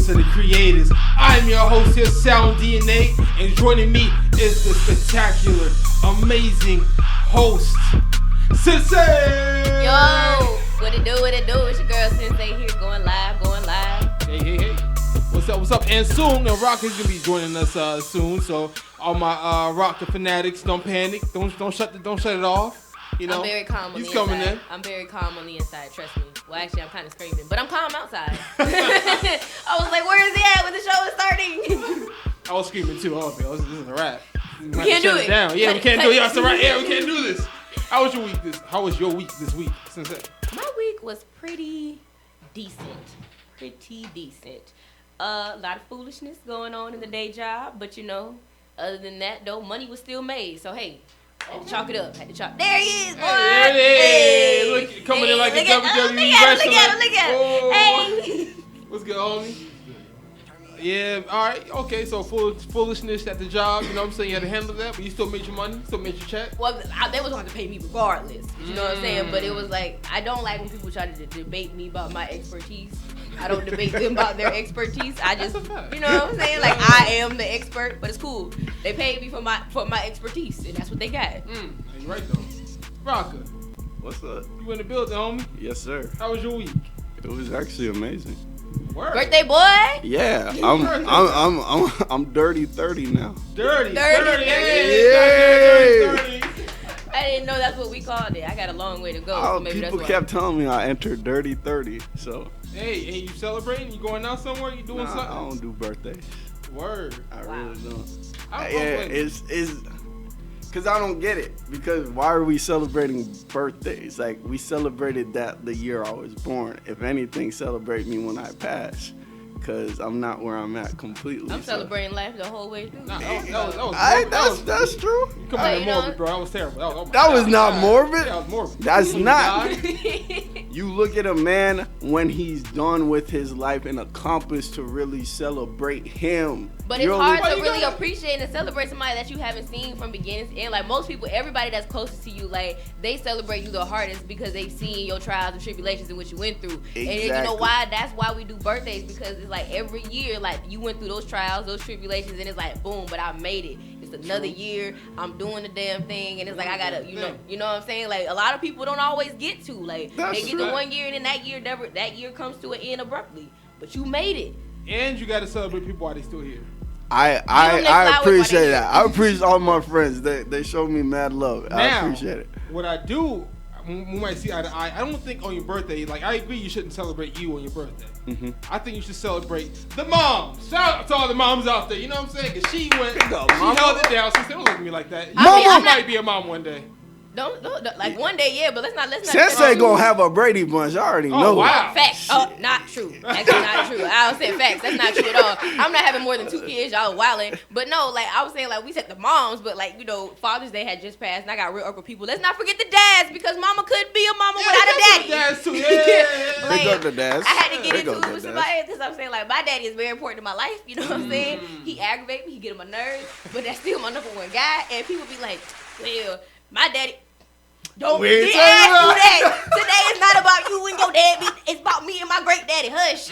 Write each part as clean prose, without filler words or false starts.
voice of the creators. I'm your host here, Sound DNA, and joining me is the spectacular, amazing host, Sensei! Yo, what it do, what it do? It's your girl Sensei here, going live. Hey. What's up? And soon, Rock is gonna be joining us soon. So all my Rocker fanatics, don't panic. Don't shut it off. You know, I'm very calm on he's the coming inside. in. I'm very calm on the inside, trust me. Well, actually, I'm kind of screaming, but I'm calm outside. I was like, where is he at when the show is starting? I was screaming too. I was like, this is a rap. We can't do it. Down. Yeah, we can't do it. Yeah, it's a rap. Yeah, we can't do this. How was your week this week, Sensei? My week was pretty decent. A lot of foolishness going on in the day job, but you know, other than that, though, money was still made. So hey, I had to chalk it up. There he is, boy. Hey, look, coming in like a WWE wrestler. Look at him. Oh. Hey. What's good, homie? Yeah, all right, okay. So foolishness at the job. You know what I'm saying? You had to handle that, but you still made your money, still made your check. Well, they was going to pay me regardless. You know what I'm saying? But it was like, I don't like when people try to debate me about my expertise. I don't debate them about their expertise. I just, you know what I'm saying? Like, I am the expert, but it's cool. They paid me for my expertise, and that's what they got. You're right though. Rocker, What's up? you in the building, homie? Yes, sir. How was your week? It was actually amazing. Word. Birthday boy? Yeah, Birthday. I'm dirty 30 now. Dirty. Dirty. Dirty. I didn't know that's what we called it. I got a long way to go. So maybe People that's kept telling me I entered dirty 30, so Hey, you celebrating? You going out somewhere? You doing nah, something? I don't do birthdays. Word. I Wow. really don't. I'm Yeah, open. it's because I don't get it. Because why are we celebrating birthdays? Like, we celebrated that the year I was born. If anything, celebrate me when I pass. Because I'm not where I'm at completely. I'm celebrating life the whole way through. Nah, that was That's true. You come on you morbid, know- bro. That was terrible. That was not morbid. That was morbid. That's You not. died. You look at a man when he's done with his life and accomplished to really celebrate him. But it's You're hard Why to you really gotta- appreciate and celebrate somebody that you haven't seen from beginning to end. Like most people, everybody that's closest to you, like they celebrate you the hardest because they've seen your trials and tribulations and what you went through. And you know Exactly. why? That's why we do birthdays, because it's like every year, like you went through those trials, those tribulations, and it's like boom, but I made it. It's another year. I'm doing the damn thing, and it's like I gotta, you know what I'm saying? Like a lot of people don't always get to. Like That's they get true. to 1 year, and then that year comes to an end abruptly. But you made it. And you got to celebrate people while they still here. I next flowers appreciate while they that. I appreciate all my friends. They show me mad love. I Now, appreciate it. what I do, we might see eye to eye. I don't think on your birthday, like I agree, you shouldn't celebrate you on your birthday. I think you should celebrate the moms. Shout out to all the moms out there. You know what I'm saying? Cause she went, Big up, she mama. held it down. She said, "Don't look at me like that." I mean, You I'm might be a mom one day. Don't like one day, yeah, but let's not. Sensei gonna have a Brady bunch. I already know. wow. Facts. Oh, not true. Actually, not true. I was saying facts. That's not true at all. I'm not having more than 2 kids. Y'all wildin'. But no, like I was saying, like we said the moms, but like Father's Day had just passed, and I got real upper people. Let's not forget the dads, because mama could be a mama without a daddy. Dads too. Yeah. Like, Big up the dads. I had to get Big into up it the with dads. somebody, because I'm saying like my daddy is very important to my life. You know what I'm saying? He aggravates me. He get on my nerves, but that's still my number one guy. And people be like, well, my daddy. Don't We ain't get talking asked about- you that. Today is not about you and your dad. It's about me and my great daddy. Hush.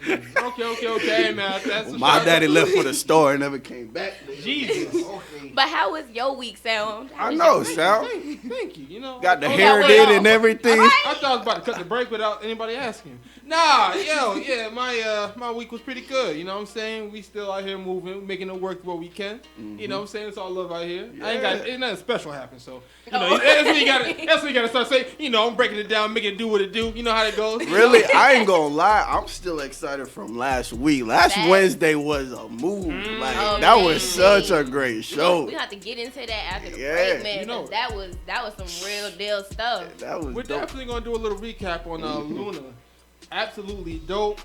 Okay, man. That's a My shout daddy out. left for the store and never came back. Jesus. But how was your week, Sound? How I was know, your week? Sal. Thank you. You know, Got the Oh, hair that did way and off. everything. All right. I thought I was about to cut the break without anybody asking. Nah, yeah, my week was pretty good. You know what I'm saying? We still out here moving, making it work where we can. You know what I'm saying? It's all love out here. I ain't got ain't nothing special happen, so you know Oh. that's what you gotta start saying. You know, I'm breaking it down, making it do what it do. You know how it goes. Really, I ain't gonna lie. I'm still excited from last week. Last That- Wednesday was a move. Like Oh, that man. was such a great show. We have to get into that after the Yeah. break, man. You know. 'Cause that was some real deal stuff. That was We're dope. definitely gonna do a little recap on Luna. Absolutely dope.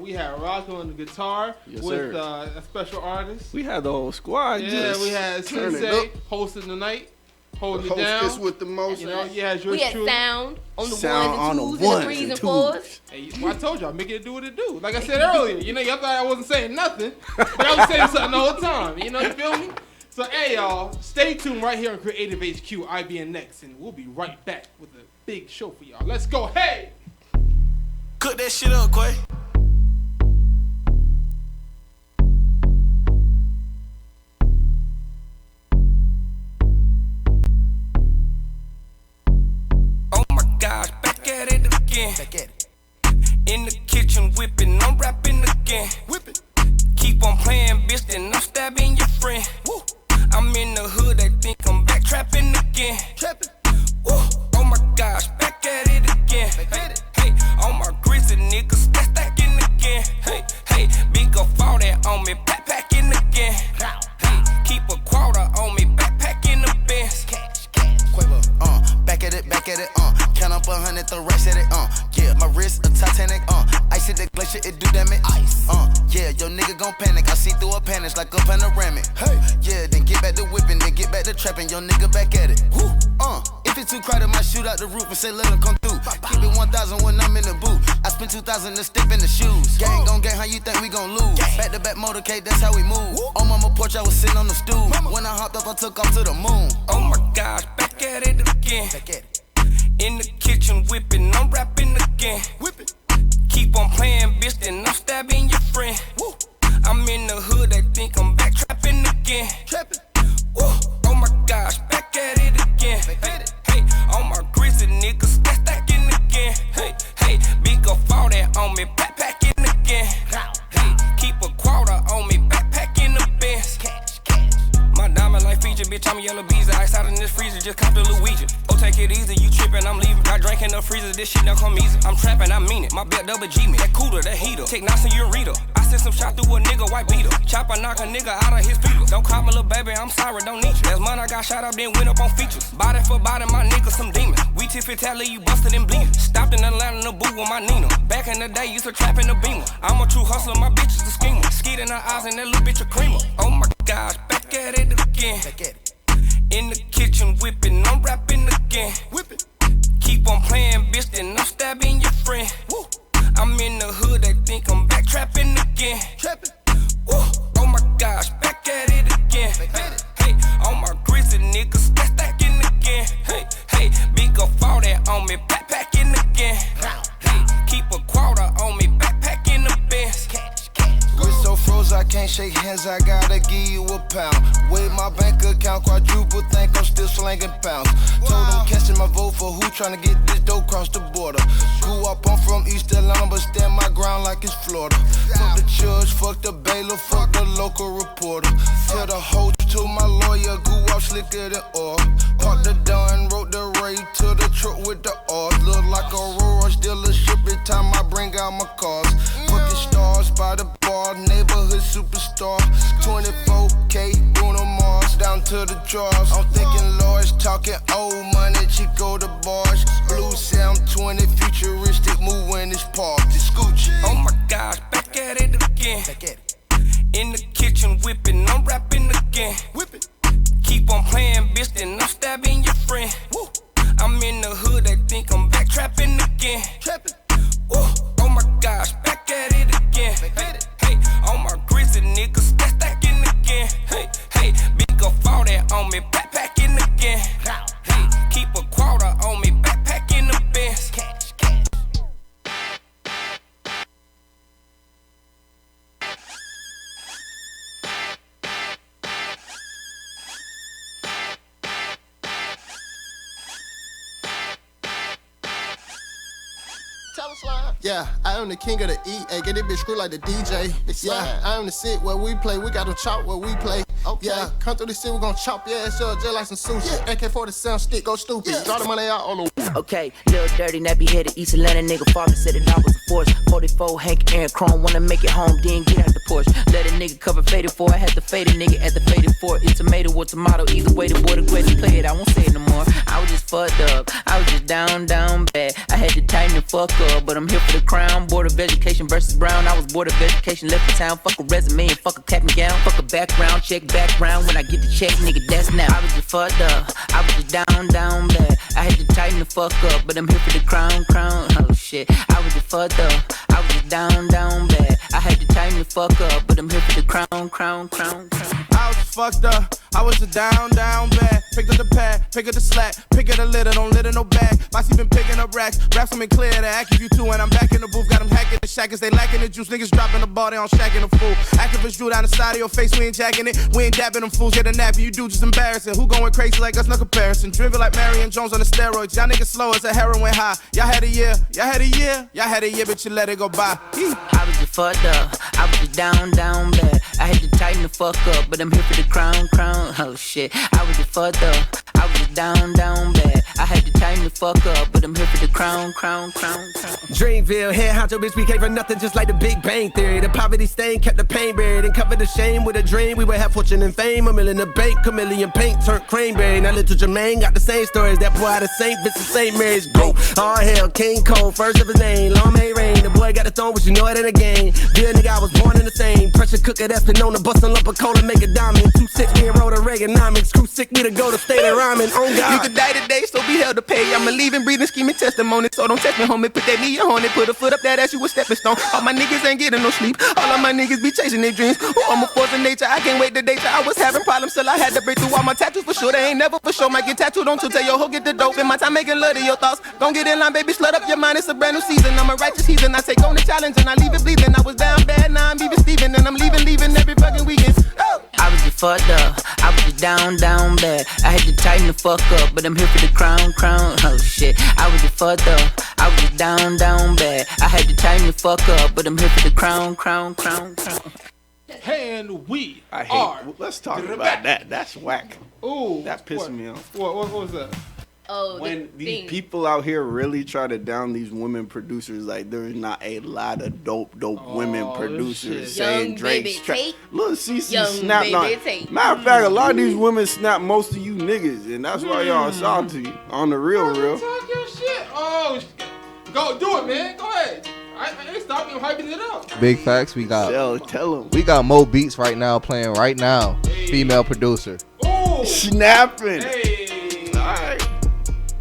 We had Rock on the guitar Yes, with sir. a special artist. We had the whole squad. Yeah, just we had turn it Sensei up. hosting the night, holding it Hostess down. with the most. You know, you had yours We had truly. Sound on the Sound on the ones and twos and the ones threes and and twos. fours. Hey, well, I told y'all, make it do what it do. Like I said earlier, you know, y'all thought I wasn't saying nothing, but I was saying something the whole time. You know, you feel me? So, hey, y'all, stay tuned right here on Creative HQ, IBN Next, and we'll be right back with a big show for y'all. Let's go. Hey! Cook that shit up, Quay. Your nigga gon' panic, I see through a panic like a panoramic. Hey, yeah, then get back to whipping, then get back to trapping. Your nigga back at it. Woo, if it's too crowded, might shoot out the roof and say let him come through. Keep it 1,000 when I'm in the booth. I spent 2,000 to step in the shoes. Gang gon' gang, how you think we gon' lose? Back to back motorcade, that's how we move. On mama porch, I was sitting on the stool. When I hopped up, I took off to the moon. Oh my gosh, back at it again. In the kitchen whipping, I'm rapping again. Keep on playing, bitch, then I'm stabbing your friend. I'm in the hood, they think I'm back trapping again. Oh my gosh, back at it again. Hey, all my grizzly niggas stacking again. Hey, big up all that on me, backpacking again. Hey, keep a quarter on me, backpacking the Benz. My diamond like feature, bitch, I'm a yellow bees. Ice out in this freezer, just cop the Luigi. Oh, take it easy, you trippin', I'm leaving. Got drink in the freezer, this shit don't come easy. I'm trappin', I mean it. My belt double G me. That cooler, that heater. Take Knox and Ureta. I sent some shot through a nigga, white beater. Chop a knock a nigga out of his feet. Don't call me little baby, I'm sorry, don't need you. Last month I got shot up, then went up on features. Body for body, my nigga some demon. We tiffy tally, you busted and bleeding. Stopped in Atlanta in the boot with my Nina. Back in the day, used to trap in the beamer. I'm a true hustler, my bitch is a schemer. Skeet in her eyes and that little bitch a creamer. Oh my gosh, back at it again. In the kitchen whipping, I'm rapping again. Keep on playing, bitch, then I'm stabbing your friend. I'm in the hood, they think I'm back trapping again. Oh my gosh, back at it again. Hey, all my grizzly niggas stacking again. Hey, big up all that on me, backpacking again. Hey, keep a quarter on me, backpacking the Benz. Wrist so froze, I can't shake hands, I gotta give you a pound. Weigh my bank account, quadruple, think I'm still slanging pounds. Told them catching my vote for who tryna get this dope cross the border. Grew up, I'm from East Atlanta, but stand my ground like it's Florida. Fuck the judge, fuck the bailiff, fuck the local reporter. Tell the hoe to my lawyer, grew up slicker than oil. Parked the Dunn, wrote the Ray to the truck with the R's. Look like Aurora, still a ship every time I bring out my cars. Fucking stars by the bar, neighborhood superstar. 24K, Bruno Mars, down to the drawers. I'm thinking Lord's talking old money, Chico the bars. Blue sound 20, futuristic, move when it's parked. It's Scooch. Oh my gosh, back at it again. In the kitchen whipping, I'm rapping again. Keep on playing, bitch, then I'm stabbing your friend. I'm in the hood, they think I'm back trapping again. Oh my gosh, back at it again. Hey, all my grizzly niggas stacking again. Hey, big up all that on me, backpacking again. Hey, keep a quarter on me, backpacking the Benz. Yeah, I am the king of the E. Hey, get this bitch screwed like the DJ. Yeah, I am the sit where we play. We got them chop where we play. Okay. Yeah, come through the city, we gon' chop your ass up just like some sushi. Yeah. AK-47 stick, go stupid. Draw the money out on the. Okay, little dirty, nappy headed East Atlanta nigga. Father said it all was a force. 44 Hank Aaron Chrome, wanna make it home, then get out the porch. Let a nigga cover faded for. I had to fade a nigga at the faded for. It's tomato or tomato, either way the boy the greatest play it. I won't say it no more. I was just fucked up. I was just down bad. I had to tighten the fuck up, but I'm here for the crown. Board of Education versus Brown. I was Board of Education, left the town. Fuck a resume and fuck a cap and gown. Fuck a background check, background. When I get the check, nigga, that's now. I was just fucked up. I was just down bad. I had to tighten the fuck up, but I'm here for the crown. Oh shit. I was just fucked up. I was just down bad. I had to tighten the fuck up, but I'm here for the crown. I was just fucked up. I was just down bad. Pick up the pad, pick up the slack, pick up the litter, don't litter no bag. Bossy been picking up racks, raps them in clear to act if you two, and I'm back in the booth. Got them hacking the shackers, they lacking the juice. Niggas dropping the ball, they on shacking the fool. Activists drew down the side of your face, we ain't jacking it. We ain't dabbing them fools, get a nap, you do just embarrassing. Who going crazy like us, no comparison. Driven like Marion Jones on the steroids. Y'all niggas slow as a heroin high. Y'all had a year, but you let it go by. I was just fucked up. I was just down bad. I had to tighten the fuck up, but I'm here for the crown. Oh shit. I was just fucked up. I was down bad. I had to tighten the fuck up, but I'm here for the crown. Dreamville, head honcho, bitch, we came for nothing just like the Big Bang Theory. The poverty stain kept the pain buried and covered the shame with a dream. We would have fortune and fame, $1 million in the bank, chameleon paint turned cranberry. Now little Jermaine got the same stories, that boy out of St. Vincent, St. Mary's, go. All hell, King Cole, first of his name, long may rain. The boy got the throne, but you know it ain't a game. Good nigga, I was born in the same. Pressure cooker that's been known to bust a lump of cola, make a diamond. 2-6, me and roll the Reaganomics. Screw sick, me to go to state of rhyming, on God. You could die today, so be held to pay. I'm a living, breathing, scheming testimony. So don't test me, homie, put that knee on it. Put a foot up that ass, you a stepping stone. All my niggas ain't getting no sleep. All of my niggas be chasing their dreams. Ooh, I'm a force of nature, I can't wait the day till I was having problems till I had to break through all my tattoos for sure. They ain't never for sure. Might get tattooed on to tell your hoe get the dope. In my time making love to your thoughts. Don't get in line, baby, slut up your mind. It's a brand new season. I'm a righteous heathen. I take on the challenge and I leave it bleeding. I was down bad, now I'm even Steven. And I'm leaving every fucking weekend. Oh. I was just fucked up, I was just down bad. I had to tighten the fuck up, but I'm here for the crown. Oh shit, I was just fucked up, I was just down bad. I had to tighten the fuck up, but I'm here for the crown. And we I hate. are. Let's talk about that. That's whack. Ooh, That pissed me off. What was that? Oh, When the these thing. people out here really try to down these women producers, like there is not a lot of dope women Oh, producers shit. saying Young Drake's Baby track. Tate. Look, CC Young snapped on. Baby Tate. Matter of fact, a lot of these women snap most of you niggas, and that's why y'all salty on the real. Talk your shit. Oh, go do it, man. Go ahead. I ain't stopping you hyping it up. Big facts. We got Tell them. we got Mo Beats right now playing right now. Hey. Female producer. Ooh. Snapping. Hey. All right.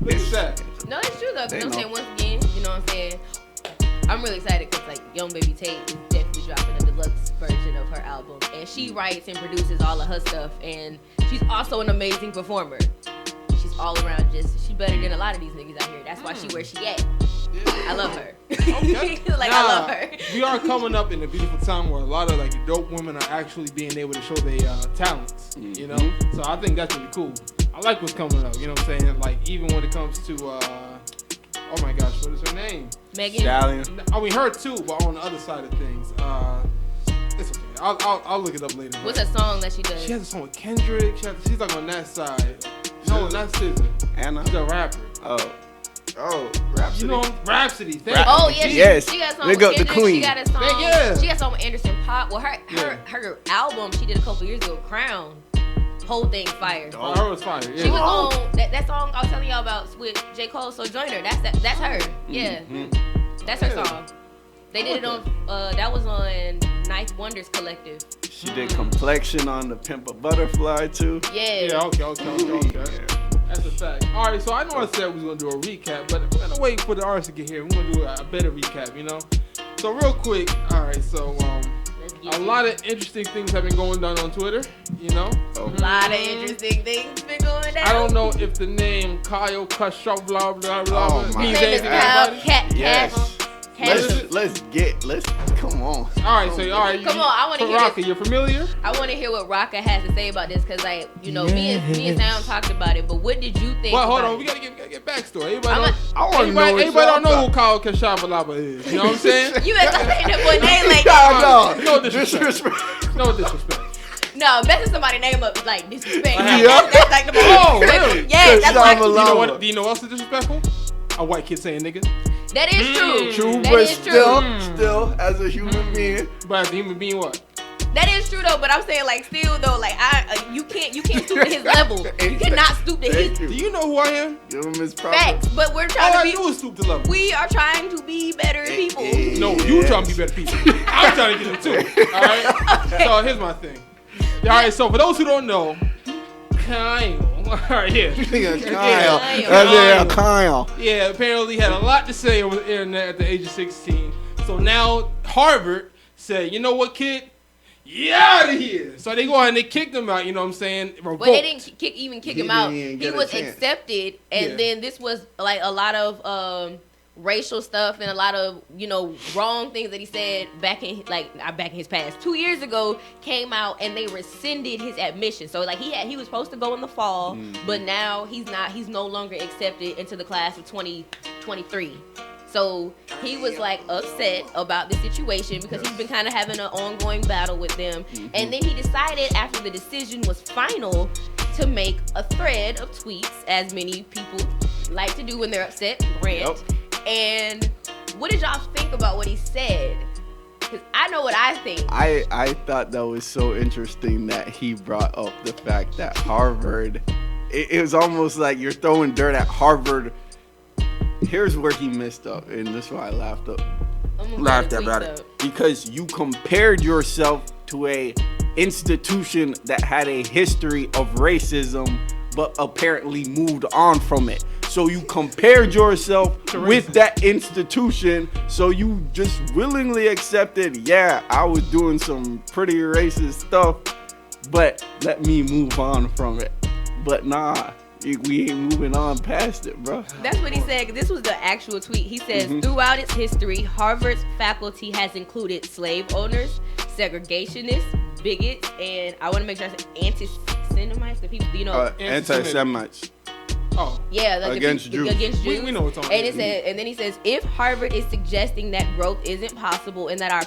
Look at that. No, it's true though. They You know what I'm know. saying? Once again, you know what I'm saying? I'm really excited because like Young Baby Tate is definitely dropping a deluxe version of her album, and she writes and produces all of her stuff, and she's also an amazing performer. She's all around she's better than a lot of these niggas out here. That's why she where she at. I love her. Okay. Like I love her. We are coming up in a beautiful time where a lot of like dope women are actually being able to show their talents. You know, so I think that's really cool. I like what's coming up. You know what I'm saying? Like even when it comes to oh my gosh, what is her name? Megan. Stallion. I mean her too, but on the other side of things, it's okay. I'll look it up later. What's that song that she does? She has a song with Kendrick. She's like on that side. No, not SZA. Anna. She's a rapper. Oh, Rhapsody. You know Rhapsody. Thank Oh you. yeah, Yes. she got a song Big with up the Kendrick. queen. She got a song. Yeah. She got a song with Anderson .Paak. Well, her album she did a couple years ago, Crown. Whole thing fire. Oh, her was fire. Yeah. She was on that song I was telling y'all about with J. Cole, So Joyner. That's her. Yeah, that's her song. They did it on. That was on Ninth Wonders Collective. She did Complexion on the Pimp a Butterfly too. Yeah. Yeah, okay. That's a fact. All right, so I know I said we was gonna do a recap, but we're gonna wait for the artists to get here. We're gonna do a better recap, you know. So real quick, all right. So a lot of interesting things have been going down on Twitter, you know. A lot of interesting things been going down. I don't know if the name Kyle Kashaw blah blah blah Oh, my means His name is anything to Kyle anybody. Yes. Cash. Let's come on. All right, so all right. Come on, I want to hear Rocka, this. you're familiar? I want to hear what Rocka has to say about this because, like, you know, me and Sam talked about it. But what did you think? Well, hold about on. We it? gotta get backstory. Everybody I want to know. everybody don't know who Kyle Kashaw is. You know what I'm saying? You better stop saying that boy name like that. No disrespect. No disrespect. No, messing somebody's name up is like disrespect. Yeah. That's like the most Oh, disrespectful. really? Yeah, that's like You know what? Do you know what else is disrespectful? A white kid saying nigga. that is true. True, That but is true. still, as a human being, But as a human being, what? That is true though, but I'm saying like still though, like you can't stoop to his level. You cannot stoop to his Do you know who I am? give him his proper. facts. But we're All trying I to do be. is stoop to level. We are trying to be better people. No, you trying to be better people. I'm trying to get them too. All right. So here's my thing. All right. So for those who don't know, Kyle. All right, here. Kyle. Yeah, apparently had a lot to say over the internet at the age of 16. So now Harvard said, you know what, kid? You out of here. So they go ahead and they kicked him out, you know what I'm saying? Revoked. Well, they didn't kick He him out. didn't even He get a was chance. accepted, and Yeah. then this was like a lot of racial stuff and a lot of wrong things that he said back in not back in his past 2 years ago came out, and they rescinded his admission. So like he was supposed to go in the fall, but now he's no longer accepted into the class of 2023. So he was like upset about the situation because he's been kind of having an ongoing battle with them. And then he decided after the decision was final to make a thread of tweets, as many people like to do when they're upset, rant. Yep. And what did y'all think about what he said? Because I know what I think. I thought that was so interesting that he brought up the fact that Harvard, it was almost like you're throwing dirt at Harvard. Here's where he messed up, and this is why I laughed about it. Because you compared yourself to a institution that had a history of racism, but apparently moved on from it. So you compared yourself with that institution, so you just willingly accepted, yeah, I was doing some pretty racist stuff, but let me move on from it. But nah, we ain't moving on past it, bro. That's what he said. This was the actual tweet. He says, throughout its history, Harvard's faculty has included slave owners, segregationists, bigots, and I want to make sure I say anti-Semites, the people, you know. Anti-Semites. Oh. Yeah, like against Jews. We know what's on. And it said, and then he says, if Harvard is suggesting that growth isn't possible and that our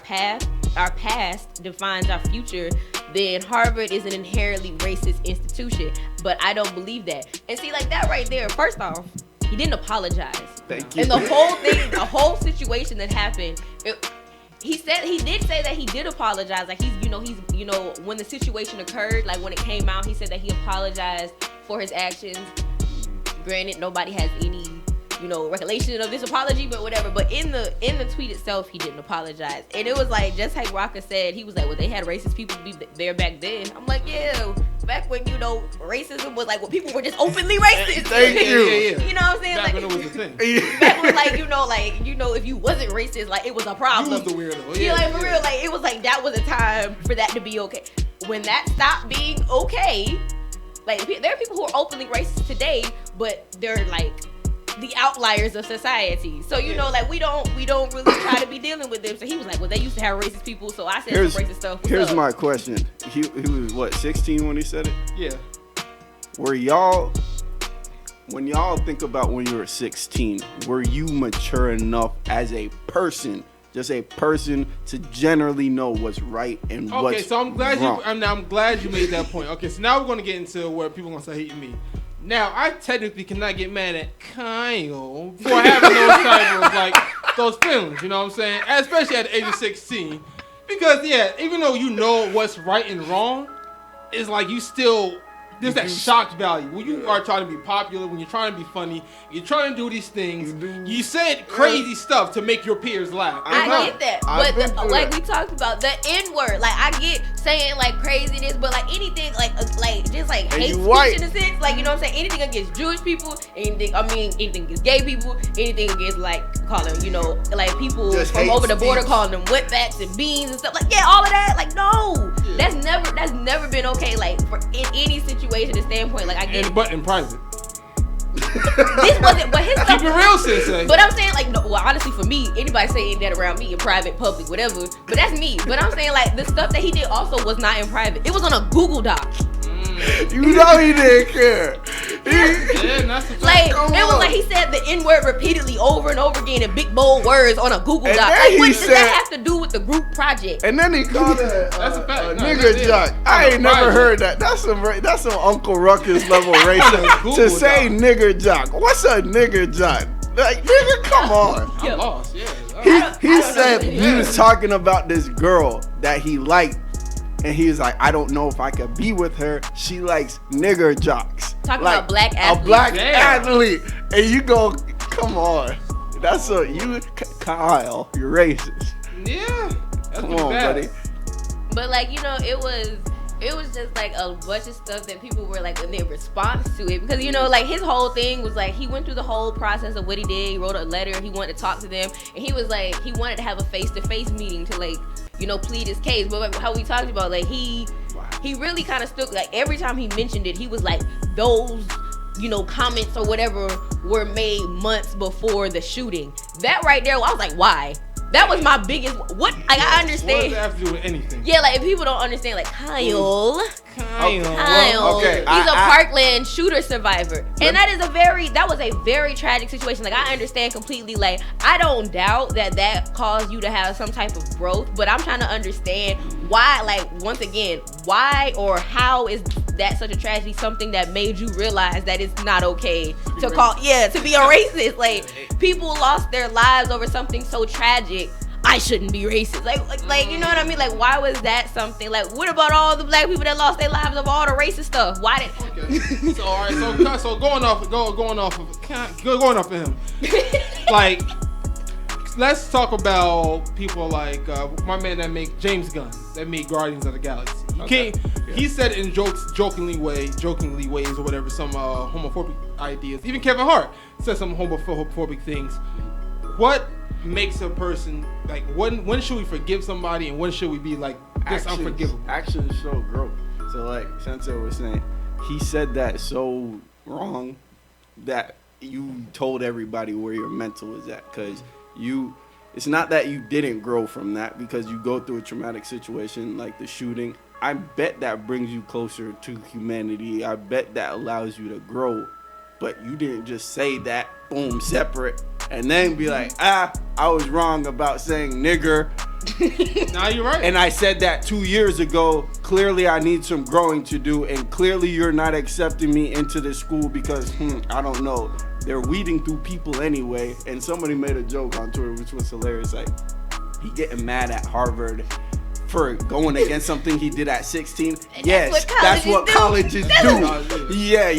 past defines our future, then Harvard is an inherently racist institution. But I don't believe that. And see, like that right there, first off, he didn't apologize. Thank you. And the whole thing, the whole situation that happened, he did say that he did apologize. Like he's when the situation occurred, like when it came out, he said that he apologized for his actions. Granted, nobody has any, recollection of this apology, but whatever. But in the tweet itself, he didn't apologize. And it was like, just like Rocka said, he was like, well, they had racist people be there back then. I'm like, yeah, back when, racism was like, when people were just openly racist. Thank you. Yeah. You know what I'm saying? Back like, when it was a thing. Back when, if you wasn't racist, like, it was a problem. You was the weirdo. Yeah, like, for real, like, it was like, that was a time for that to be okay. When that stopped being okay, like, there are people who are openly racist today, but they're like the outliers of society. So like we don't really try to be dealing with them. So he was like, well, they used to have racist people, so I said some racist stuff. Here's my question. He was what, 16 when he said it? Yeah. When y'all think about when you were 16, were you mature enough as a person? Just a person to generally know what's right and what's wrong. Okay, so I'm glad you made that point. Okay, so now we're gonna get into where people are gonna start hating me. Now, I technically cannot get mad at Kyle for having those type of those feelings. You know what I'm saying? Especially at the age of 16, because even though you know what's right and wrong, it's like you still. There's that shock value. When you are trying to be popular, when you're trying to be funny, you're trying to do these things, you said crazy stuff to make your peers laugh. I get that. But like we talked about, the N-word, like I get saying like craziness, but like anything like just like hate speech in a sense, like you know what I'm saying? Anything against Jewish people, anything against gay people, anything against like calling, like people just from over the border calling them wetbacks and beans and stuff. Like all of that, like no. Yeah. That's never been okay, like for in any situation and standpoint, like I get it. But in private. This wasn't, but his stuff. Keep it real, sensei. But I'm saying, like, no, well, honestly, for me, anybody saying that around me in private, public, whatever, but that's me. But I'm saying, like, the stuff that he did also was not in private. It was on a Google Doc. You know he didn't care. It was like he said the N-word repeatedly over and over again in big bold words on a Google Doc. Like, what does that have to do with the group project? And then he called it that's a fact. nigger jock. I ain't never heard that. That's some Uncle Ruckus level racism to say nigger jock. What's a nigger jock? Like, nigga, come on. I'm lost. Yeah. He said he was talking about this girl that he liked. And he was like, I don't know if I could be with her. She likes nigger jocks. Talking about black athletes. A black athlete. And you go, come on. That's Kyle, you're racist. Yeah. Come on, buddy. But it was just like a bunch of stuff that people were like in their response to it. Because, like his whole thing was like, he went through the whole process of what he did. He wrote a letter. He wanted to talk to them. And he was like, he wanted to have a face-to-face meeting to plead his case. But like how we talked about, like he really kind of stuck, like every time he mentioned it, he was like, those comments or whatever were made months before the shooting. That right there, I was like, why? That was my biggest. What? Like, I understand. What does that have to do with anything? Yeah, like if people don't understand, like Kyle. Okay. He's a Parkland shooter survivor, and that was a very tragic situation. Like I understand completely. Like I don't doubt that caused you to have some type of growth, but I'm trying to understand why. Like once again, why or how is that such a tragedy, something that made you realize that it's not okay to call, to be a racist. Like, people lost their lives over something so tragic. I shouldn't be racist. Like, you know what I mean? Like, why was that something? Like, what about all the black people that lost their lives over all the racist stuff? Why did? Okay. So all right. So going off of him, like, let's talk about people like my man that make James Gunn, that made Guardians of the Galaxy. He said in jokingly ways or whatever, some homophobic ideas. Even Kevin Hart said some homophobic things. What makes a person, like, when should we forgive somebody and when should we be like just unforgivable? Actions show growth. So like Sensei was saying, he said that so wrong that you told everybody where your mental is at, because it's not that you didn't grow from that, because you go through a traumatic situation like the shooting. I bet that brings you closer to humanity. I bet that allows you to grow. But you didn't just say that, boom, separate, and then be like, I was wrong about saying nigger. Nah, you're right. And I said that 2 years ago. Clearly, I need some growing to do, and clearly you're not accepting me into this school because, I don't know. They're weeding through people anyway. And somebody made a joke on Twitter, which was hilarious. Like, he getting mad at Harvard for going against something he did at 16. Yes, that's what colleges do. Yeah,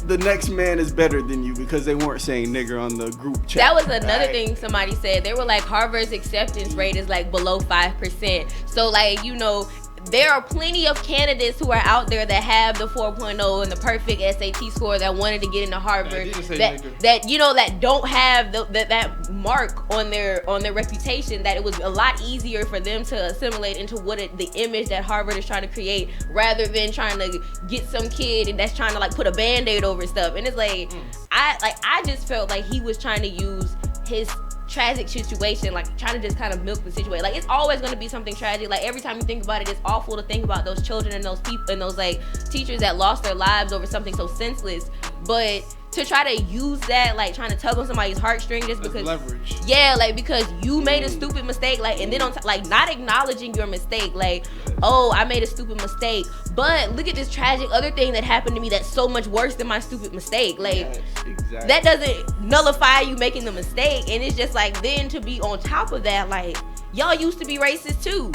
the next man is better than you because they weren't saying nigger on the group chat. That was another thing somebody said. They were like, Harvard's acceptance rate is like below 5%. So like, you know, there are plenty of candidates who are out there that have the 4.0 and the perfect SAT score that wanted to get into Harvard, that you know, that don't have that mark on their reputation, that it was a lot easier for them to assimilate into the image that Harvard is trying to create, rather than trying to get some kid and that's trying to like put a band-aid over stuff. And it's like, I just felt like he was trying to use his tragic situation, like trying to just kind of milk the situation. Like, it's always going to be something tragic. Like, every time you think about it, it's awful to think about those children and those people and those like teachers that lost their lives over something so senseless. But to try to use that, like trying to tug on somebody's heartstring just because leverage. Yeah, like because you made a stupid mistake, like, and then like not acknowledging your mistake, like, oh, I made a stupid mistake, but look at this tragic other thing that happened to me that's so much worse than my stupid mistake. Like, exactly. That doesn't nullify you making the mistake. And it's just like, then to be on top of that, like, y'all used to be racist too.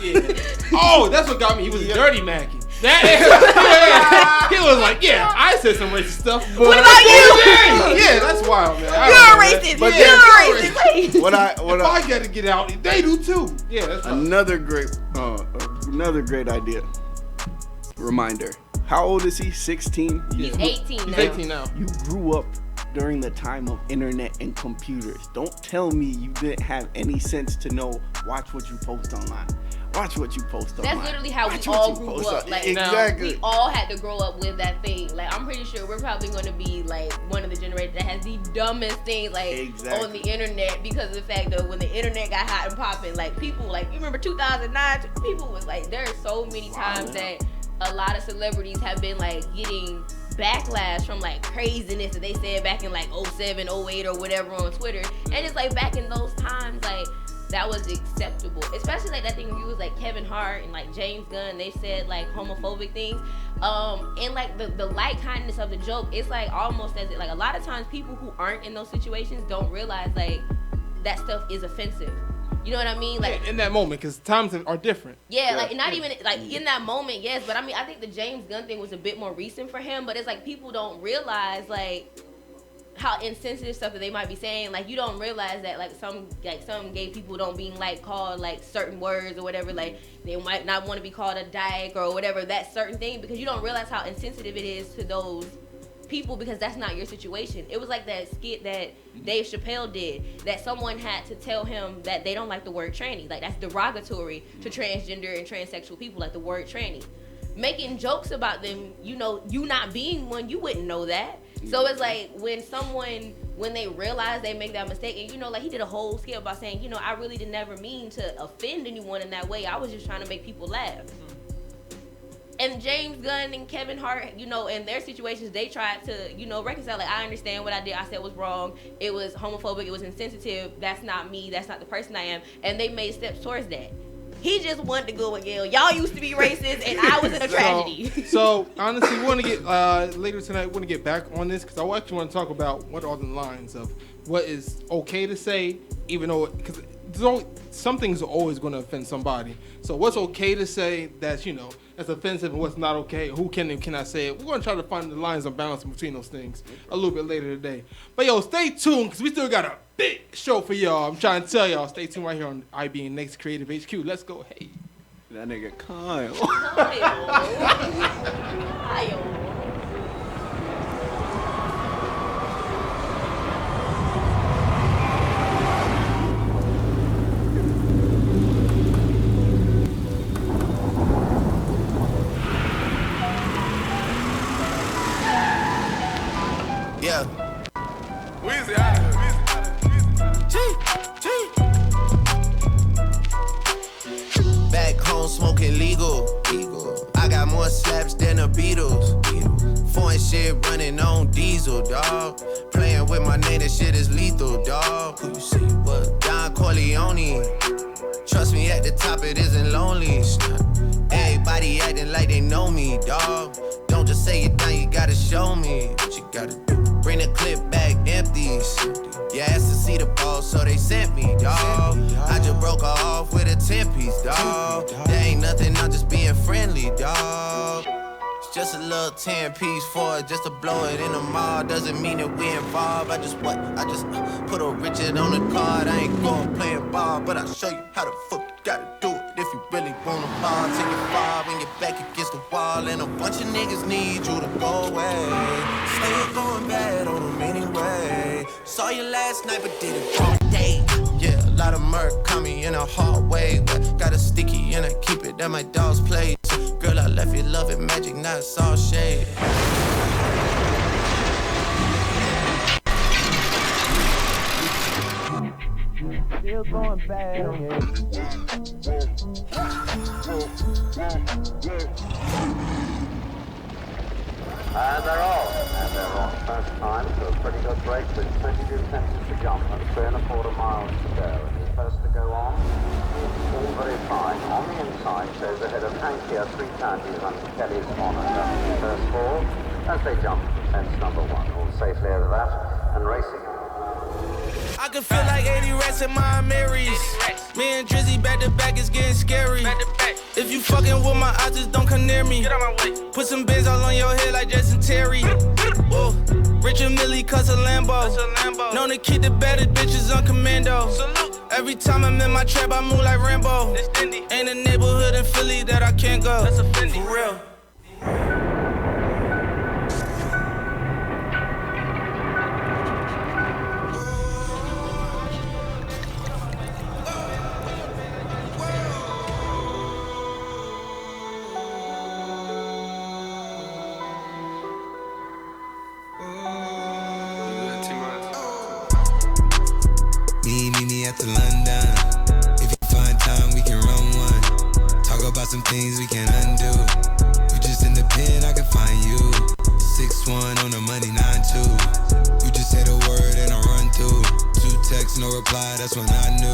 Yeah. Oh, that's what got me. He was dirty macking. He was like, yeah, I said some racist stuff. But what about you? Yeah, that's wild, man. You're a racist. But you're a racist. What I got to get out, they do too. Yeah, that's another great idea. Reminder. How old is he? 16? He's 18 now. He's 18 now. You grew up during the time of internet and computers. Don't tell me you didn't have any sense to know, watch what you post online. Watch what you post online. That's literally how we all grew up. Like, exactly. We all had to grow up with that thing. Like, I'm pretty sure we're probably going to be like one of the generations that has the dumbest things like on the internet, because of the fact that when the internet got hot and popping, like, people, like, you remember 2009? People was like, there are so many times that a lot of celebrities have been like getting backlash from like craziness that they said back in like 07, 08 or whatever on Twitter. And it's like, back in those times, like, that was acceptable. Especially like that thing where you was like Kevin Hart and like James Gunn, they said like homophobic things. And like the light kindness of the joke, it's like almost as if like a lot of times people who aren't in those situations don't realize like that stuff is offensive. You know what I mean? Like, in that moment, because times are different. Yeah, like not even like in that moment, yes. But I mean, I think the James Gunn thing was a bit more recent for him. But it's like people don't realize like how insensitive stuff that they might be saying. Like, you don't realize that like some gay people don't being like called like certain words or whatever. Like, they might not want to be called a dyke or whatever, that certain thing, because you don't realize how insensitive it is to those people, because that's not your situation. It was like that skit that Dave Chappelle did, that someone had to tell him that they don't like the word tranny. Like, that's derogatory to transgender and transsexual people, like the word tranny. Making jokes about them, you know, you not being one, you wouldn't know that. So it's like when they realize they make that mistake, and you know, like he did a whole skit about saying, you know, I really did never mean to offend anyone in that way. I was just trying to make people laugh. And James Gunn and Kevin Hart, you know, in their situations, they tried to, you know, reconcile. Like, I understand what I did. I said was wrong. It was homophobic. It was insensitive. That's not me. That's not the person I am. And they made steps towards that. He just wanted to go with Gayle. Y'all used to be racist, and I was in a tragedy. So honestly, we want to get later tonight. We want to get back on this because I actually want to talk about what are the lines of what is okay to say, even though because some things are always going to offend somebody. So what's okay to say that's that's offensive and what's not okay? Who can and cannot say it? We're going to try to find the lines of balance between those things a little bit later today. But yo, stay tuned because we still got a big show for y'all. I'm trying to tell y'all, stay tuned right here on IB and Next Creative HQ. Let's go. Hey. That nigga Kyle. Kyle. Yeah. Weezy out of here. Back home smoking legal. I got more slaps than the Beatles. Foreign shit running on diesel, dawg. Playing with my name, that shit is lethal, dawg. Who you see? What? Don Corleone. Trust me, at the top it isn't lonely. Everybody acting like they know me, dawg. Don't just say it now, you gotta show me what you gotta do. Bring the clip back empty. You asked to see the ball, so they sent me, dawg. I just broke her off with a 10-piece, dawg. There ain't nothing, I'm just being friendly, dawg. It's just a little 10-piece for it, just to blow it in the mall. Doesn't mean that we involved. I just put a Richard on the card. I ain't going playing ball, but I'll show you how the fuck you gotta do it. If you really wanna ball, take your fall when you're back against the wall. And a bunch of niggas need you to go away. Still going bad on them anyway. Saw you last night, but did it all day. Yeah, a lot of murk caught me in a hard way. But got a sticky and I keep it at my dog's place. Girl, I left you loving magic, not all shade. Still going bad on you. And they're off. First time, so a pretty good break with 22 seconds to jump and 3.25 miles to go. And he's first to go on. All very fine. On the inside, shows ahead of Hankia, 3 Tandies and Kelly's Honor. That's the first 4 as they jump fence number 1. All safely over that and racing. I can feel like 80 rats in my Marys. Me and Drizzy back to back, it's getting scary. If you fucking with my eyes, just don't come near me. Get out my way. Put some bins all on your head like Jason Terry. Whoa. Richard Millie cuss a Lambo. Known to keep the baddest bitches on commando. Every time I'm in my trap, I move like Rambo. Ain't a neighborhood in Philly that I can't go. That's a Fendi. For real. At the London, if you find time, we can run one. Talk about some things we can undo. You just in the pen, I can find you. 6'1" on the money, 9'2". You just say the word and I run through. 2 texts, no reply, that's when I knew.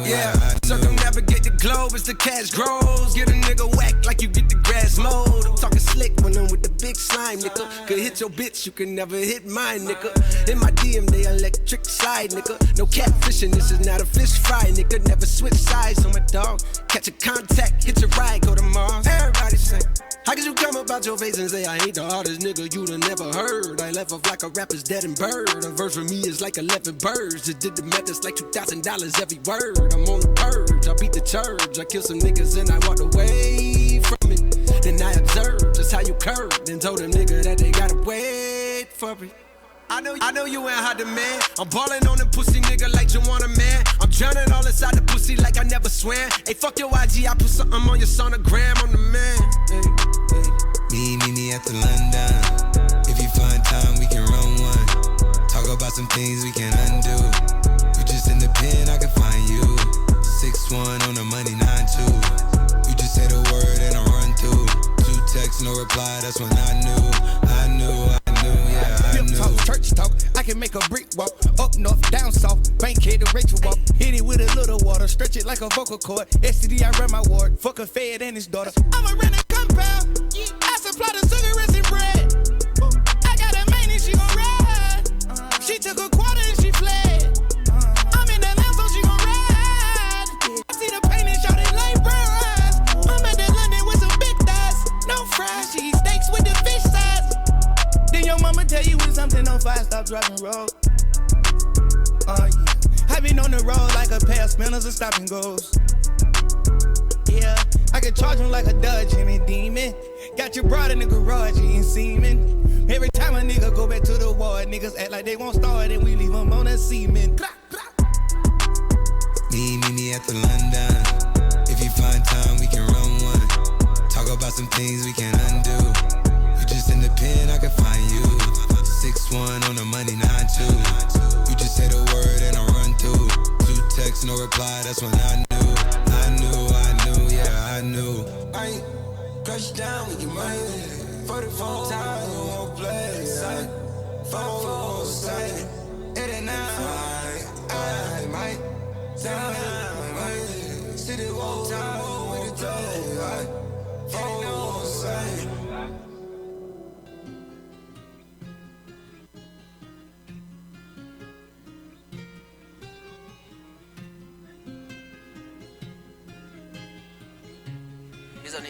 Yeah, circumnavigate the globe as the cash grows. Get a nigga whack like you get the grass mowed. I'm talking slick when I'm with the big slime, nigga. Could hit your bitch, you can never hit mine, nigga. In my DM, they electric slide, nigga. No catfishing, this is not a fish fry, nigga. Never switch sides on my dog. Catch a contact, hit your ride, go to Mars. Everybody sing. How could you come about your face and say I ain't the hardest nigga you'd have never heard? I left off like a rapper's dead and bird. A verse for me is like 11 birds. Just did the math, it's like $2,000 every word. I'm on the purge, I beat the church. I killed some niggas and I walked away from it. Then I observed just how you curved and told them nigga that they gotta wait for it. I know you ain't hot demand. I'm ballin' on them pussy nigga like you want a man. I'm drowning all inside the pussy like I never swam. Hey, fuck your IG, I put something on your sonogram. I'm the man. Hey. Me at the London. If you find time, we can run one. Talk about some things we can undo. You just in the pen, I can find you. 6'1" on the money, 9'2". You just say the word and I run through. 2 texts, no reply, that's when I knew, yeah, I knew. Talk, church talk, I can make a brick walk. Up north, down south, bank head to Rachel walk. Hit it with a little water, stretch touch it like a vocal cord. STD, I run my ward. Fuck a fed and his daughter. I'm a rent a compound. I supply the cigarettes and bread. I got a main and she gon' ride. She took a quarter and she fled. I'm in the lamb so she gon' ride. I see the pain and shout it like burns. I'm at the London with some big thighs. No fries, she eat steaks with the fish size. Then your mama tell you when something on fire, stop driving road. Yeah. I been on the road like a pair of spinners and stop and goes. Yeah, I can charge him like a Dodge and a demon. Got your broad in the garage eating semen. Every time a nigga go back to the ward, niggas act like they won't start and we leave them on a semen. Meet me at the London. If you find time, we can run one. Talk about some things we can undo. You just in the pen, I can find you. 6'1" on the money, 9'2". You just say the word and I run through. 2 texts, no reply, that's when I knew. Yeah, I knew. I ain't crush down, we get money. 44 times, we won't play. 4 sight. It ain't now. I might down, city wall time, with the day. 4 sight.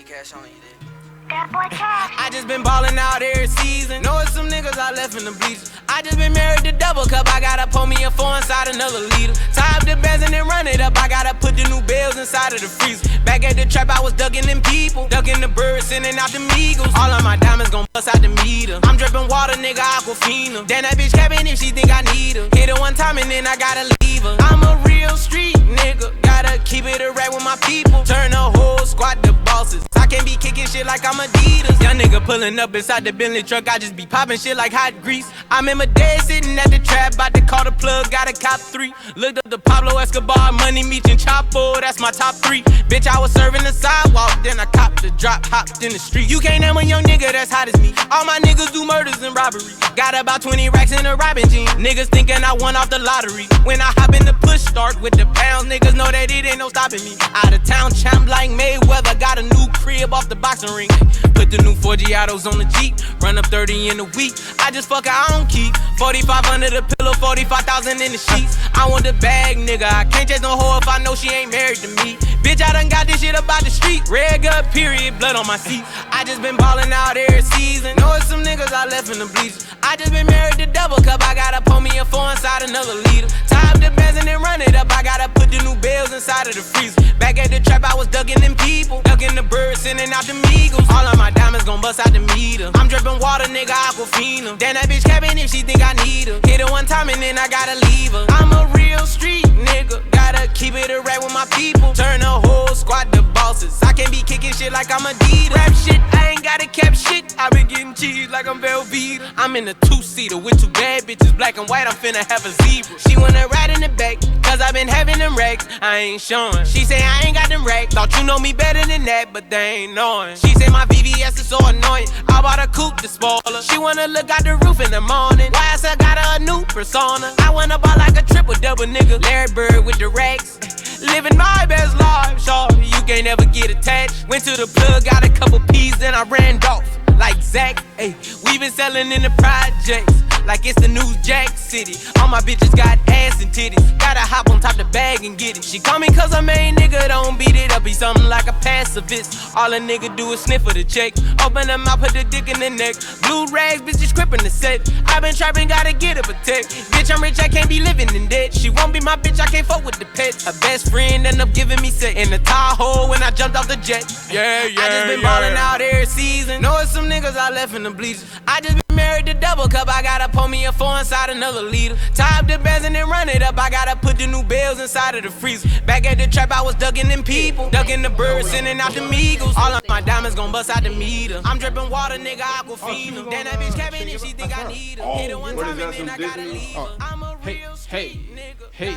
Cash on you then. I just been ballin' out every season. Know it's some niggas I left in the bleachers. I just been married to double cup. I gotta pour me a 4 inside another liter. Tie up the bands and then run it up. I gotta put the new bells inside of the freezer. Back at the trap, I was ducking them people. Ducking the birds, sending out the Migos. All of my diamonds gon' bust out the meter. I'm drippin' water, nigga, Aquafina. Damn, that bitch capping if she think I need her. Hit her one time and then I gotta leave her. I'm a real street nigga. Gotta keep it a rap with my people. Turn the whole squad to bosses. I can't be kicking shit like I'm Adidas. Young nigga pulling up inside the Bentley truck. I just be popping shit like hot grease. I'm in my day sitting at the trap. About to call the plug, got a cop 3. Looked up the Pablo Escobar, Money Meech and Chapo. That's my top 3. Bitch, I was serving the sidewalk. Then I copped the drop, hopped in the street. You can't name a young nigga that's hot as me. All my niggas do murders and robbery. Got about 20 racks in a robbing jean. Niggas thinking I won off the lottery. When I hop in the push start with the pounds, niggas know that it ain't no stopping me. Out of town champ like Mayweather. Got a new crib off the boxing ring. Put the new 4 Giottos on the Jeep. Run up 30 in a week. I just fuck her, I don't keep 45 under the pillow, 45,000 in the sheets. I want the bag, nigga. I can't chase no hoe if I know she ain't married to me. Bitch, I done got this shit about the street. Red gut, period, blood on my seat. I just been ballin' out every season. Know it's some niggas I left in the bleachers. I just been married to double cup. I gotta pour me a 4 inside another liter. Tie up the bands and then run it up. I gotta put the new bells inside of the freezer. Back at the trap, I was ducking them people. Ducking the birds, sending out the Migos. All of my diamonds gon' bust out the meter. I'm drippin' water, nigga, Aquafina. Damn, that bitch capping if she think I need her. Hit her one time and then I gotta leave her. I'm a real street nigga. Gotta keep it a rap with my people. Turn the whole squad to bosses. I can't be kicking shit like I'm Adidas. Rap shit, I ain't gotta cap shit. I been getting cheese like I'm Velveeta. I'm in a 2-seater with 2 bad bitches, black and white. I'm finna have a zebra. She wanna ride in the back, cause I been having them racks. I ain't showing. She say I ain't got them racks. Thought you know me better than that, but they ain't knowing. She say my VVS is so annoying. I bought a coupe to spoil her. She wanna look out the roof in the morning. Why I said got her a new persona. I wanna ball like a triple double nigga. Larry Bird with the racks. Living my best life, shorty, you can't ever get attached. Went to the plug, got a couple P's, then I ran off like Zach. Ayy, we been selling in the projects like it's the new Jack City. All my bitches got ass and titties. Gotta hop on top the bag and get it. She call me cause her main nigga don't beat it up. Be something like a pacifist. All a nigga do is sniff for the check. Open them out, put the dick in the neck. Blue rags, bitches crippin' the set. I been trapping, gotta get a protect. Bitch, I'm rich, I can't be living in debt. She won't be my bitch, I can't fuck with the pets. Her best friend end up giving me set in the Tahoe when I jumped off the jet. Yeah, I just been ballin' out every season. Know it's some niggas I left in the bleachers. I just been married to double cup. I gotta pour me a 4 inside another liter. Tie up the bands and then run it up. I gotta put the new bells inside of the freezer. Back at the trap, I was ducking them people. Ducking the birds, sending out the Migos. All of my diamonds gon' bust out the meter. I'm drippin' water, nigga, Aquafina. Then that bitch capping if she think I need her. Hit her one time and then I gotta leave her. I'm a real street nigga. Hey.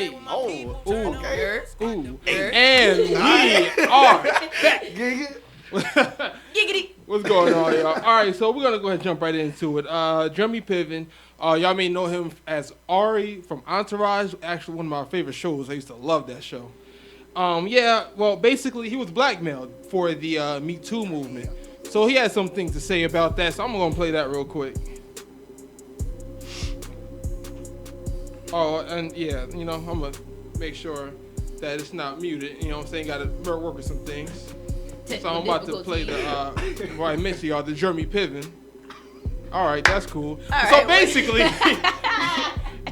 Ooh. And we are back. Giggity. What's going on, y'all? All right, so we're gonna go ahead and jump right into it. Jeremy Piven, y'all may know him as Ari from Entourage. Actually, one of my favorite shows. I used to love that show. Yeah, well, basically, he was blackmailed for the Me Too movement. So he had some things to say about that. So I'm going to play that real quick. Oh, and yeah, you know, I'm going to make sure that it's not muted. You know what I'm saying? Got to work with some things. So I'm about to play the, what I mentioned, y'all, the Jeremy Piven. All right, that's cool. So basically,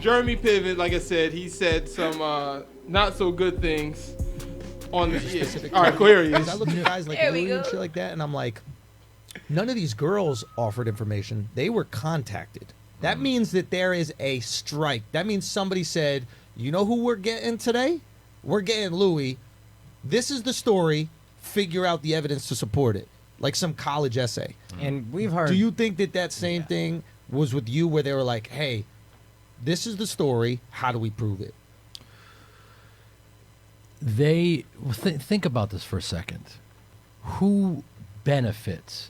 Jeremy Piven, like I said, he said some not so good things on the specific. All right, cool, here he is. I look at guys like Louis and shit like that, and I'm like, none of these girls offered information. They were contacted. That means that there is a strike. That means somebody said, you know who we're getting today? We're getting Louis. This is the story. Figure out the evidence to support it. Like some college essay. And we've heard. Do you think that same thing was with you where they were like, hey, this is the story. How do we prove it? They think about this for a second. Who benefits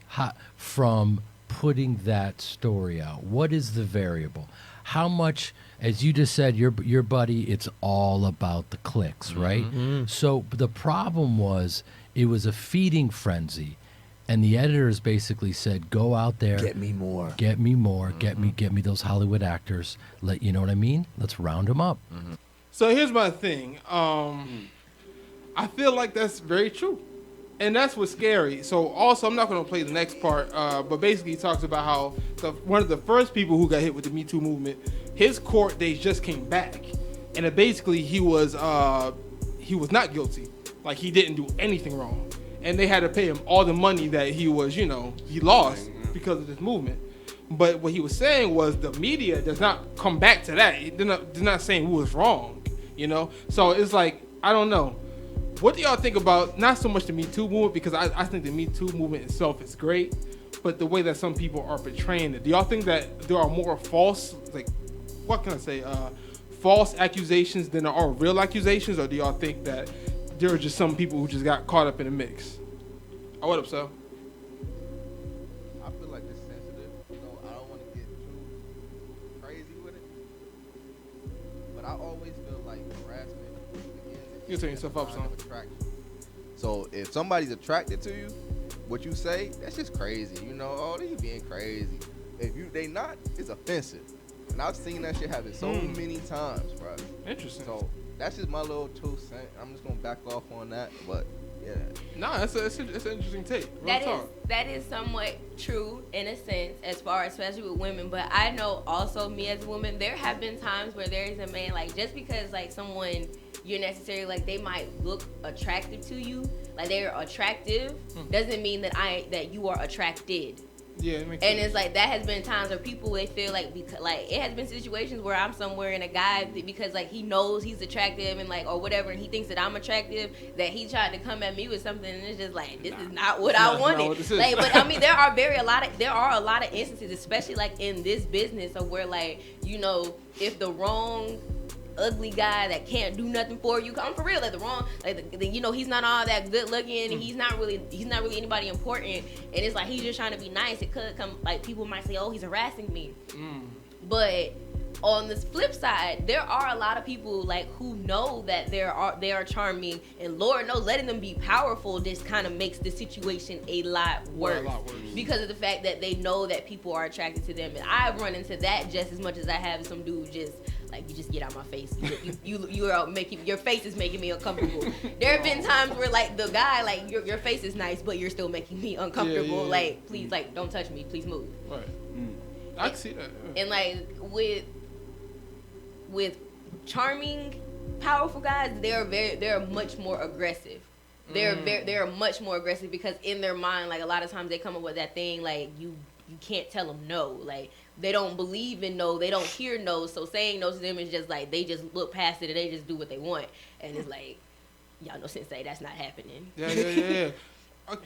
from putting that story out? What is the variable? How much, as you just said, your buddy, it's all about the clicks, right? Mm-hmm. So the problem was it was a feeding frenzy. And the editors basically said, "Go out there, get me more, get me more, get me those Hollywood actors. You know what I mean? Let's round them up." Mm-hmm. So here's my thing. I feel like that's very true, and that's what's scary. So also, I'm not going to play the next part, but basically, he talks about how one of the first people who got hit with the Me Too movement, his court dates just came back, and basically he was not guilty, like he didn't do anything wrong. And they had to pay him all the money that he was, he lost because of this movement. But what he was saying was the media does not come back to that. They're not saying who was wrong, So it's like, I don't know. What do y'all think about, not so much the Me Too movement, because I think the Me Too movement itself is great, but the way that some people are portraying it. Do y'all think that there are more false, false accusations than there are real accusations? Or do y'all think that there are just some people who just got caught up in the mix? Oh, what up, Sal? I feel like it's sensitive. I don't want to get too crazy with it. But I always feel like harassment begins. You turn yourself up, son. So if somebody's attracted to you, what you say, that's just crazy. Oh, they being crazy. If they not, it's offensive. And I've seen that shit happen so many times, bro. Interesting. So that's just my little 2 cents. I'm just gonna back off on that, but yeah. Nah, it's an interesting take. That is somewhat true in a sense, as far as especially with women. But I know also me as a woman, there have been times where there is a man, like, just because like someone you're necessarily like they might look attractive to you, like they're attractive, doesn't mean that you are attracted. Yeah, it makes and sense. It's like that has been times where people, they feel like, because like it has been situations where I'm somewhere and a guy, because like he knows he's attractive and like or whatever, and he thinks that I'm attractive, that he tried to come at me with something, and it's just like, this is not what I wanted. Like, but I mean, there are a lot of instances, especially like in this business, of where like, if the wrong ugly guy that can't do nothing for you, I'm for real, like the wrong, like he's not all that good looking, and he's not really anybody important, and it's like he's just trying to be nice. It could come, like, people might say, oh, he's harassing me. But on the flip side, there are a lot of people like who know that they are charming, and Lord knows, letting them be powerful just kind of makes the situation a lot worse because of the fact that they know that people are attracted to them. And I've run into that just as much as I have some dude just like, you just get out my face. You are making, your face is making me uncomfortable. There have been times where like the guy, like, your face is nice, but you're still making me uncomfortable. Yeah. Like, please, like, don't touch me. Please move. Right. I can see that. Yeah. And like with charming, powerful guys, they're much more aggressive. They're much more aggressive because in their mind, like, a lot of times they come up with that thing like you can't tell them no. Like, they don't believe in no, they don't hear no, so saying no to them is just like, they just look past it and they just do what they want. And it's like, y'all know, Sensei, that's not happening. Yeah.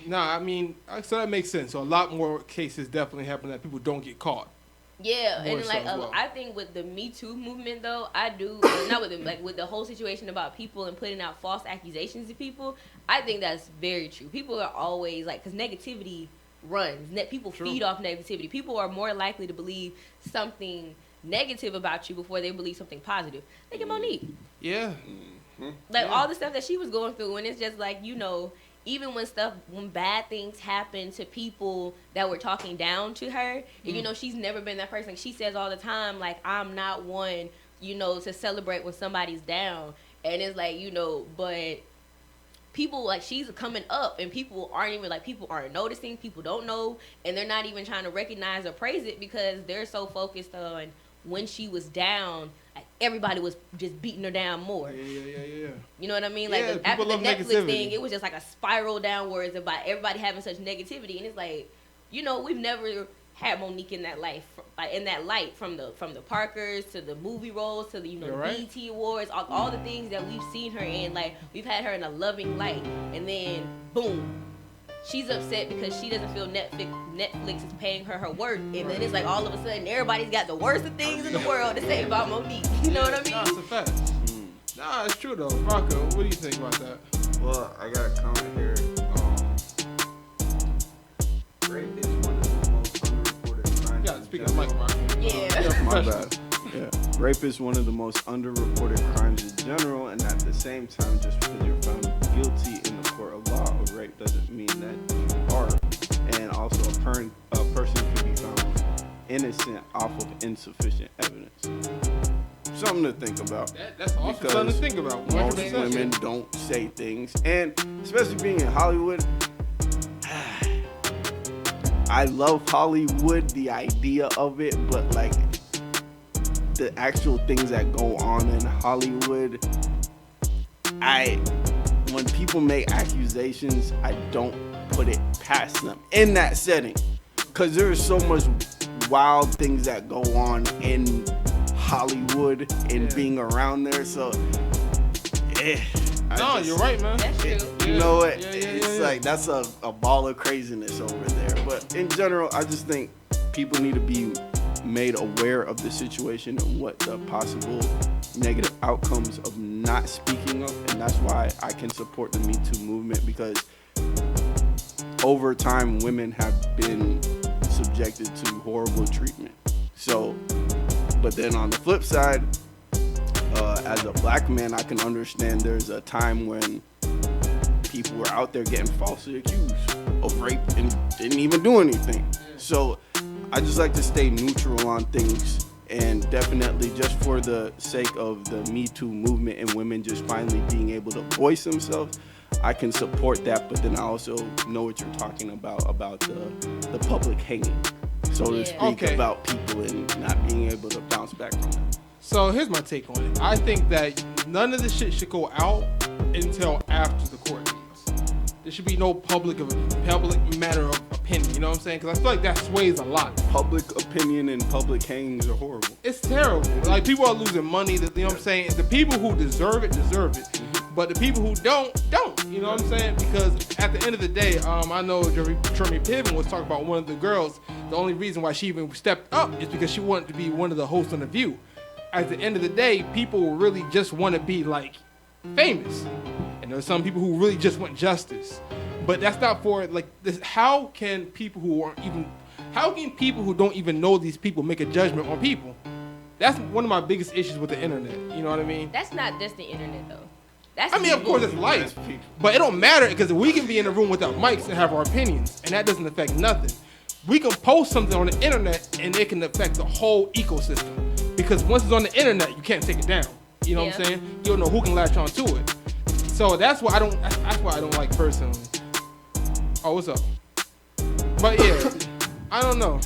Nah, I mean, so that makes sense. So a lot more cases definitely happen that people don't get caught. Yeah, and like I think with the Me Too movement though, I do not with them, like with the whole situation about people and putting out false accusations to people. I think that's very true. People are always like, because negativity runs. People feed off negativity. People are more likely to believe something negative about you before they believe something positive. Think of Monique. Yeah. Like all the stuff that she was going through, and it's just like, you know, even when bad things happen to people that were talking down to her, and, you know, she's never been that person. Like, she says all the time, like, I'm not one, you know, to celebrate when somebody's down. And it's like, you know, but people, like, she's coming up, and people aren't noticing, people don't know, and they're not even trying to recognize or praise it because they're so focused on when she was down, like, everybody was just beating her down more. Yeah. You know what I mean? Like, Yeah, after people the love Netflix negativity. thing, it was just like a spiral downwards about everybody having such negativity, and it's like, you know, we've never had Monique in that light, from the Parkers to the movie roles to the, you know, You're the right. BET Awards, all the things that we've seen her in. Like, we've had her in a loving light, and then boom, she's upset because she doesn't feel Netflix is paying her worth, and then it's like all of a sudden everybody's got the worst of things in the world to say about Monique. You know what I mean? Nah, it's a fact. Nah, it's true though. Rocco, what do you think about that? Well, I got a comment here. Rape is one of the most underreported crimes. Yeah, speak of the mic, Rocco. Yeah. My bad. Yeah. Rape is one of the most underreported crimes in general, and at the same time, just because you're found guilty in the court of law of rape doesn't mean that you are. And also, a person can be found innocent off of insufficient evidence. Something to think about. That's also something to think about. Most 100%. women don't say things, and especially being in Hollywood. I love Hollywood, the idea of it, but like the actual things that go on in Hollywood, when people make accusations, I don't put it past them in that setting, because there is so much wild things that go on in Hollywood and being around there. So, No, you're right, man. That's true. you know what? Yeah, It's like that's a ball of craziness over there. But in general, I just think people need to be made aware of the situation and what the possible negative outcomes of not speaking up. And that's why I can support the Me Too movement, because over time, women have been subjected to horrible treatment. So, but then on the flip side, as a black man, I can understand there's a time when people were out there getting falsely accused of rape and didn't even do anything. So I just like to stay neutral on things, and definitely just for the sake of the Me Too movement and women just finally being able to voice themselves, I can support that. But then I also know what you're talking about the public hanging, so to speak, Okay. about people and not being able to bounce back from it. So here's my take on it. I think that none of this shit should go out until after the court dates. There should be no public matter of opinion. You know what I'm saying? Because I feel like that sways a lot. Public opinion and public hangings are horrible. It's terrible. Like, people are losing money. You know what I'm saying? The people who deserve it, deserve it. But the people who don't. You know what I'm saying? Because at the end of the day, I know Jeremy Piven was talking about one of the girls. The only reason why she even stepped up is because she wanted to be one of the hosts on The View. At the end of the day, people really just want to be like famous, and there's some people who really just want justice. But that's not for like this. How can people who don't even know these people make a judgment on people? That's one of my biggest issues with the internet. You know what I mean? That's not just the internet though. That's I mean, of course, it's life, but it don't matter because we can be in a room without mics and have our opinions, and that doesn't affect nothing. We can post something on the internet, and it can affect the whole ecosystem. Because once it's on the internet, you can't take it down. You know what I'm saying? You don't know who can latch on to it. So that's why I don't like personally. Oh, what's up? But yeah, I don't know.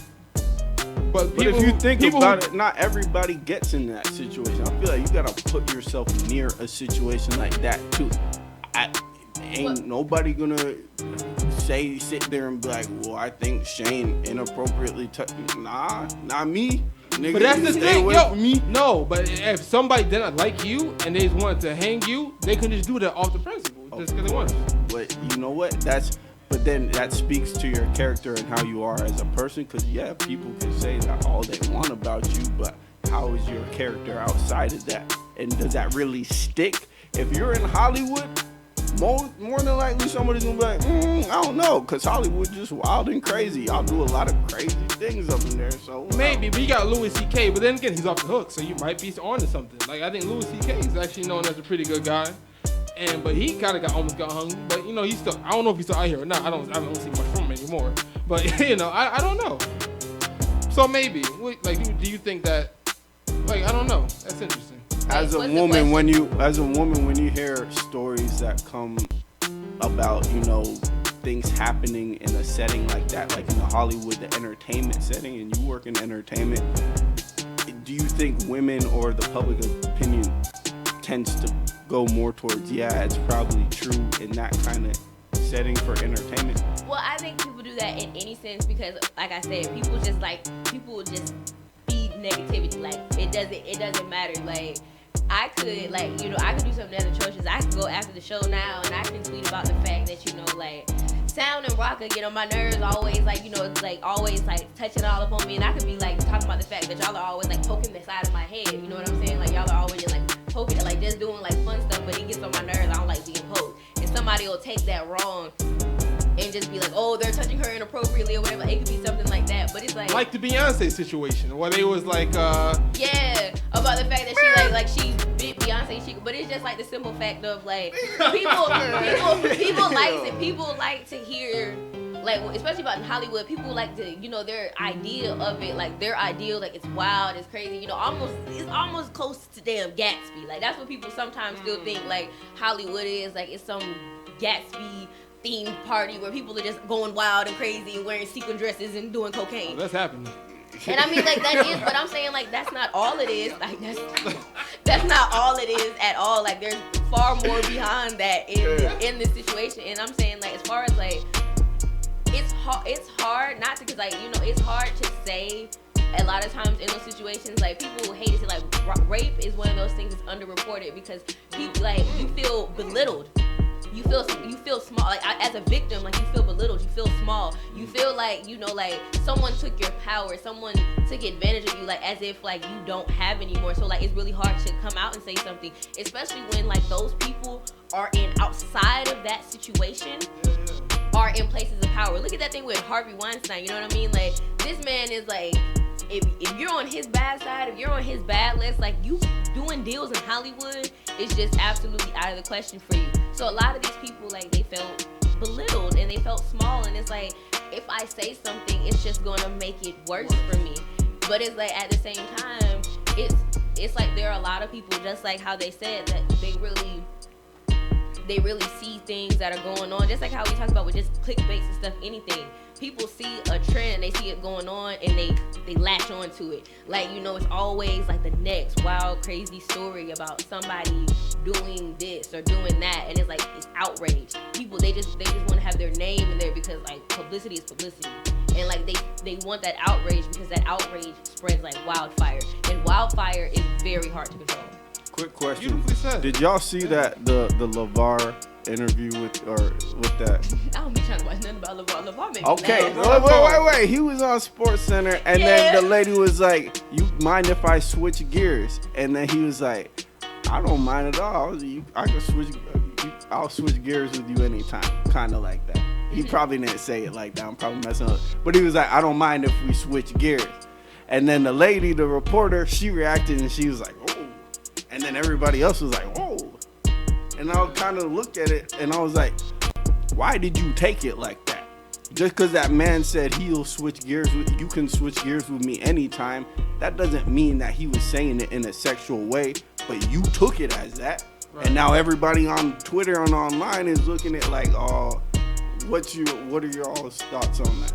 But if you think about it, not everybody gets in that situation. I feel like you gotta put yourself near a situation like that too. Ain't nobody gonna sit there and be like, well, I think Shane inappropriately touched me. Nah, not me. Nigga, but that's the stay thing, away yo. from me. No, but if somebody didn't like you and they just wanted to hang you, they could just do that off the principle, just because they want to. But you know what? But then that speaks to your character and how you are as a person. Because yeah, people can say that all they want about you, but how is your character outside of that? And does that really stick? If you're in Hollywood, more than likely somebody's gonna be like, I don't know, cause Hollywood just wild and crazy. Y'all do a lot of crazy things up in there. So maybe, but you got Louis C.K. But then again, he's off the hook, so you might be on to something. Like I think Louis C.K. is actually known as a pretty good guy, but he kind of almost got hung. But you know, he's still. I don't know if he's still out here or not. I don't see much from him anymore. But you know, I don't know. So maybe, like, do you think that? Like, I don't know. That's interesting. As a woman, when you hear stories that come about, you know, things happening in a setting like that, like in the Hollywood, the entertainment setting, and you work in entertainment, do you think women or the public opinion tends to go more towards, yeah, it's probably true in that kind of setting for entertainment? Well, I think people do that in any sense because, like I said, people just feed negativity. Like it doesn't matter. Like I could, like, you know, I could do something that's atrocious. I could go after the show now and I can tweet about the fact that, you know, like, Sound and Rocka get on my nerves always, like, you know, it's like always like touching all up on me, and I could be like talking about the fact that y'all are always like poking the side of my head, you know what I'm saying? Like y'all are always just like poking it, like just doing like fun stuff, but it gets on my nerves. I don't like being poked. And somebody will take that wrong and just be like, oh, they're touching her inappropriately or whatever. It could be something like that, but it's like the Beyonce situation where they was like yeah, about the fact that she bit Beyonce cheek, but it's just like the simple fact of like people like to hear, like, especially about in Hollywood, people like to, you know, their idea of it, like their ideal, like it's wild, it's crazy, you know, it's almost close to damn Gatsby. Like that's what people sometimes still think like Hollywood is, like it's some Gatsby themed party where people are just going wild and crazy and wearing sequin dresses and doing cocaine. That's happening. And I mean, like, that is, but I'm saying, like, that's not all it is. Like, that's not all it is at all. Like, there's far more behind that in this situation. And I'm saying, like, as far as, like, it's hard, not to, because, like, you know, it's hard to say a lot of times in those situations. Like, people hate it. Like, rape is one of those things that's underreported because people, like, you feel belittled. You feel small, like as a victim, like you feel belittled, you feel small, you feel like, you know, like someone took your power, someone took advantage of you, like as if like you don't have anymore. So like it's really hard to come out and say something, especially when like those people are outside of that situation, are in places of power. Look at that thing with Harvey Weinstein, you know what I mean? Like this man is like, if you're on his bad side, if you're on his bad list, like you doing deals in Hollywood is just absolutely out of the question for you. So a lot of these people, like, they felt belittled and they felt small, and it's like, if I say something, it's just gonna make it worse for me. But it's like, at the same time, it's like there are a lot of people, just like how they said, that they really see things that are going on, just like how we talked about with just clickbaits and stuff, anything. People see a trend, they see it going on, and they latch on to it. Like, you know, it's always like the next wild, crazy story about somebody doing this or doing that, and it's like, it's outrage. People, they just want to have their name in there because, like, publicity is publicity. And, like, they want that outrage because that outrage spreads like wildfire. And wildfire is very hard to control. Quick question. Did y'all see that the LeVar interview with that? I don't be trying to watch nothing about LeVar. LeVar made me Okay, laugh. wait. He was on SportsCenter, and then the lady was like, "You mind if I switch gears?" And then he was like, "I don't mind at all. I'll switch gears with you anytime." Kind of like that. He probably didn't say it like that. I'm probably messing up. But he was like, "I don't mind if we switch gears." And then the lady, the reporter, she reacted and she was like, "Oh." And then everybody else was like, "Whoa." And I kind of looked at it and I was like, why did you take it like that? Just because that man said he'll switch gears with you, can switch gears with me anytime, that doesn't mean that he was saying it in a sexual way, but you took it as that. Right. And now everybody on Twitter and online is looking at like, oh, what are your all's thoughts on that?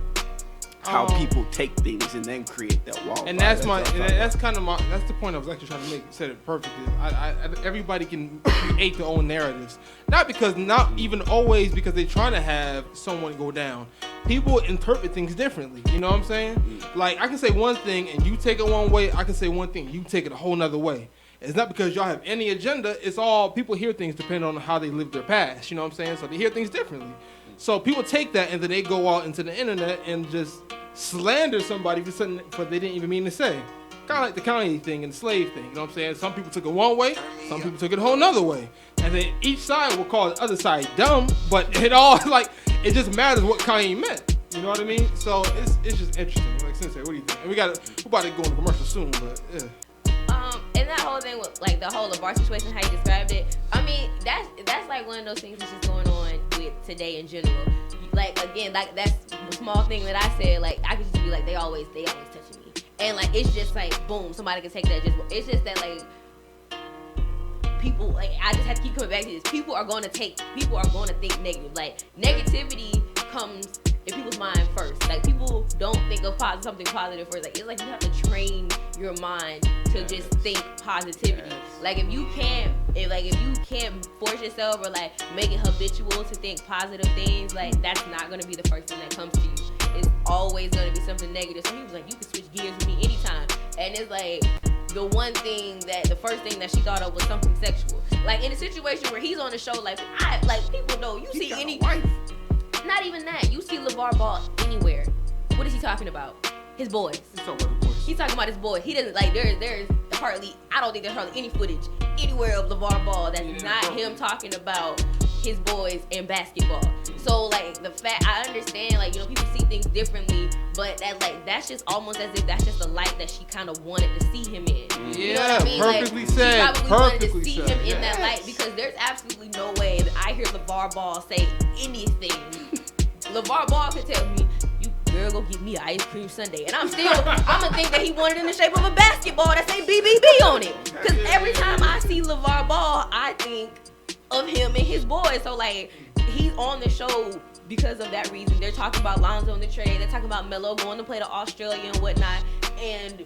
How people take things and then create that wall. And that's the point I was actually trying to make. Said it perfectly. Everybody can create their own narratives, not even always because they're trying to have someone go down. People interpret things differently. You know what I'm saying? Like I can say one thing and you take it one way. I can say one thing, you take it a whole nother way. It's not because y'all have any agenda. It's all people hear things depending on how they live their past. You know what I'm saying? So they hear things differently. So people take that and then they go out into the internet and just slander somebody for something they didn't even mean to say. Kind of like the Kanye thing and the slave thing. You know what I'm saying? Some people took it one way. Some people took it a whole nother way. and then each side will call the other side dumb, but it all like it just matters what Kanye meant. You know what I mean? So it's just interesting. Like Sensei, what do you think? And we're about to go into commercial soon, but yeah. And that whole thing with like the whole LeVar situation, how you described it, I mean, that's like one of those things that's just going on with today in general. Like again, like that's the small thing that I said. Like I could just be like, they always touching me, and like it's just like boom, somebody can take that. It's just that like people, like I just have to keep coming back to this. People are going to think negative. Like negativity comes in people's mind first. Like people don't think of something positive first. Like it's like you have to train your mind to just think positivity. Like if you can't force yourself or like make it habitual to think positive things, like that's not gonna be the first thing that comes to you. It's always gonna be something negative. So he was like, you can switch gears with me anytime. And it's like the first thing that she thought of was something sexual. Like in a situation where he's on the show, like people know you see any wife. Not even that. You see LeVar Ball anywhere. What is he talking about? His boys. He's talking about his boys. He doesn't like there's hardly, I don't think there's hardly any footage anywhere of LeVar Ball that's not him talking about his boys in basketball. So like the fact, I understand like, you know, people see things differently, but that's just almost as if that's just the light that she kind of wanted to see him in. Yeah, you know what I mean? perfectly like, said. She probably wanted to see him in that light, because there's absolutely no way that I hear LeVar Ball say anything. LeVar Ball could tell me, you girl, go get me an ice cream sundae, and I'm gonna think that he wanted it in the shape of a basketball that say BBB on it. Because every time I see LeVar Ball, I think of him and his boys. So like, he's on the show because of that reason. They're talking about Lonzo in the trade. They're talking about Melo going to play to Australia and whatnot. And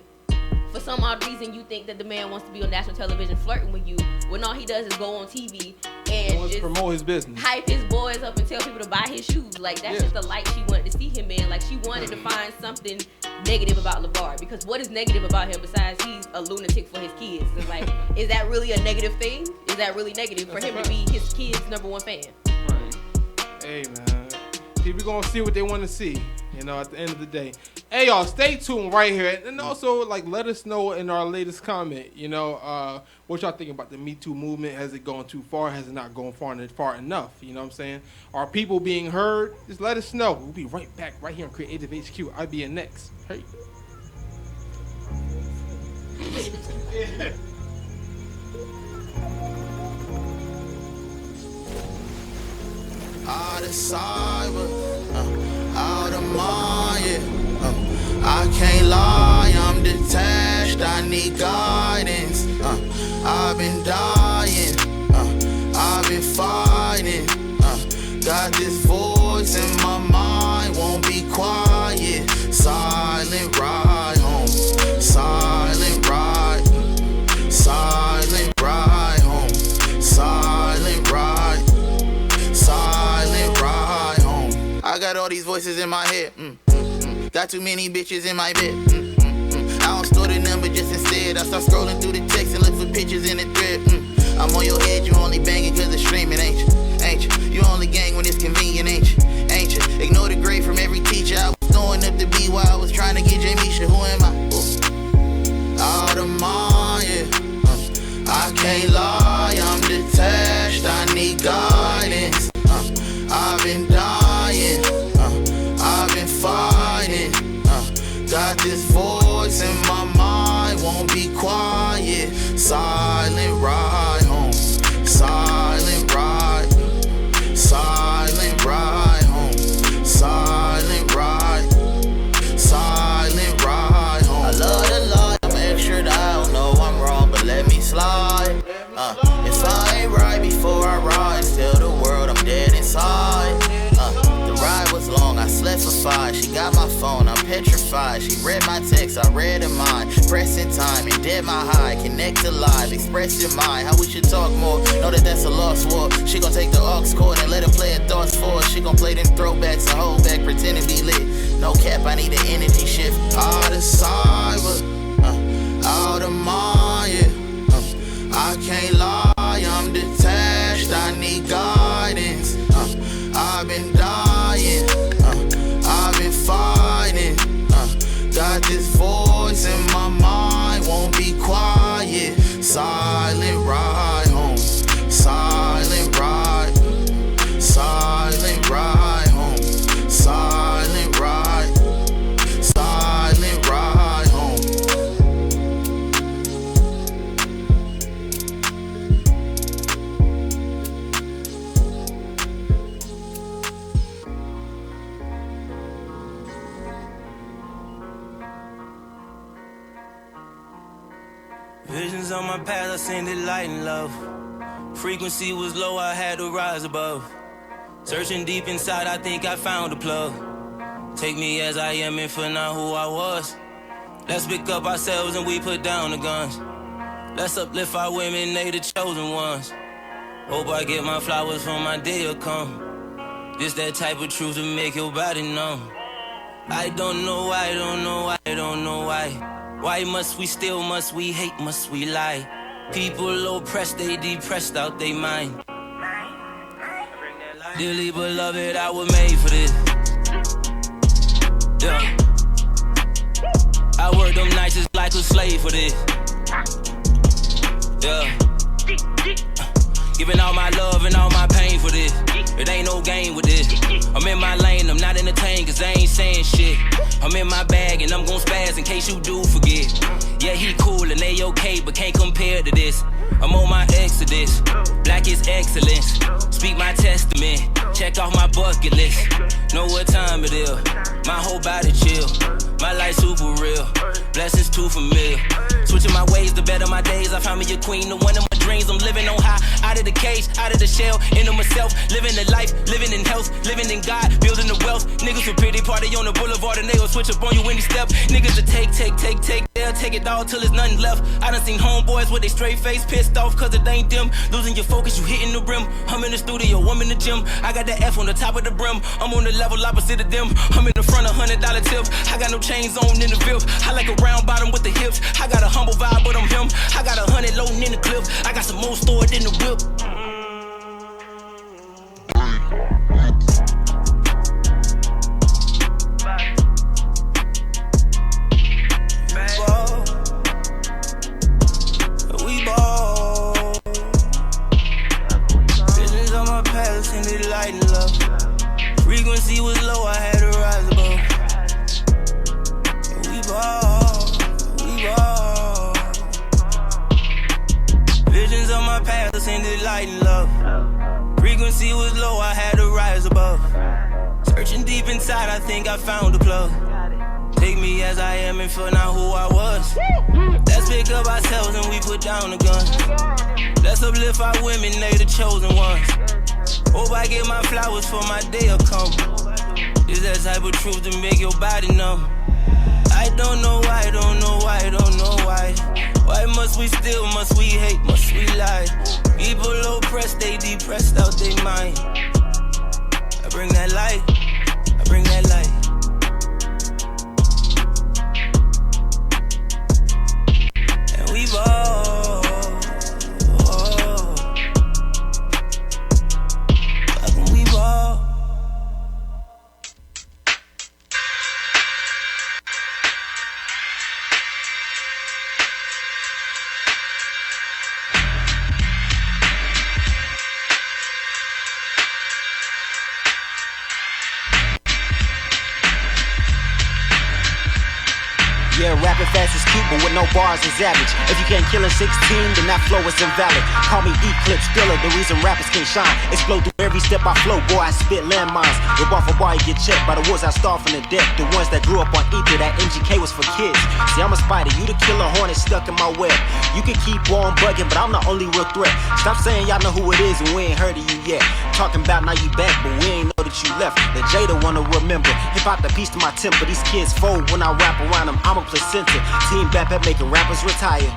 for some odd reason, you think that the man wants to be on national television flirting with you, when all he does is go on TV and just promote his business, hype his boys up, and tell people to buy his shoes. Like that's just the light she wanted to see him in. Like she wanted to find something negative about LeVar, because what is negative about him besides he's a lunatic for his kids? It's like, is that really a negative thing? Is that really negative for him to be his kid's #1 fan? Right. Hey man, people gonna see what they want to see. You know, at the end of the day. Hey y'all, stay tuned right here, and also like let us know in our latest comment. You know, what y'all think about the Me Too movement? Has it gone too far? Has it not gone far enough? You know what I'm saying? Are people being heard? Just let us know. We'll be right back right here on Creative HQ. IBN next. Hey. Out of cyber, out of mind, yeah. I can't lie, I'm detached, I need guidance. I've been dying, I've been fighting. Got this voice in my mind, won't be quiet. Silent ride home, silent ride, silent ride home, silent ride, silent ride home. I got all these voices in my head. Got too many bitches in my bed. I don't store the number, just instead I start scrolling through the text and look for pictures in the thread. I'm on your head, you only banging cause it's streaming, ain't you? Ain't you? You only gang when it's convenient, ain't you? Ain't you? Ignore the grade from every teacher. I was throwing up the B while I was trying to get Jamisha. Who am I? Ooh. Out of mind, yeah. I can't lie, I'm detached, I need guidance. I've been dying, I've been fighting. Got this voice in my mind, won't be quiet. Silent ride home, silent ride, silent ride home, silent ride, silent ride home. I love the Lord, I make sure that I don't know I'm wrong, but let me slide. If I ain't right before I ride, tell the world I'm dead inside. The ride was long, I slept for 5. She got my phone, I'm petrified. She read my text, I read her mind. Pressing time, and dead my high. Connect to live, express your mind. How we should talk more, know that that's a lost war. She gon' take the aux cord and let her play her thoughts for us. She gon' play them throwbacks and hold back, pretend to be lit. No cap, I need an energy shift. Out of cyber, out of mind, yeah. I can't lie, I'm detached, I need guidance. I've been dying, I've been fighting. Got this voice in my mind, won't be quiet. Silent ride home, silent Visions on my path, I seen the light and love. Frequency was low, I had to rise above. Searching deep inside, I think I found a plug. Take me as I am and for now who I was. Let's pick up ourselves and we put down the guns. Let's uplift our women, they the chosen ones. Hope I get my flowers for my day will come. This that type of truth to make your body numb. I don't know why, don't know why, don't know why. Why must we steal, must we hate, must we lie? People oppressed, they depressed out they mind. Dearly beloved, I was made for this. Yeah. I work them nights just like a slave for this. Yeah. Giving all my love and all my pain for this. It ain't no game with this. I'm in my lane, I'm not entertained cause they ain't saying shit. I'm in my bag and I'm gon' spaz in case you do forget. Yeah, he cool and they okay, but can't compare to this. I'm on my exodus, black is excellence. Speak my testament, check off my bucket list. Know what time it is, my whole body chill. My life super real, blessings too familiar. Switching my ways to better my days. I found me a queen, the one of my dreams. I'm living on high, out of the cage, out of the shell, into myself. Living the life, living in health, living in God, building the wealth. Niggas with pretty party on the boulevard and they gon' switch up on you any step. Niggas to take, they'll take it all till there's nothing left. I done seen homeboys with they straight face pissed off cause it ain't them. Losing your focus, you hitting the rim. I'm in the studio, I'm in the gym. I got that F on the top of the brim. I'm on the level opposite of them. I'm in the front of $100 tips. I got no chains on in the VIP. I like a round bottom with the hips. I got a humble vibe, but I'm him. I got 100 loading in the clip. I got some more stored in the whip. We ball. Visions on my past and they light and love. Frequency was low, I had to rise above. We ball. Visions on my path, and the light and love. Frequency was low, I had to rise above. Searching deep inside, I think I found a plug. Take me as I am and for now who I was. Let's pick up ourselves and we put down the guns. Let's uplift our women, they the chosen ones. Hope I get my flowers for my day will come. Is that type of truth to make your body numb? I don't know why, don't know why, don't know why. Why must we steal, must we hate, must we lie? People oppressed, they depressed out their mind. I bring that light, I bring that light. And we ball. How can we ball? Yeah, rapping fast is cute, but with no bars is average. If you can't kill in 16, then that flow is invalid. Call me Eclipse Dilla, the reason rappers can shine. Explode through every step I flow, boy, I spit landmines. Rip off a bar, you get checked by the wolves I starve from the deck. The ones that grew up on ether, that MGK was for kids. See, I'm a spider, you the killer hornet stuck in my web. You can keep on bugging, but I'm the only real threat. Stop saying y'all know who it is and we ain't heard of you yet. Talking about now you back, but we ain't know that you left. The Jada wanna remember. Hip hop the piece to my temper. These kids fold when I rap around them. I'm a placenta. Team back at making rappers retire.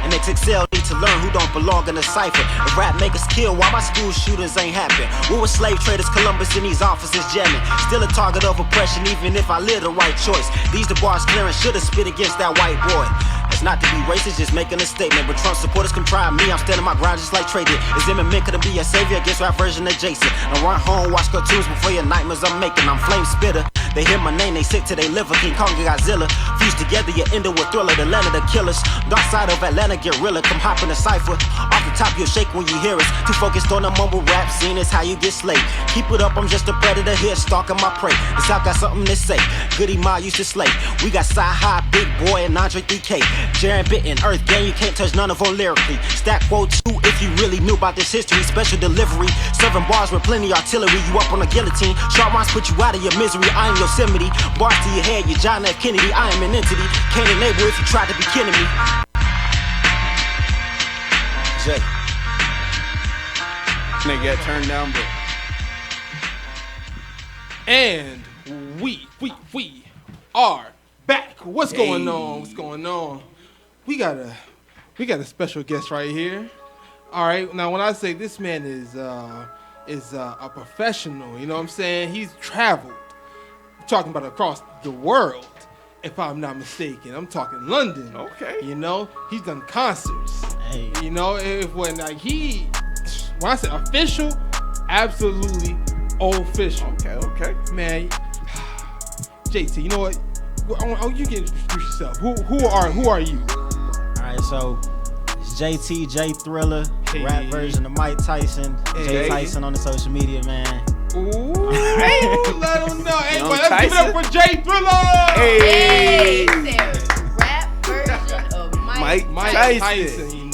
And XXL need to learn who don't belong in the cipher. If rap make us kill, why my school shootings ain't happen? We were slave traders, Columbus in these offices jamming. Still a target of oppression, even if I live the right choice. These the bars clearing, should've spit against that white boy. It's not to be racist, just making a statement. But Trump supporters can try me, I'm standing my ground just like Trey did. Is Eminem gonna be a savior against rap version of Jason? And run home, watch cartoons before your nightmares I'm making. I'm flame spitter. They hear my name, they sick to they liver. King Kong and Godzilla fused together, you end up with Thriller, the land of the killers. Dark side of Atlanta, guerrilla, come hop in the cipher. Off the top, you'll shake when you hear us. Too focused on the mumble rap scene, is how you get slayed. Keep it up, I'm just a predator here, stalking my prey. The South got something to say. Goody Ma used to slay. We got Sci-Hi, Big Boy, and Andre 3K. Jaren Bitten, Earth Gang, you can't touch none of them lyrically. Stack quote 2 if you really knew about this history. Special delivery, serving bars with plenty artillery. You up on a guillotine. Sharp rhymes put you out of your misery. I am Yosemite. Bars to your head, you John F. Kennedy. I am an entity. Can't enable if you try to be kidding me. Jay. Nigga got turned down, but. And we are back. What's going on? What's going on? We got a special guest right here. All right. Now, when I say this man is a professional, you know what I'm saying? He's traveled. I'm talking about across the world, if I'm not mistaken. I'm talking London. Okay. You know, he's done concerts. Hey. You know, when I say official, absolutely official. Okay. Man, JT, you know what? You can introduce yourself. Who are you? All right, so it's JT, J Thriller, Hey. rap version of Mike Tyson, Hey. Jay Tyson on the social media, man. Ooh, hey, let him know. Hey, Young boy, let's give it up for J Thriller. Hey. Rap version of Mike Tyson. He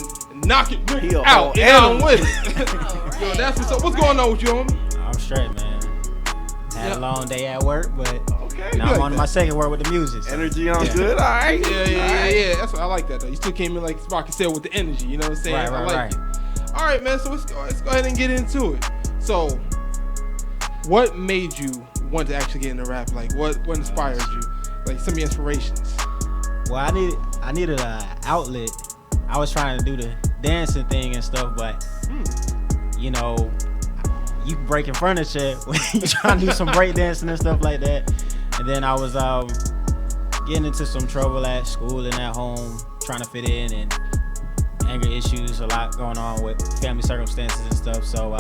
knock it He a out. whole And I'm animal. with it. Yo, that's what's up. What's going on with you, homie? I'm straight, man. Had a long day at work, but Okay. now I'm on my second word with the music. So. Energy on good. All right. Yeah. That's what I like that though. You still came in like Sparky said with the energy. You know what I'm saying? Right, I right, like right. it. All right, man. So let's go ahead and get into it. So, what made you want to actually get into rap? Like, what inspired you? Like, some of your inspirations. Well, I needed an outlet. I was trying to do the dancing thing and stuff, but you know, you breaking furniture when you trying to do some break dancing and stuff like that. And then I was getting into some trouble at school and at home, trying to fit in, and anger issues, a lot going on with family circumstances and stuff. So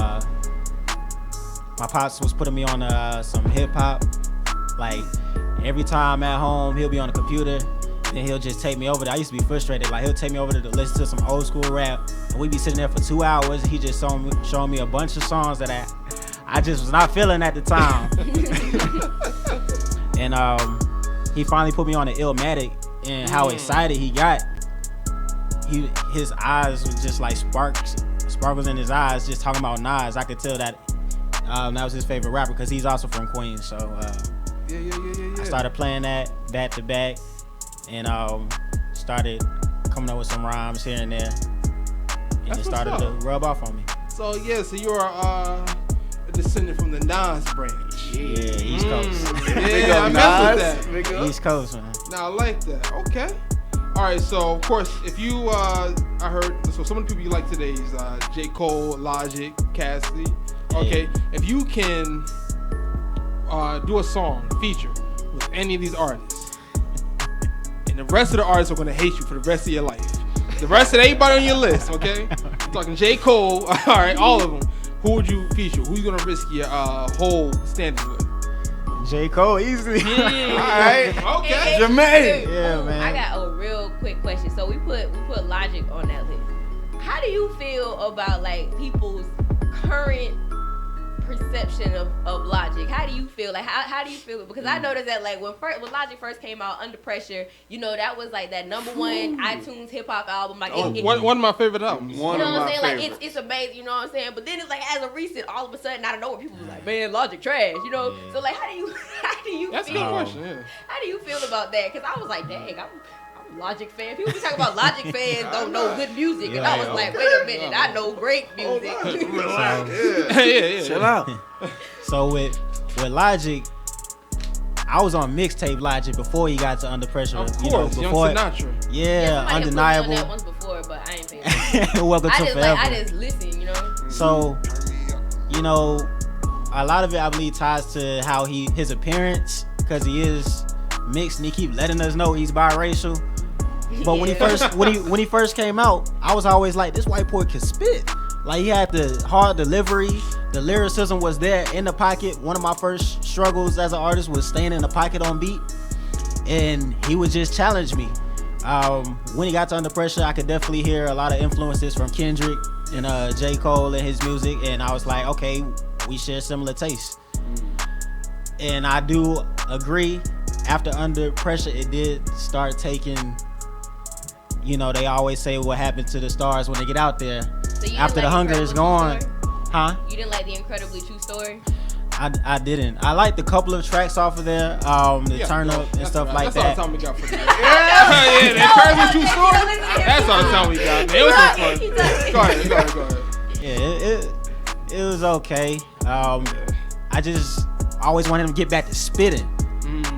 my pops was putting me on some hip hop. Like every time at home, he'll be on the computer. Then he'll just take me over there. I used to be frustrated. Like he'll take me over there to listen to some old school rap, and we'd be sitting there for 2 hours. He just showing me a bunch of songs that I just was not feeling at the time. And he finally put me on the Illmatic, and how excited he got. His eyes was just like sparkles in his eyes, just talking about Nas. I could tell that that was his favorite rapper because he's also from Queens. So Yeah. I started playing that back to back. And started coming up with some rhymes here and there, and That's it started what's to up. rub off on me. So you're a descendant from the Nas branch. Yeah, East Coast. Yeah, I mess with that. East Coast, man. Now I like that. Okay. All right. So of course, if you, I heard. So some of the people you like today is J. Cole, Logic, Cassidy. Okay. If you can do a song feature with any of these artists. The rest of the artists are going to hate you for the rest of your life. The rest of everybody on your list, okay? I'm talking J. Cole, all right, all of them. Who would you feature? Who you going to risk your whole standing with? J. Cole, easily. All right, okay. Hey, Jermaine. Yeah, man. I got a real quick question. So we put Logic on that list. How do you feel about like people's current perception of Logic? How do you feel? Like how do you feel? Because I noticed that like when Logic first came out, Under Pressure, you know, that was like that #1 iTunes hip hop album. Like One of my favorite albums. you know what I'm saying? Like it's amazing, you know what I'm saying? But then it's like as a recent, all of a sudden out of nowhere, people was like, man, Logic trash, you know? So like how do you That's a feel? good question, yeah. How do you feel about that? Because I was like, dang, I'm a Logic fan. People be talking about Logic fans don't know good music, and I was like, wait a minute, I know great music. Yeah. Chill out. So with Logic, I was on mixtape Logic before he got to Under Pressure. Of you know, course, Young before, Sinatra. Yeah, somebody had put me on Undeniable. that once before, but I ain't paying attention. Welcome to Forever. I just listen, you know. So, you know, a lot of it I believe ties to how his appearance, because he is mixed and he keep letting us know he's biracial. But when he first came out, I was always like, this white boy can spit. Like he had the hard delivery, the lyricism was there in the pocket. One of my first struggles as an artist was staying in the pocket on beat, and he would just challenge me. When he got to Under Pressure, I could definitely hear a lot of influences from Kendrick and J. Cole and his music, and I was like, okay, we share similar tastes. And I do agree, after Under Pressure, it did start taking, you know, they always say what happened to the stars when they get out there. So After the hunger is gone. Huh? You didn't like The Incredibly True Story? I didn't. I liked a couple of tracks off of there, the turn up and stuff like that. That's all the time we got for today. Yeah, that Curvy True Story. That's all the time we got. It was fun. Go ahead. Yeah, it was okay. I just always wanted him to get back to spitting.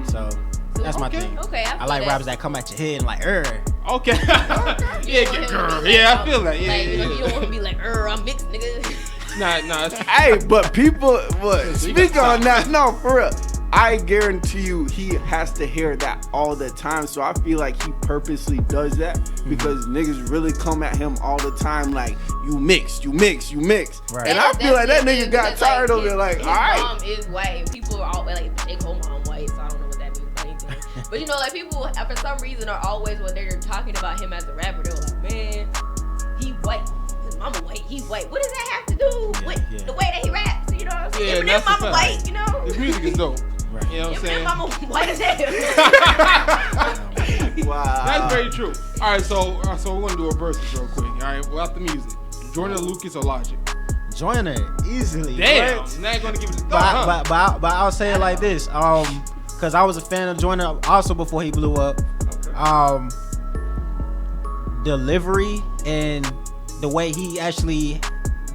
So that's my thing. Okay, I like rappers that come at your head and like, Okay. Yeah, I feel that. Yeah, like, you don't want to be like, I'm mixed, nigga. Nah. Hey, but people, speak on that. No, for real. I guarantee you he has to hear that all the time. So I feel like he purposely does that because niggas really come at him all the time like, you mix. Right. And I feel like that nigga got tired of it. Like, all right. His mom is white. And people are all like, they call mom white, so I don't know what that means by anything. But you know, like people, for some reason, are always, when they're talking about him as a rapper, they're like, man, he white. His mama white, he white. What does that have to do with the way that he raps? You know what I'm saying? Yeah, Eminem mama white, you know? His music is dope. Right. You know what I'm saying? Mama white as hell. Wow. That's very true. All right, so we're gonna do a versus real quick. All right, without the music, Joyner Lucas or Logic? Joyner easily. Damn, what? now you're gonna give it a thought, but I'll say it like this. Cause I was a fan of Joyner also before he blew up. Delivery and the way he actually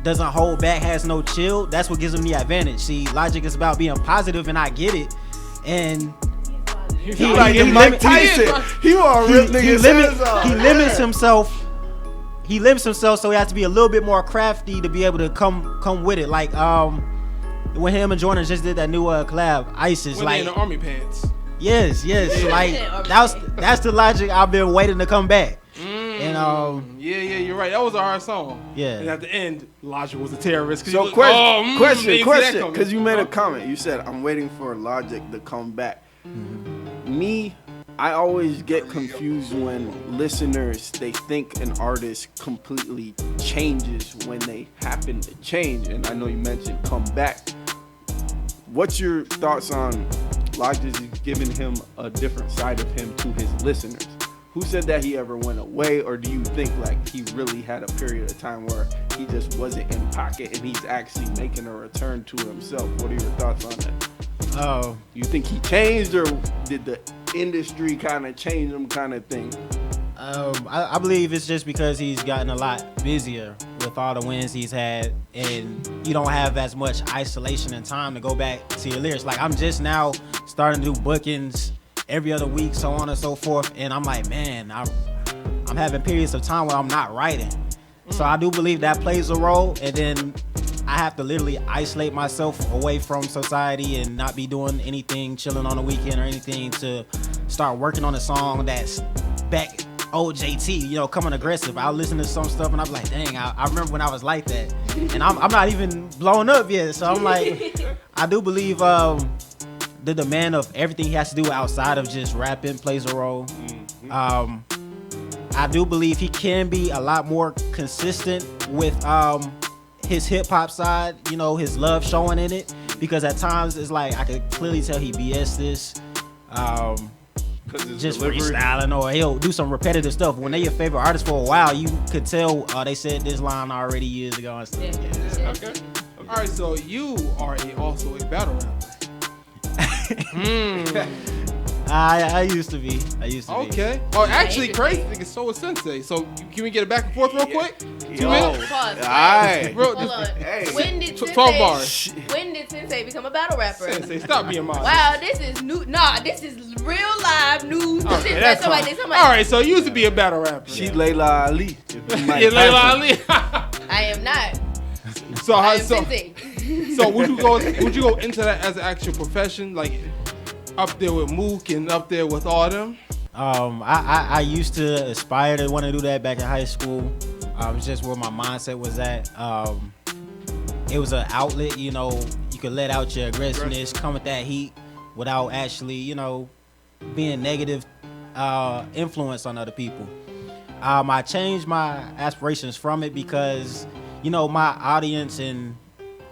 doesn't hold back, has no chill, that's what gives him the advantage. See, Logic is about being positive, and I get it. And he limits himself. He limits himself, so he has to be a little bit more crafty to be able to come with it. Like when him and Joyner just did that new collab, ISIS, when like in the army pants. Yes, like that's the Logic I've been waiting to come back. And yeah, you're right. That was a hard song. Yeah. And at the end, Logic was a terrorist. So question, because you made a comment. You said, I'm waiting for Logic to come back. Me, I always get confused when listeners, they think an artist completely changes when they happen to change. And I know you mentioned come back. What's your thoughts on Logic giving him a different side of him to his listeners? Who said that he ever went away, or do you think like he really had a period of time where he just wasn't in pocket and he's actually making a return to himself? What are your thoughts on that? You think he changed, or did the industry kind of change him, kind of thing? I believe it's just because he's gotten a lot busier with all the wins he's had, and you don't have as much isolation and time to go back to your lyrics. Like I'm just now starting to do bookings every other week, so on and so forth, and I'm like, man, I'm having periods of time where I'm not writing. So I do believe that plays a role, and then I have to literally isolate myself away from society and not be doing anything, chilling on the weekend or anything, to start working on a song that's back old JT, you know, coming aggressive. I'll listen to some stuff and I'm like, dang, I remember when I was like that, and I'm not even blown up yet. So I'm like, I do believe the demand of everything he has to do outside of just rapping plays a role. I do believe he can be a lot more consistent with his hip hop side, you know, his love showing in it, because at times it's like I could clearly tell he BS this, just freestyling, or he'll do some repetitive stuff. When they're your favorite artist for a while, you could tell they said this line already years ago and stuff. Okay. All right, so you are also a battle rapper. I used to be. Okay. Oh, actually, crazy thing is so is Sensei. So can we get it back and forth real quick? 2 minutes. Pause. Alright. Hold on. When did 12 Sensei, bars. When did Sensei become a battle rapper? Sensei, stop being modest. Wow, this is new. Nah, this is real live news. Okay, that's fine. All right, so you used to be a battle rapper. She Layla Ali. Yeah, Layla Ali. I am not. So would you go into that as an actual profession, like up there with Mook and up there with all them? I used to aspire to want to do that back in high school. It's just where my mindset was at. It was an outlet, you know, you could let out your aggressiveness, come with that heat without actually, you know, being negative influence on other people. I changed my aspirations from it because, you know, my audience and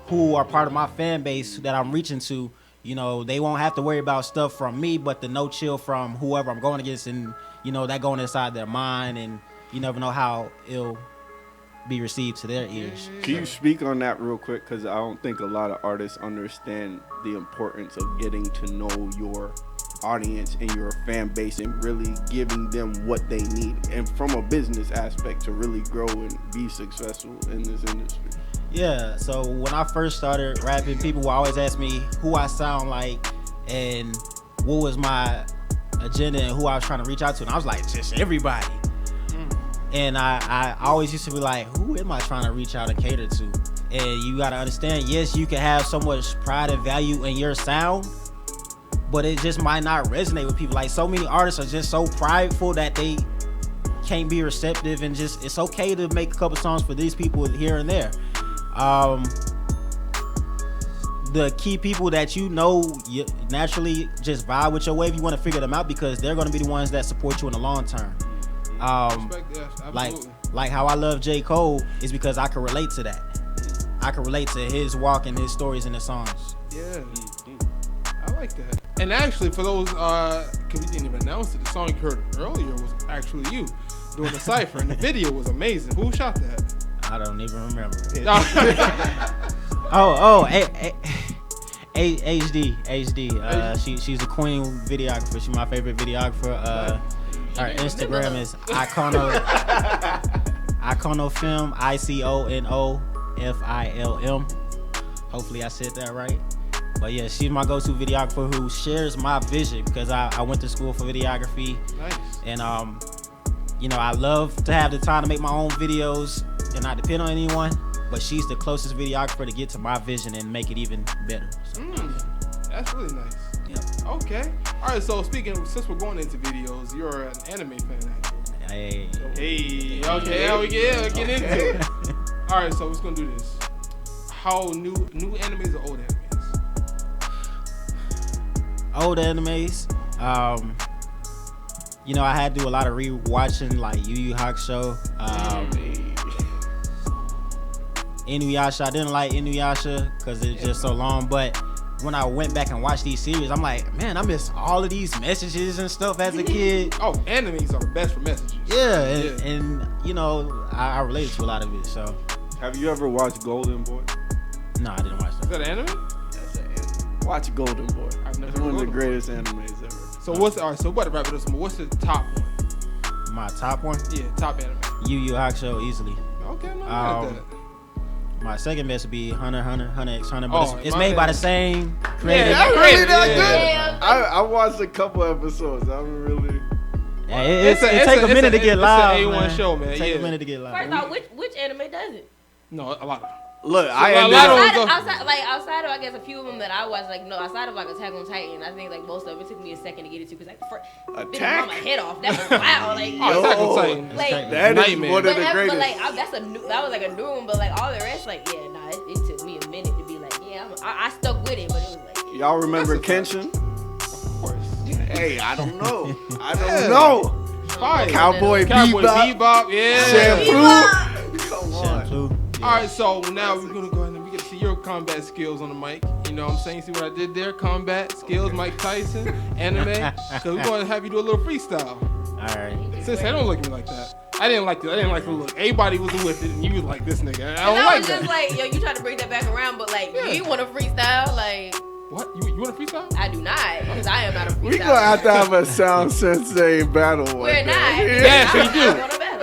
who are part of my fan base that I'm reaching to, you know, they won't have to worry about stuff from me, but the no chill from whoever I'm going against, and, you know, that going inside their mind, and you never know how it'll be received to their ears. Can you speak on that real quick? Because I don't think a lot of artists understand the importance of getting to know your audience and your fan base and really giving them what they need, and from a business aspect to really grow and be successful in this industry. Yeah, so when I first started rapping, people would always ask me who I sound like and what was my agenda and who I was trying to reach out to. And I was like, just everybody. And I always used to be like, who am I trying to reach out and cater to? And you got to understand, yes, you can have so much pride and value in your sound, but it just might not resonate with people. Like, so many artists are just so prideful that they can't be receptive, and just, it's okay to make a couple songs for these people here and there. The key people that you know, you naturally just vibe with your wave, you want to figure them out because they're going to be the ones that support you in the long term. Like how I love J. Cole is because I can relate to that. I can relate to his walk and his stories in his songs. Yeah, I like that. And actually, for those, because we didn't even announce it, the song you heard earlier was actually you doing the cipher, and the video was amazing. Who shot that? I don't even remember. HD. She's a queen videographer. She's my favorite videographer. Her Instagram is Iconofilm, ICONOFILM. Hopefully I said that right. But yeah, she's my go-to videographer who shares my vision because I went to school for videography. Nice. And you know, I love to have the time to make my own videos and not depend on anyone. But she's the closest videographer to get to my vision and make it even better. So, that's really nice. Yeah. Okay. All right. So since we're going into videos, you're an anime fan, actually. Hey. Okay. Yeah, we get into it. All right. So we're gonna do this. How new animes or old animes? Old animes. You know, I had to do a lot of rewatching, like Yu Yu Hakusho. Inuyasha. I didn't like Inuyasha because it's just so long, but when I went back and watched these series, I'm like, man, I miss all of these messages and stuff as a kid. Oh, animes are the best for messages. Yeah, and you know, I related to a lot of it. So, have you ever watched Golden Boy? No, I didn't watch that. Is that an anime? That's an anime. Watch Golden Boy. I've never It's one of the greatest animes ever. So what's all right? So what about this one? What's the top one? My top one? Yeah, top anime. Yu Yu Hakusho easily. Okay, no, I got that. My second best would be Hunter x Hunter, but it's made by the same creator. Yeah, that's really that good. I watched a couple episodes. I'm really. Yeah, it takes a minute to get live. It's an A1 show, man. It takes a minute to get live. First off, which anime does it? No, a lot of them. Look, outside of I guess a few of them that I watched, like outside of like Attack on Titan, I think like most of it took me a second to get into because like bit my head off. That was wow, like Attack on Titan, like that is one of the greatest. But like that was like a new one, but like all the rest, like yeah, nah, it took me a minute to be like yeah, I stuck with it, but it was like y'all remember Kenshin? Of course. Hey, I don't know. I don't know. Fire. Cowboy Bebop. Yeah. Shampoo. Come on. All right, so now we're gonna go ahead and we get to see your combat skills on the mic. You know what I'm saying? See what I did there? Combat skills, Mike Tyson, anime. So we're gonna have you do a little freestyle. All right. Sis, hey, don't look at me like that. I didn't like the look. Everybody was with it, and you was like this nigga. I don't like was that. Just like yo, you try to bring that back around, but like you want to freestyle, like. What? You want to freestyle? I do not, because I am not a freestyler. We gonna have to have a Sound Sensei battle. We're not. Yes, we do.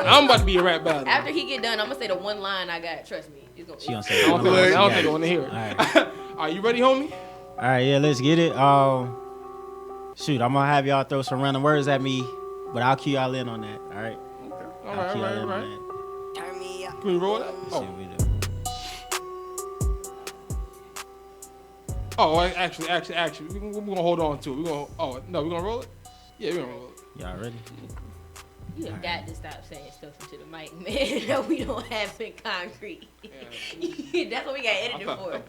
I'm about to be a rap battle. After he get done, I'm gonna say the one line I got. Trust me, it's gonna. She gonna say I don't think I want to hear it. All right. Are you ready, homie? All right, yeah, let's get it. Shoot, I'm gonna have y'all throw some random words at me, but I'll cue y'all in on that. All right. Okay. All right. Turn me up. Can we roll that? Oh, actually, we're gonna hold on to it. We're gonna roll it. Yeah, we're gonna roll it. Y'all ready? You have got to stop saying stuff into the mic, man. That we don't have in concrete. Yeah. That's what we got edited for.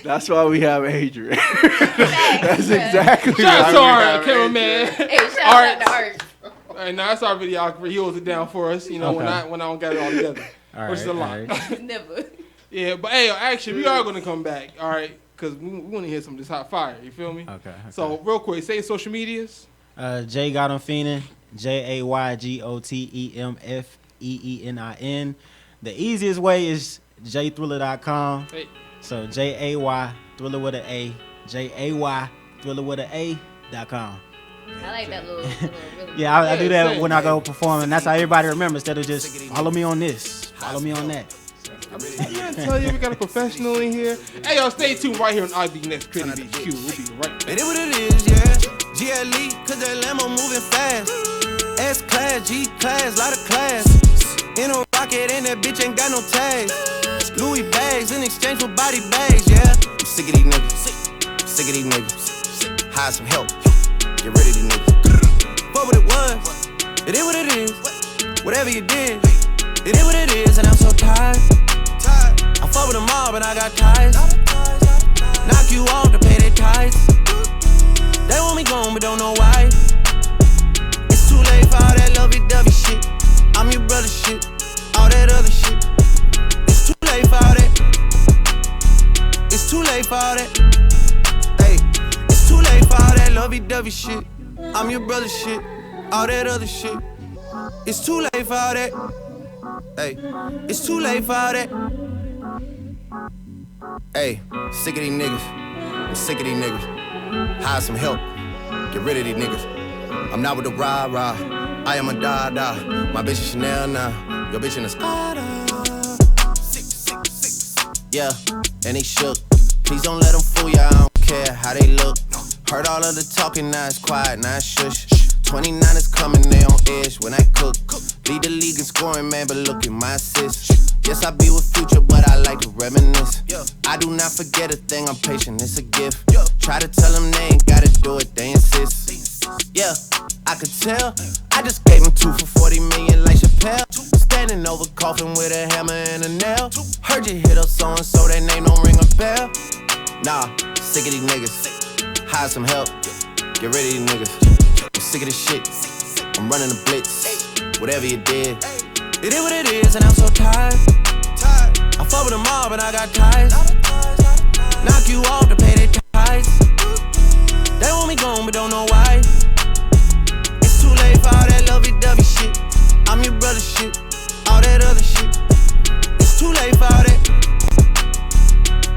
That's why we have Adrian. That's exactly shout why out to our cameraman. Hey, shout out to Art. All right, now that's our videographer. He holds it down for us. You know, when I don't got it all together, which is a lot. Never. Yeah, but hey, actually, we are gonna come back. All right, because we want to hear some of this hot fire. You feel me? Okay. So real quick, say social medias. Jay Got 'em Fiendin', JayGotemf JAYTHRILLEREEnin. The easiest way is jthriller.com. Hey. So JAY Thriller with an A, JAY Thriller with an A.com. I like that little rhythm. Yeah, I do that when I go perform, and that's how everybody remembers. Instead of just follow me on this, follow me on that. I tell you, we got a professional in here. Hey, y'all, stay tuned right here on IB Next Credit HQ. We'll be right back. It is what it is, yeah. GLE, cause that Lambo moving fast. S-Class, G-Class, lot of class. In a rocket, and that bitch ain't got no tags. Louis bags in exchange for body bags, yeah. I'm sick of these niggas. Sick of these niggas. Hire some help. Get rid of these niggas. Fuck what it was. It is what it is. Whatever you did, it is what it is, and I'm so tired. I fuck with them all, but I got ties. Knock you off to pay their ties. They want me gone, but don't know why. It's too late for all that lovey-dovey shit. I'm your brother shit. All that other shit. It's too late for all that. It's too late for all that. Hey, it's too late for all that lovey-dovey shit. I'm your brother shit. All that other shit. It's too late for all that. Hey, it's too late for all that. Hey, sick of these niggas. I'm sick of these niggas. Hire some help. Get rid of these niggas. I'm not with the rah-rah. I am a da-da. My bitch is Chanel now. Your bitch in a Spada. Yeah, and they shook. Please don't let them fool ya. I don't care how they look. Heard all of the talking, now it's quiet, now it's shush. 29 is coming, they on edge when I cook. Lead the league in scoring, man, but look at my assists. Yes, I be with Future, but I like to reminisce. I do not forget a thing, I'm patient, it's a gift. Try to tell them they ain't gotta do it, they insist. Yeah, I could tell. I just gave him 2 for 40 million like Chappelle. Standing over coffin with a hammer and a nail. Heard you hit up so-and-so, that name don't ring a bell. Nah, sick of these niggas. Hire some help, get rid of these niggas. I'm sick of this shit, I'm running the blitz. Whatever you did, it is what it is, and I'm so tired. I fuck with them all, but I got ties. Knock you off to pay their ties. They want me gone, but don't know why. It's too late for all that lovey-dovey shit. I'm your brother shit, all that other shit. It's too late for all that.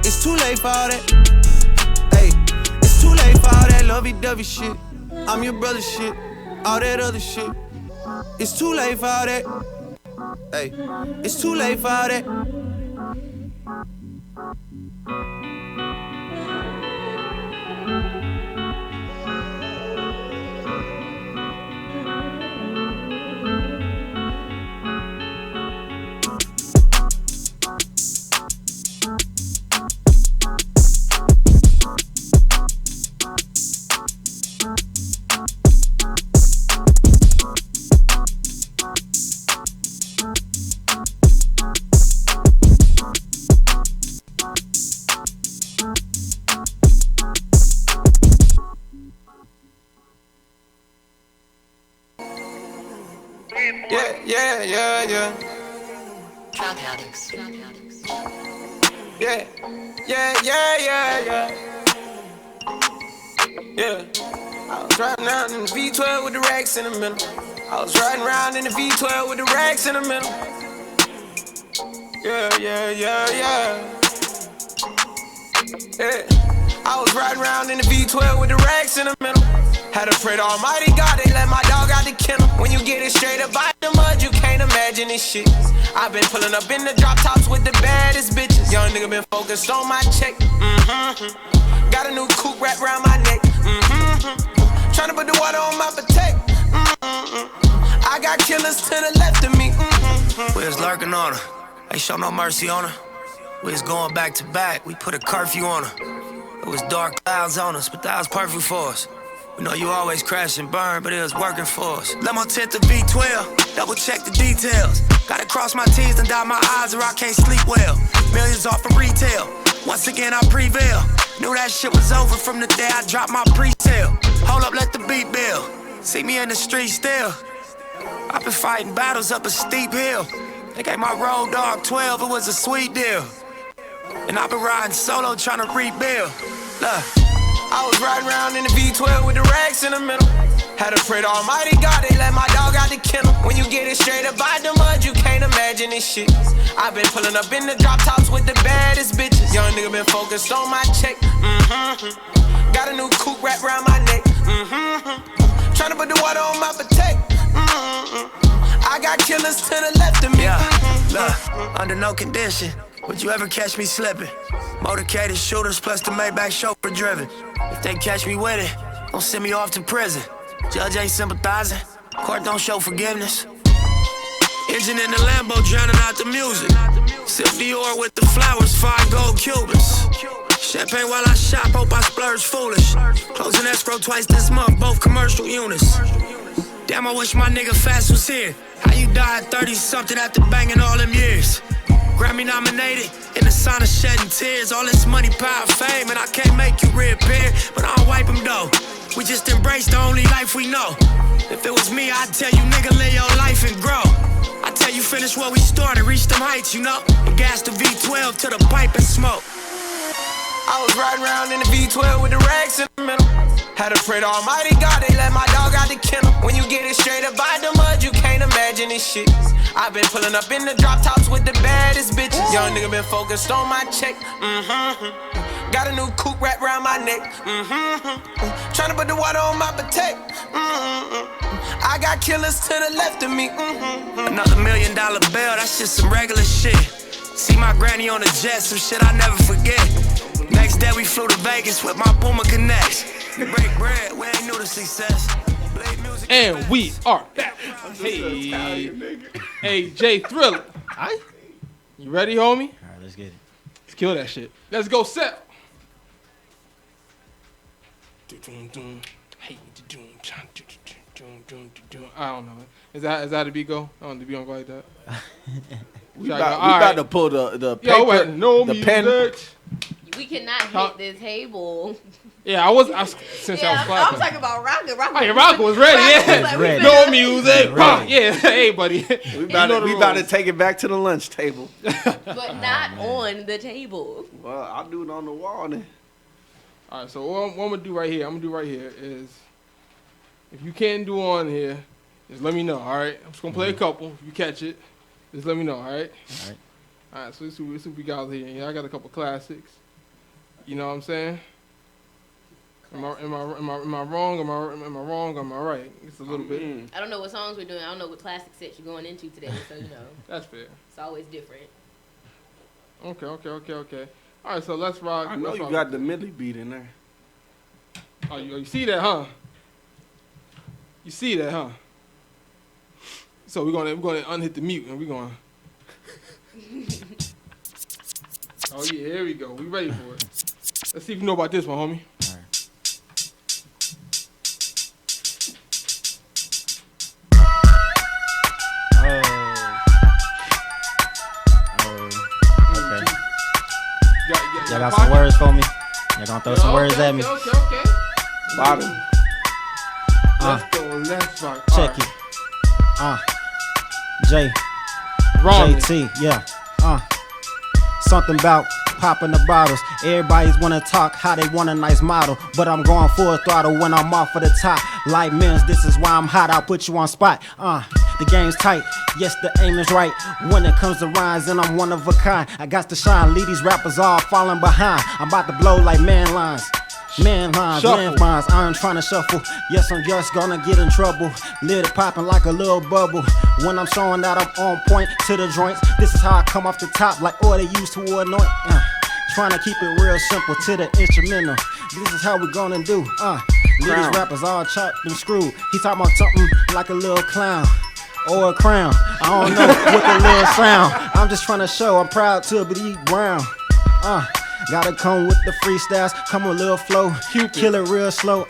It's too late for all that. Hey, it's too late for all that lovey-dovey shit. I'm your brother shit, all that other shit. It's too late for all that. Hey, it's too late for all that. Yeah. Drug addicts. Yeah. I was riding around in the V12 with the racks in the middle. I was riding around in the V12 with the racks in the middle. Yeah. I was riding around in the V12 with the racks in the middle. Had to pray to Almighty God, they let my dog out the kennel. When you get it straight up out the mud, you can't imagine this shit. I've been pulling up in the drop tops with the baddest bitches. Young nigga been focused on my check. Got a new coupe wrapped around my neck. Tryna put the water on my potato. I got killers to the left of me. We was lurking on her, ain't show no mercy on her. We was going back to back, we put a curfew on her. It was dark clouds on us, but that was perfect for us. We know you always crash and burn, but it was working for us. Let my tent to V12, double check the details. Gotta cross my T's and dot my I's or I can't sleep well. Millions off from retail, once again I prevail. Knew that shit was over from the day I dropped my pre-sale. Hold up, let the beat build. See me in the street still. I've been fighting battles up a steep hill. They gave my road dog 12, it was a sweet deal. And I've been riding solo trying to rebuild. Look, I was riding around in the V12 with the racks in the middle. Had to pray to Almighty God, they let my dog out the kennel. When you get it straight up out the mud, you can't imagine this shit. I've been pulling up in the drop tops with the baddest bitches. Young nigga been focused on my check. Got a new coupe wrapped around my neck. Tryna put the water on my potato. I got killers to the left of me. Look, under no condition would you ever catch me slipping. Motorcaded shooters plus the Maybach chauffeur driven. If they catch me with it, don't send me off to prison. Judge ain't sympathizing, court don't show forgiveness. Engine in the Lambo drowning out the music. Sip Dior with the flowers, 5 gold Cubans. Champagne while I shop, hope I splurge foolish. Closing escrow twice this month, both commercial units. Damn, I wish my nigga Fast was here. How you died 30-something after banging all them years? Grammy nominated, in the sign of shedding tears. All this money, power, fame, and I can't make you reappear. But I'll wipe them though. We just embrace the only life we know. If it was me, I'd tell you, nigga, live your life and grow. I tell you, finish what we started, reach them heights, you know. And gas the V12 to the pipe and smoke. I was riding around in the V12 with the racks in the middle. Had to pray to Almighty God, they let my dog out the kennel. When you get it straight up out the mud, you can't imagine this shit. I've been pulling up in the drop tops with the baddest bitches. Young nigga been focused on my check. Got a new coupe wrapped around my neck. Tryna put the water on my potato. I got killers to the left of me. Another $1 million bill, that's just some regular shit. See my granny on the jet, some shit I never forget. Next day we flew to Vegas with my Puma Connects. Break bread, we ain't new to success. And we are back. Hey, Jay Thriller. You ready, homie? All right, let's get it. Let's kill that shit. Let's go, Seth. I don't know. Is that how the beat go? I don't know, the beat don't go like that. We about to pull the paper, Yo, wait, no the pen. We cannot hit this table. Yeah, I was since I was I clapping. was talking about Rocket. Rocket was ready. Yeah, ready. No music. Yeah, hey, buddy. We about to take it back to the lunch table. But not on the table. Well, I'll do it on the wall then. All right, so what I'm gonna do right here, is if you can't do on here, just let me know. All right, I'm just gonna play a couple. If you catch it, just let me know. All right. All right. So let's see what we got here. Yeah, I got a couple classics. You know what I'm saying? Am I wrong? Am I wrong? Am I right? It's a little bit. I don't know what songs we're doing. I don't know what classic sets you're going into today. So, you know. That's fair. It's always different. Okay. All right, so let's rock. I know you got the Millie beat in there. Oh, you see that, huh? You see that, huh? So we're gonna unhit the mute and we're gonna. Oh yeah, here we go. We ready for it. Let's see if you know about this one, homie. All right. Okay. Y'all got some words for me? Y'all gonna throw some words at me? Okay. Bottom. Let's rock. Check it. J. Wrong. JT, yeah. Something about popping the bottles. Everybody's wanna talk how they want a nice model, but I'm going full throttle when I'm off of the top. Like men's, this is why I'm hot. I'll put you on spot. The game's tight. Yes, the aim is right. When it comes to rhymes, and I'm one of a kind. I got to shine. Leave these rappers all falling behind. I'm about to blow like man lines. Man lines, landmines, I'm trying to shuffle. Yes, I'm just gonna get in trouble. Lid popping like a little bubble. When I'm showing that I'm on point to the joints, this is how I come off the top like oil they use to anoint. Trying to keep it real simple to the instrumental. This is how we gonna do. These rappers all chopped and screwed. He talking about something like a little clown or a crown. I don't know what the little sound. I'm just trying to show I'm proud to be brown. Gotta come with the freestyles, come with a little flow, kill it real slow,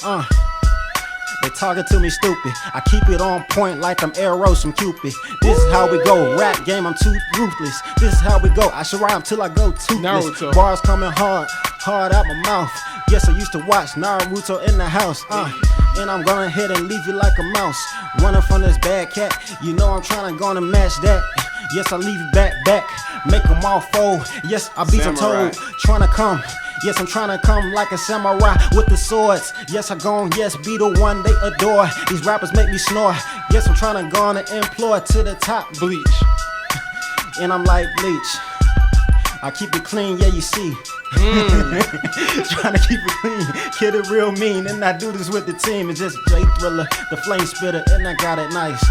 They talking to me stupid, I keep it on point like I'm arrows from Cupid. This is how we go, rap game, I'm too ruthless. This is how we go, I should rhyme till I go toothless. Bars coming hard out my mouth. Yes, I used to watch Naruto in the house, and I'm gonna hit and leave you like a mouse. Running from this bad cat, you know I'm trying to gonna match that. Yes, I leave you back, make them all fold. Yes, I beat some toad, trying to come. Yes, I'm trying to come like a samurai with the swords. Yes, I gon' be the one they adore. These rappers make me snore. Yes, I'm trying to go on and implore to the top. Bleach. And I'm like Bleach. I keep it clean, yeah, you see. Trying to keep it clean, kid it real mean. And I do this with the team. It's just J Thriller, the flame spitter, and I got it nice.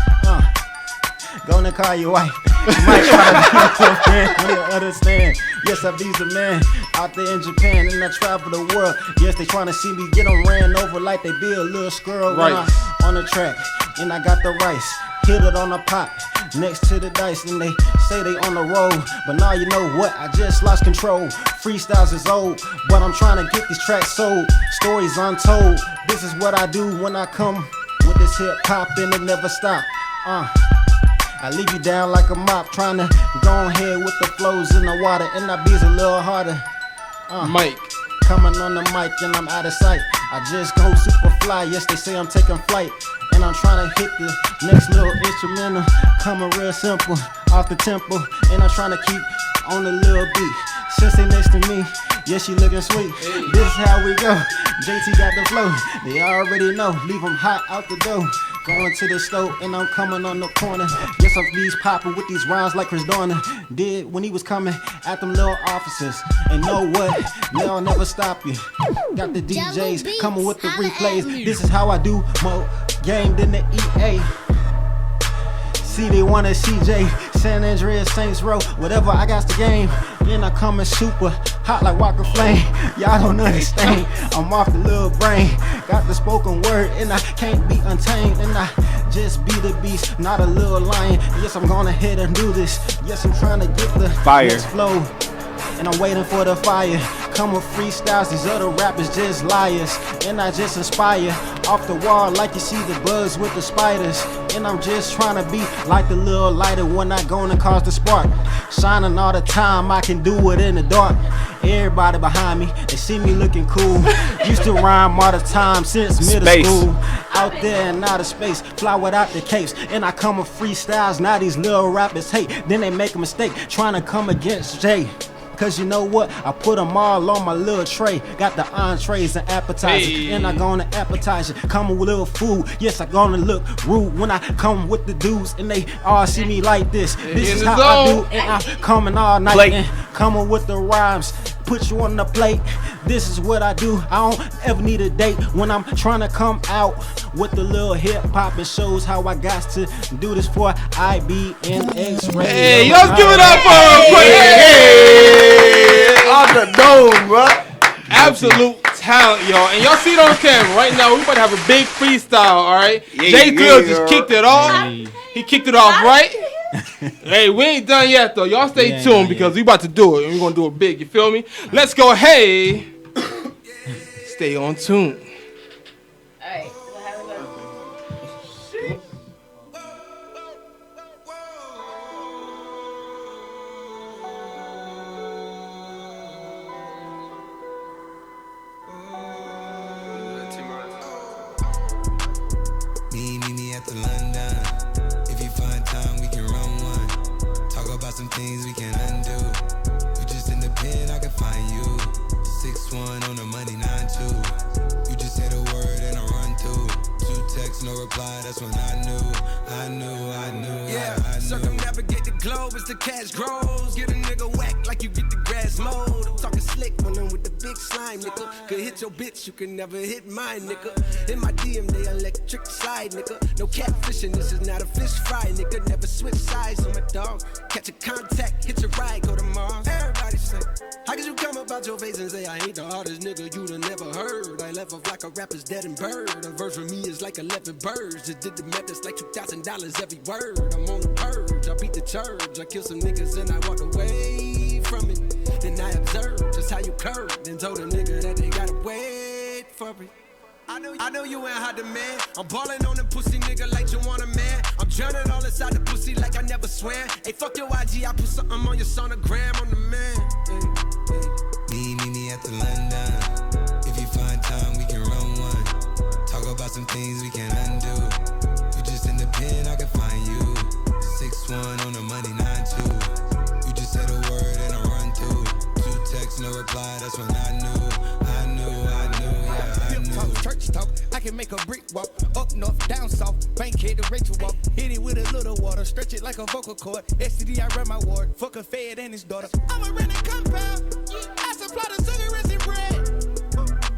Gonna call your wife. You might try to be your friend, but you'll understand. Yes, I be's a man out there in Japan, and I travel the world. Yes, they trying to see me get them ran over like they be a little squirrel. When I'm on the track, and I got the rice. Hit it on the pot, next to the dice, and they say they on the road. But now you know what, I just lost control. Freestyles is old, but I'm trying to get these tracks sold. Stories untold, this is what I do when I come with this hip hop, and it never stop. I leave you down like a mop, trying to go ahead with the flows in the water, and I be's a little harder. Mike. Coming on the mic and I'm out of sight. I just go super fly, yes they say I'm taking flight. And I'm trying to hit the next little instrumental. Coming real simple, off the tempo. And I'm trying to keep on the little beat. Since they next to me, yeah, she looking sweet. This is how we go. JT got the flow, they already know. Leave them hot out the door. Going to the stove and I'm coming on the corner. Yes, I'm these popping with these rhymes like Chris Dorner did when he was coming at them little officers. And know what? They'll never stop you. Got the DJs coming with the replays. This is how I do more game than the EA. See, they want a CJ, San Andreas, Saints Row, whatever, I got the game. And I coming super hot like Walker Flame. Y'all don't understand, I'm off the little brain. Got the spoken word and I can't be untamed. And I just be the beast, not a little lion. Yes, I'm gonna hit and do this. Yes, I'm trying to get the next flow. And I'm waiting for the fire. Come with freestyles, these other rappers just liars. And I just inspire off the wall like you see the bugs with the spiders. And I'm just trying to be like the little lighter when I go and cause the spark. Shining all the time, I can do it in the dark. Everybody behind me, they see me looking cool. Used to rhyme all the time since middle school. Out there in outer space, fly without the capes. And I come with freestyles, now these little rappers hate. Then they make a mistake, trying to come against Jay. Cause you know what, I put them all on my little tray. Got the entrees and appetizers, and I gonna appetize you. Coming with little food, yes, I gonna look rude when I come with the dudes, and they all see me like this. This is how I do, and I'm coming all night, and coming with the rhymes. Put you on the plate, this is what I do. I don't ever need a date when I'm trying to come out with the little hip hop. It shows how I got to do this for IBNX Radio. Hey, let's give it up for him quick. Hey, off the dome, bro. Absolute talent, y'all. And y'all see it on camera right now. We about to have a big freestyle, all right? Jay Thrill just kicked it off. He kicked it off right. Hey, we ain't done yet though. Y'all stay tuned because we about to do it and we're gonna do it big. You feel me? Let's go. Hey, stay on tune. All right. Meet me at the London. If you find time, we can run one. Talk about some things we can undo. You just in the pen, I can find you. 6'1" on the money, 9'2". You just say the word and I run through. 2 texts, no reply, that's when I knew. Yeah, circumnavigate the globe as the cash grows. Get a nigga whack like you get the grass mowed. I'm talking slick when I'm with the big slime, nigga. Could hit your bitch, you can never hit mine, nigga. In my DM, they electric slide, nigga. No catfishing, this is not a fish fry, nigga. Never switch sides on my dog. Catch a contact, hit your ride, go to Mars. Everybody say, how could you come about your face and say I ain't the hardest nigga you'd have never heard? I left off like a rapper's dead and bird. A verse for me is like 11 birds. Just did the math, it's like $2,000 every word. I'm on the purge, I beat the church. I killed some niggas and I walked away from it. Then I observed just how you curved and told a nigga that they gotta wait for me. I know you ain't hot demand. I'm ballin' on the pussy nigga like you want a man. I'm drowning all inside the pussy like I never swam. Hey, fuck your IG, I put something on your sonogram on the man. Meet me at the London. If you find time, we can run one. Talk about some things we can undo. You just in the pen, I can find you. 6'1" on the money, 9'2". You just say the word and I run through. 2 texts, no reply, that's when I knew. can make a brick walk. Up north, down south, Bankhead to Rachel walk. Hit it with a little water, stretch it like a vocal cord. STD, I run my ward. Fuck a fed and his daughter. I'm a rented compound. I supply the cigarettes and bread.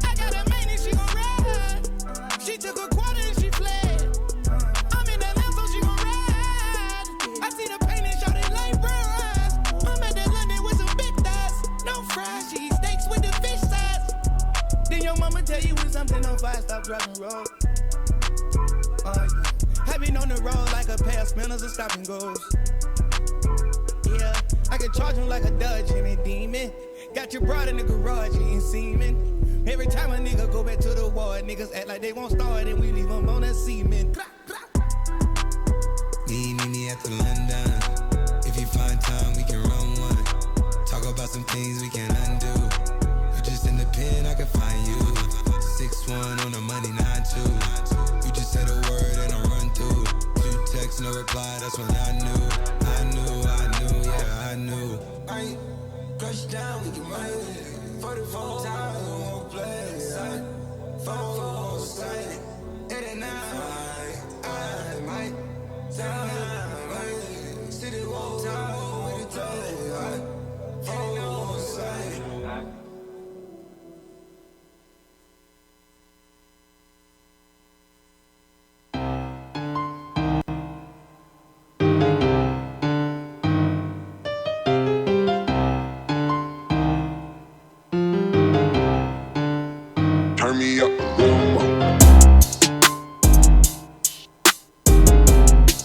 I got a main and she gon' ride. She took a quarter and she fled. I'm in that lamb, so she gon' ride. I see the pain and shot it like bros. I'm at that London with some big thighs. No fries, she eat steaks with the fish sides. Then your mama tell you when something on fire, stop driving road. I've been on the road like a pair of spinners and stop and goes. Yeah, I can charge him like a Dodge and a demon. Got your broad in the garage, eating semen. Every time a nigga go back to the ward, niggas act like they won't start and we leave them on that cement. Meet me at the London. If you find time, we can run one. Talk about some things we can undo. You just in the pen, I can find you. 6'1" on the money, 9'2". You just said a word and I run through. 2 texts, no reply, that's when I knew, yeah, I knew. I crush down, we can run it. 44 times, we won't play. Phone on sight, 89. I might down, city won't time, we can play. Phone on sight. Turn me up.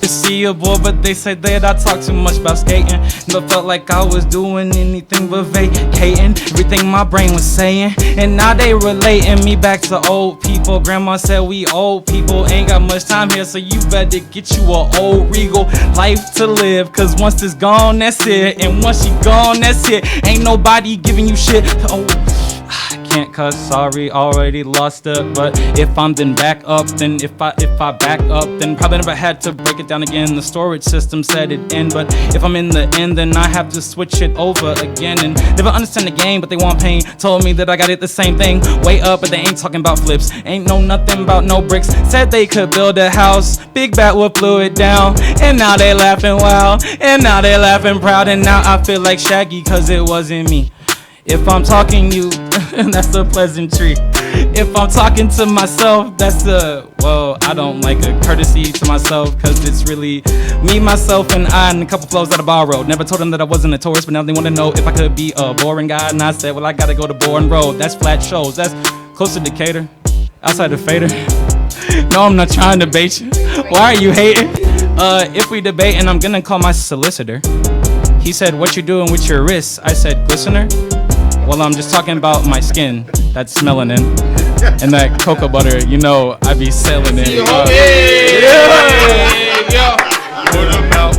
See a boy, but they say that I talk too much about skating. Never felt like I was doing anything but vacating. Everything my brain was saying, and now they relating me back to old people. Grandma said we old people ain't got much time here, so you better get you a old regal life to live. Cause once it's gone, that's it, and once she gone, that's it. Ain't nobody giving you shit. Oh, can't cuss, sorry, already lost it. But if I'm then back up, then if I back up, then probably never had to break it down again. The storage system said it in, but if I'm in the end, then I have to switch it over again. And never understand the game, but they want pain. Told me that I got it the same thing, way up, but they ain't talking about flips. Ain't know nothing about no bricks. Said they could build a house, big bat would blew it down. And now they laughing wild, and now they laughing proud. And now I feel like Shaggy, cause it wasn't me. If I'm talking you, that's a pleasantry. If I'm talking to myself, that's well, I don't like a courtesy to myself, cause it's really me, myself, and I, and a couple flows that I borrowed. Never told them that I wasn't a tourist, but now they want to know if I could be a boring guy. And I said, well, I gotta go to Boring Road. That's flat shows, that's close to Decatur, outside of Fader. No, I'm not trying to bait you. Why are you hating? If we debate, and I'm gonna call my solicitor. He said, what you doing with your wrists? I said, glistener. Well, I'm just talking about my skin that's smelling in, and that cocoa butter, you know, I be selling it. Yeah. Point them out.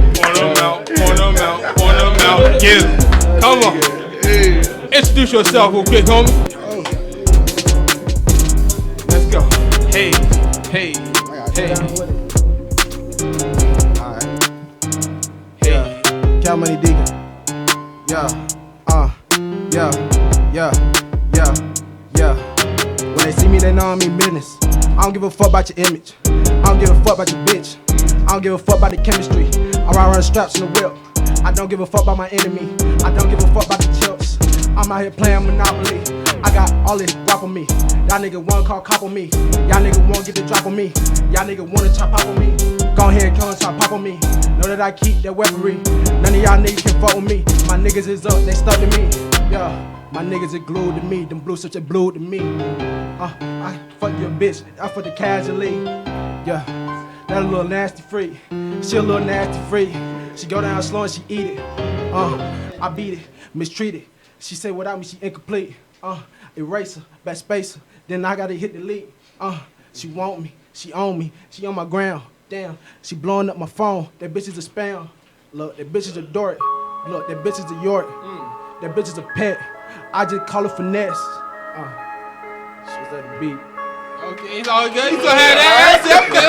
Yeah. Come on. Introduce yourself real quick, homie. Let's go. Hey. Cal Money Deacon. Yeah. When they see me, they know I mean business. I don't give a fuck about your image. I don't give a fuck about your bitch. I don't give a fuck about the chemistry. I run straps in the whip. I don't give a fuck about my enemy. I don't give a fuck about the chips. I'm out here playing Monopoly. I got all this guap on me. Y'all nigga one call cop on me. Y'all nigga won't get the drop on me. Y'all nigga wanna chop pop on me. Go ahead, come and chop pop on me. Know that I keep that weaponry. None of y'all niggas can fuck with me. My niggas is up, they stuck to me. Yeah, my niggas are glued to me. Them blues such a blue to me. I fuck your bitch, I fuck the casually. Yeah, that a little nasty freak. She a little nasty freak. She go down slow and she eat it. I beat it, mistreated. She say without me she incomplete. Eraser, back spacer. Then I gotta hit delete. She want me, she own me, she on my ground. Damn, she blowing up my phone. That bitch is a spam. Look, that bitch is a dork. Look, that bitch is a York. That bitch is a pet. I just call her finesse. She was at the beat. Okay, it's all good. You gonna have that?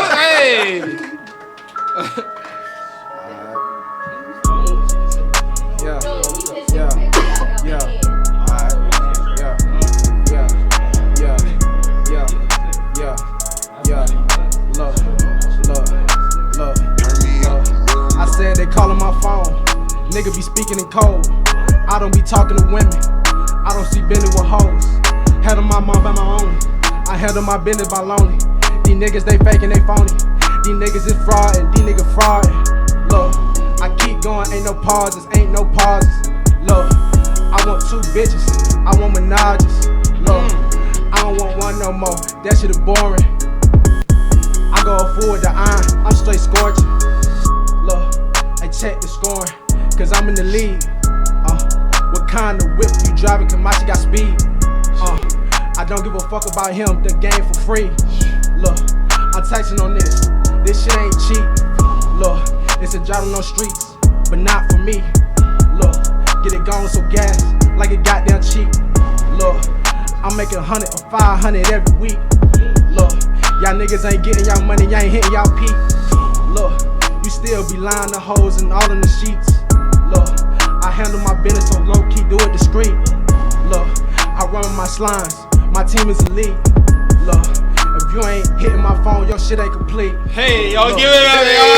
nigga be speaking in code. I don't be talking to women. I don't see business with hoes. Handle my mom by my own. I handle my business by lonely. These niggas, they fake and they phony. These niggas is fraud and these niggas fraud. Look, I keep going, ain't no pauses, ain't no pauses. Look, I want 2 bitches, I want menages. Look, I don't want one no more, that shit is boring. I go full with the iron, I'm straight scorching. Look, I check the scoring, cause I'm in the lead. What kind of whip you driving, cause my shit got speed. I don't give a fuck about him, the game for free. Look, I'm taxing on this shit ain't cheap. Look, it's a job on those streets, but not for me. Look, get it going so gas, like it goddamn cheap. Look, I'm making 100 or 500 every week. Look, y'all niggas ain't getting y'all money, y'all ain't hitting y'all peak. Look, you still be lying the hoes and all in the sheets. Look, I handle my business so low key, do it discreet. Look, I run with my slimes, my team is elite. Look, if you ain't hitting my phone, your shit ain't complete. Hey, y'all give it up, y'all.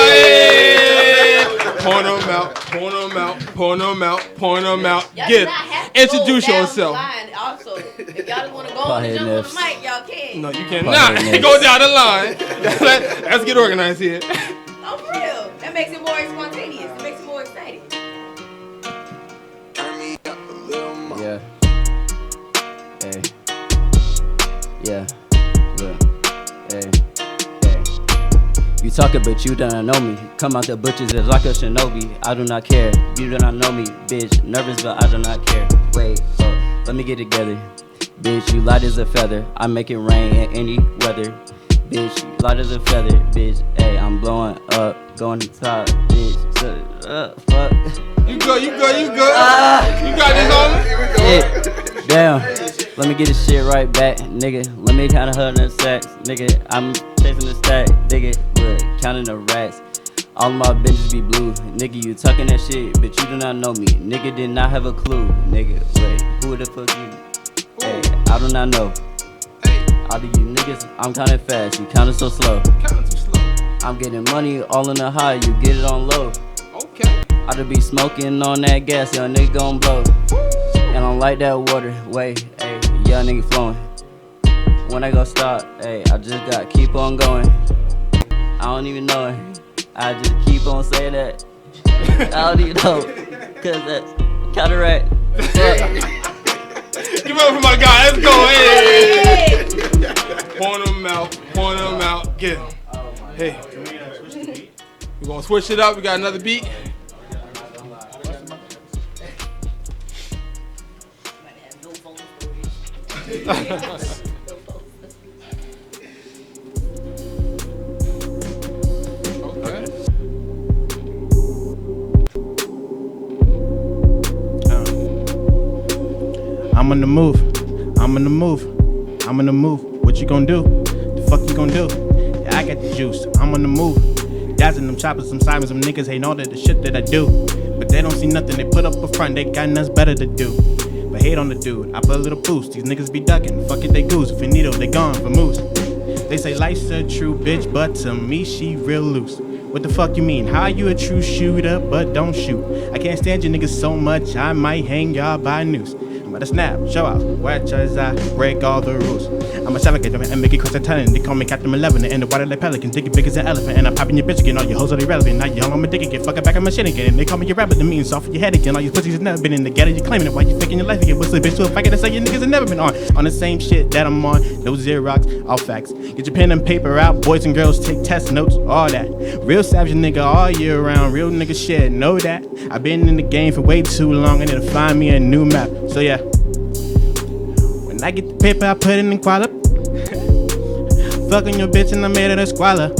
Point them out, point them out, point them out, point them out. Get introduce yourself. Also, if y'all just want to go on and jump on the mic, y'all can. No, you cannot. Go down the line. Let's get organized here. Oh, for real. That makes it more spontaneous. It makes it more exciting. Turn me up a little more. Yeah. Hey. Yeah. Look. Hey. Hey. You talking, but you don't know me. Come out the butchers as like a shinobi. I do not care. You do not know me, bitch. Nervous, but I do not care. Wait, let me get together. Bitch, you light as a feather. I make it rain in any weather. Bitch, you light as a feather. Bitch, hey, I'm blowing up, going to top. Bitch, fuck. You good, you good, you good. You got this, homie? Yeah. Damn. Let me get this shit right back, nigga. Let me count 100 sacks, nigga. I'm chasing the stack, nigga. Look, counting the racks. All my bitches be blue, nigga. You talking that shit, but you do not know me. Nigga did not have a clue, nigga. Wait, who the fuck you? Hey, I do not know. All of you niggas, I'm counting fast. You counting so slow. Counting too slow. I'm getting money all in the high. You get it on low. Okay. I just be smoking on that gas, young nigga gon' blow. And I don't like that water. Wait, hey, young nigga flowing. When I go stop, hey, I just got keep on going. I don't even know it. I just keep on saying that. I don't even know, cause that's counteract. Give it up for my guy. Let's go. Hey. Point them out. Get him. Hey. We're gonna switch it up. We got another beat. I'm on the move. What you gonna do? The fuck you gonna do? Yeah, I got the juice. I'm on the move. Dazzling them choppers, some sirens, some niggas hating all that the shit that I do. But they don't see nothing, they put up a front, they got nothing better to do. But hate on the dude, I put a little boost. These niggas be ducking, fuck it, they goose. If you need they gone for moose. They say life's a true bitch, but to me she real loose. What the fuck you mean? How you a true shooter, but don't shoot? I can't stand you niggas so much, I might hang y'all by a noose. I'm about to snap, show out, watch as I break all the rules. I'm a savage and make it cross the talent. They call me Captain 11 and the water like pelican. Dick big as an elephant and I'm popping your bitch again. All your hoes are irrelevant. Now you all on my dick again. Fuck it back on my shit again. They call me your rapper, the mean soft for your head again. All you pussies have never been in the ghetto. You claiming it while you faking your life again. What's the bitch to a fight that say your niggas have never been on the same shit that I'm on. No Xerox, all facts. Get your pen and paper out. Boys and girls take test notes, all that. Real savage nigga all year round. Real nigga shit, know that. I've been in the game for way too long. I need to find me a new map. So yeah. When I get the paper, I put it in quality. Fucking your bitch and I made it a squalor.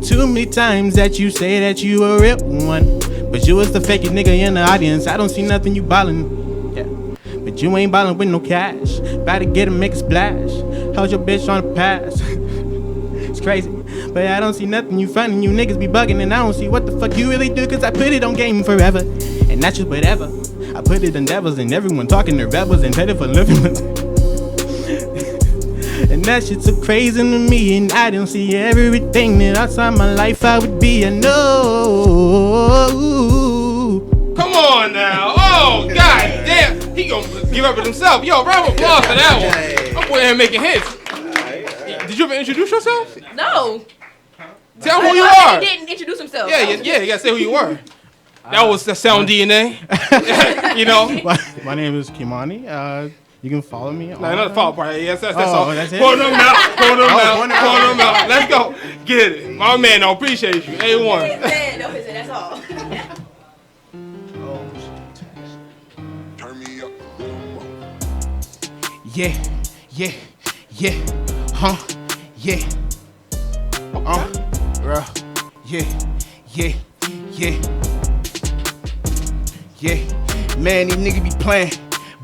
Too many times that you say that you a real one, but you was the fakest nigga in the audience. I don't see nothing you ballin', yeah. But you ain't ballin' with no cash. About to get and make a splash. Held your bitch on the pass. It's crazy, but I don't see nothing you finding. You niggas be bugging and I don't see what the fuck you really do. Cause I put it on game forever, and that's just whatever. I put it in devils and everyone talking their rebels and petty for living. And that shit's so crazy to me, and I don't see everything that outside my life I would be. I know Come on now. Oh, god damn. He gonna give up with himself. Yo, round of applause for that one. I'm boy here making hits. Did you ever introduce yourself? No. Tell who you He are. didn't introduce himself. Yeah, you gotta say who you were. That was the sound DNA. You know? My name is Kimani. You can follow me. No, not the follow part. Yes, that's all. That's it. Point them out. Let's go. Get it. My man, I appreciate you. A1. That's all. Yeah, huh, yeah, bro, yeah, man, these niggas be playing,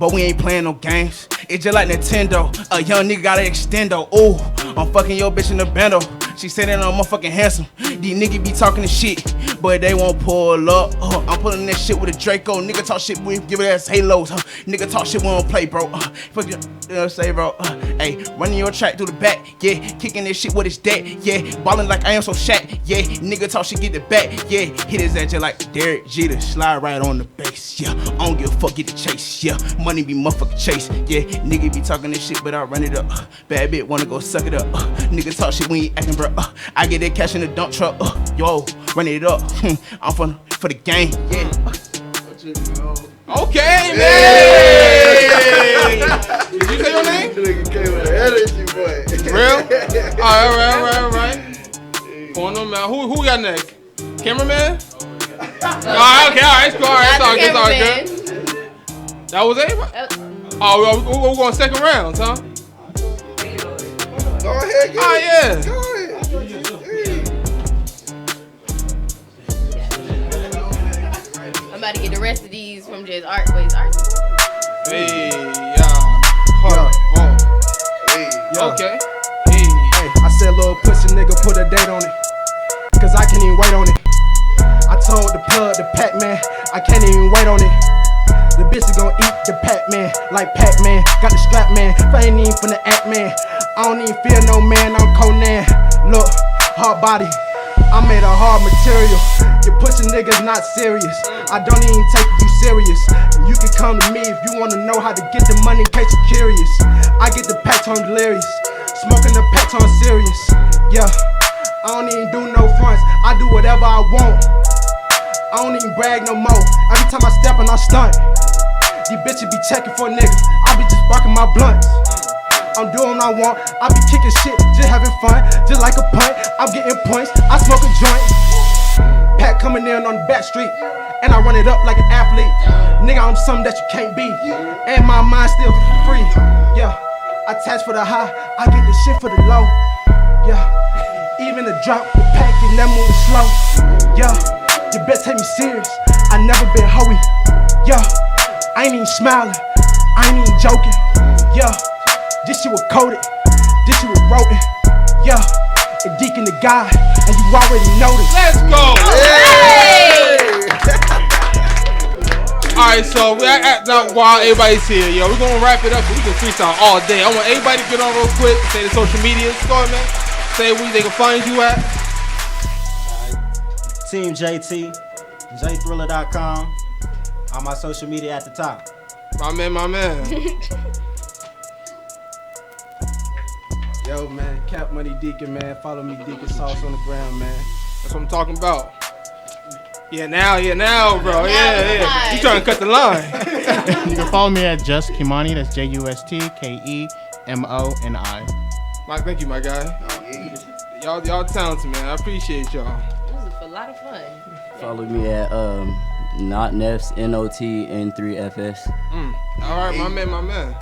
but we ain't playing no games. It's just like Nintendo, a young nigga got an extendo. Ooh, I'm fucking your bitch in the bando. She said that I'm motherfucking handsome. These niggas be talking the shit, but they won't pull up. I'm pulling that shit with a Draco. Nigga talk shit, we give it ass halos. Nigga talk shit, we don't play, bro. Fuck you know what I'm saying, bro? Hey, running your track through the back, yeah. Kicking this shit with his dad, yeah. Balling like I am so Shaq, yeah. Nigga talk shit, get the back, yeah. Hit his ass just like Derek Jeter. Slide right on the base, yeah. I don't give a fuck, get the chase, yeah. Money be motherfucking chase, yeah. Nigga be talking this shit, but I run it up. Bad bitch wanna go suck it up. Nigga talk shit, we ain't acting, bro. I get that cash in the dump truck, yo, run it up. I'm for the game, yeah. Okay, man. Did you say your name? Nigga came with an energy, boy. Real? All right. Going on, man. Who we got next? Cameraman? All right, it's cool. It's all good. That was everybody? Oh, we're going second round, huh? Go ahead, yeah. Go ahead. I'm about to get the rest of these from Jay's art. Wait, his art? Hey, Okay. Hey, I said, little pussy nigga, put a date on it. Cause I can't even wait on it. I told the plug, the Pac-Man, I can't even wait on it. The bitch is gon' eat the Pac-Man, like Pac-Man. Got the strap, man, if I ain't even finna act, man. I don't even feel no man, I'm Conan. Look, hard body, I made a hard material. Your pussy niggas not serious. I don't even take you serious. You can come to me if you wanna know how to get the money in case you're curious. I get the patch on delirious, smoking the patch on serious. Yeah, I don't even do no fronts. I do whatever I want. I don't even brag no more. Every time I step and I stunt, these bitches be checking for niggas. I be just barking my blunts. I'm doing what I want. I be kicking shit, just having fun, just like a punt. I'm getting points. I smoke a joint. Pack coming in on the back street, and I run it up like an athlete. Nigga, I'm something that you can't be, and my mind still free. Yeah, I tax for the high, I get the shit for the low. Yeah, even the drop, the pack, and that moving slow. Yeah, you better take me serious. I never been hoey. Yeah, I ain't even smiling, I ain't even joking. Yeah, this shit was coded, this shit was wrote. Yeah, and Deacon the guy, and you already know this. Let's go! Hey! Alright, so while everybody's here, yo, we're gonna wrap it up so we can freestyle all day. I want everybody to get on real quick, say the social medias. Go ahead, man. Say where they can find you at. Team JT, jthriller.com. All my social media at the top. My man. Yo, man, Cap Money Deacon, man. Follow me, Deacon Sauce on the ground, man. That's what I'm talking about. Yeah, now, bro. Yeah. You trying to cut the line. You can follow me at Just Kimani. That's JUSTKEMONI. Mike, thank you, my guy. Y'all talented, man. I appreciate y'all. It was a lot of fun. Follow me at Not Nefs, NOTN3FS. All right, my man.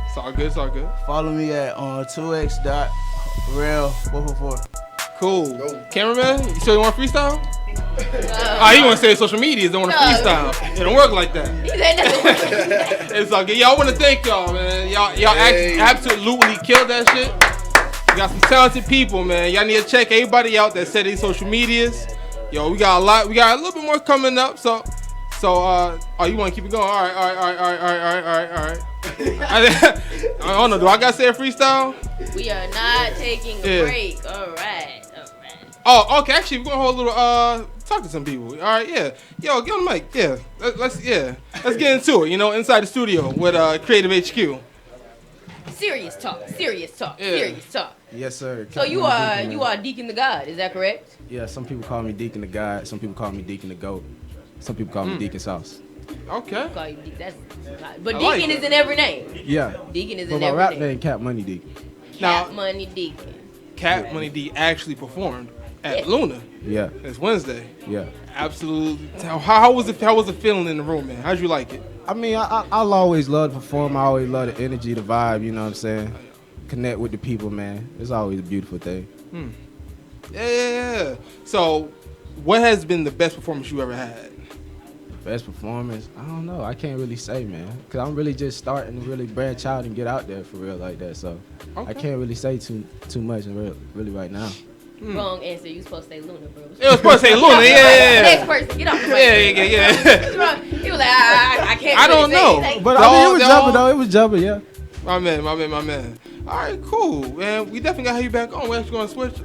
It's all good. Follow me at 2x.real444. Cool. Cameraman, you sure you want to freestyle? You want to say social medias, don't want to freestyle. It don't work like that. It's all good. Y'all want to thank y'all, man. Y'all absolutely killed that shit. You got some talented people, man. Y'all need to check everybody out that said these social medias. Yo, we got a lot. We got a little bit more coming up. So, you want to keep it going? All right. I don't know. Do I gotta say a freestyle? We are not taking a break. All right. Oh, okay. Actually, we're gonna hold a little Talk to some people. All right, yeah. Yo, get on the mic. Yeah, let's get into it. You know, inside the studio with Creative HQ. Serious talk. Yeah. Serious talk. Yes, sir. So you are Deacon the God, is that correct? Yeah, some people call me Deacon the God. Some people call me Deacon the Goat. Some people call me Deacon Sauce. Okay. Call you Deacon. That's but I Deacon like is that. in every name. Yeah. Deacon is But in my every rap name. name Cap Money Deacon. Now, Money Deacon. Cat Money D actually performed at Yeah. Luna. Yeah. It's Wednesday. Yeah. Absolutely. How was it? How was the feeling in the room, man? How'd you like it? I mean, I'll always love to perform. I always love the energy, the vibe. You know what I'm saying? Connect with the people, man. It's always a beautiful thing. Yeah. So, what has been the best performance you ever had? Best performance? I don't know. I can't really say, man. Because I'm really just starting to really branch out and get out there for real like that. So I can't really say too much really right now. Wrong answer. You supposed to say Luna, bro. It was supposed to say Luna, yeah. Next person, get off the mic. Yeah. What's wrong? He was like, I can't. I don't really say know. it. Like, But I mean, it was jumping, though. It was jumping, yeah. My man. All right, cool, man. We definitely got to have you back on. We're actually going to switch to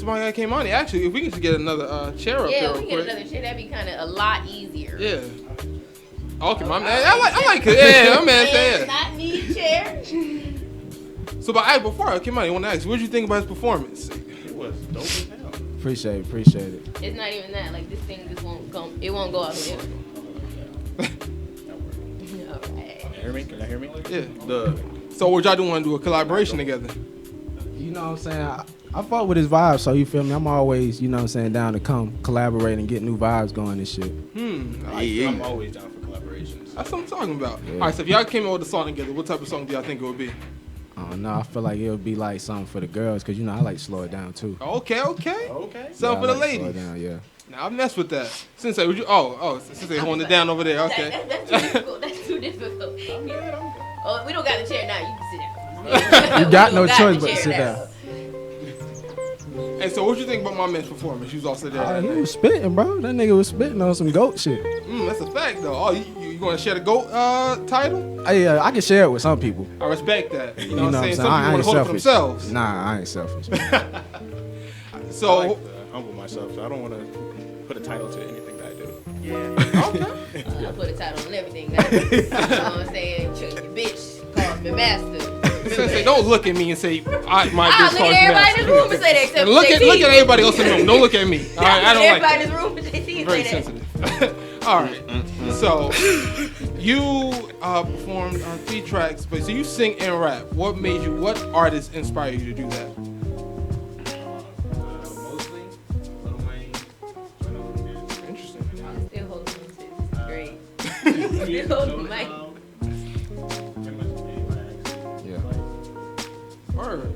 my guy came on. Actually, if we can just get another chair up yeah, here we real get quick. another chair. That'd be kind of a lot easier. Yeah. Okay, my man. I like it. Yeah, my man. Does Yeah. not need chair. So, but before I came on, I want to ask you, what did you think about his performance? It was dope as hell. Appreciate it. It's not even that. Like this thing just won't come. It won't go out the window. All right. Can you hear me? Yeah. So, what y'all want to do a collaboration together? You know what I'm saying? I fuck with his vibes, so you feel me? I'm always, you know what I'm saying, down to come collaborate and get new vibes going and shit. I'm always down for collaborations. That's what I'm talking about. Yeah. All right, so if y'all came up with a song together, what type of song do y'all think it would be? I don't know. I feel like it would be like something for the girls, because, you know, I like to slow it down, too. Okay. Something Yeah, for I the like to slow it ladies. down, yeah. Now I mess with that. Sensei, would you? Sensei holding it down over there. Okay. That's too difficult. That's too difficult. Oh, we don't got a chair now. You can sit down. You got We no don't choice the but to chair sit now. down. Hey, so what you think about my man's performance? He was also there. He was spitting, bro. That nigga was spitting on some goat shit. That's a fact, though. Oh, you going to share the GOAT title? I can share it with some people. I respect that. You know what I'm saying? saying? Some people want to hold it for themselves. Nah, I ain't selfish. So I like to humble myself, so I don't want to put a title to anything that I do. I put a title on everything. Now. You know what I'm saying? Chuck your bitch calls me master. Sensei, don't look at me and say my I'll bitch look calls at me everybody master. in this room and say that except And for look JT. at everybody else in the room. Don't look at me. All right, I don't like everybody that. in this room and JT and Very say that. sensitive. All right. So you performed 3 tracks, but so you sing and rap. What artist inspired you to do that? Mostly, Lil Wayne. Interesting. Still holding on to this. Great. Still holding the mic. Word.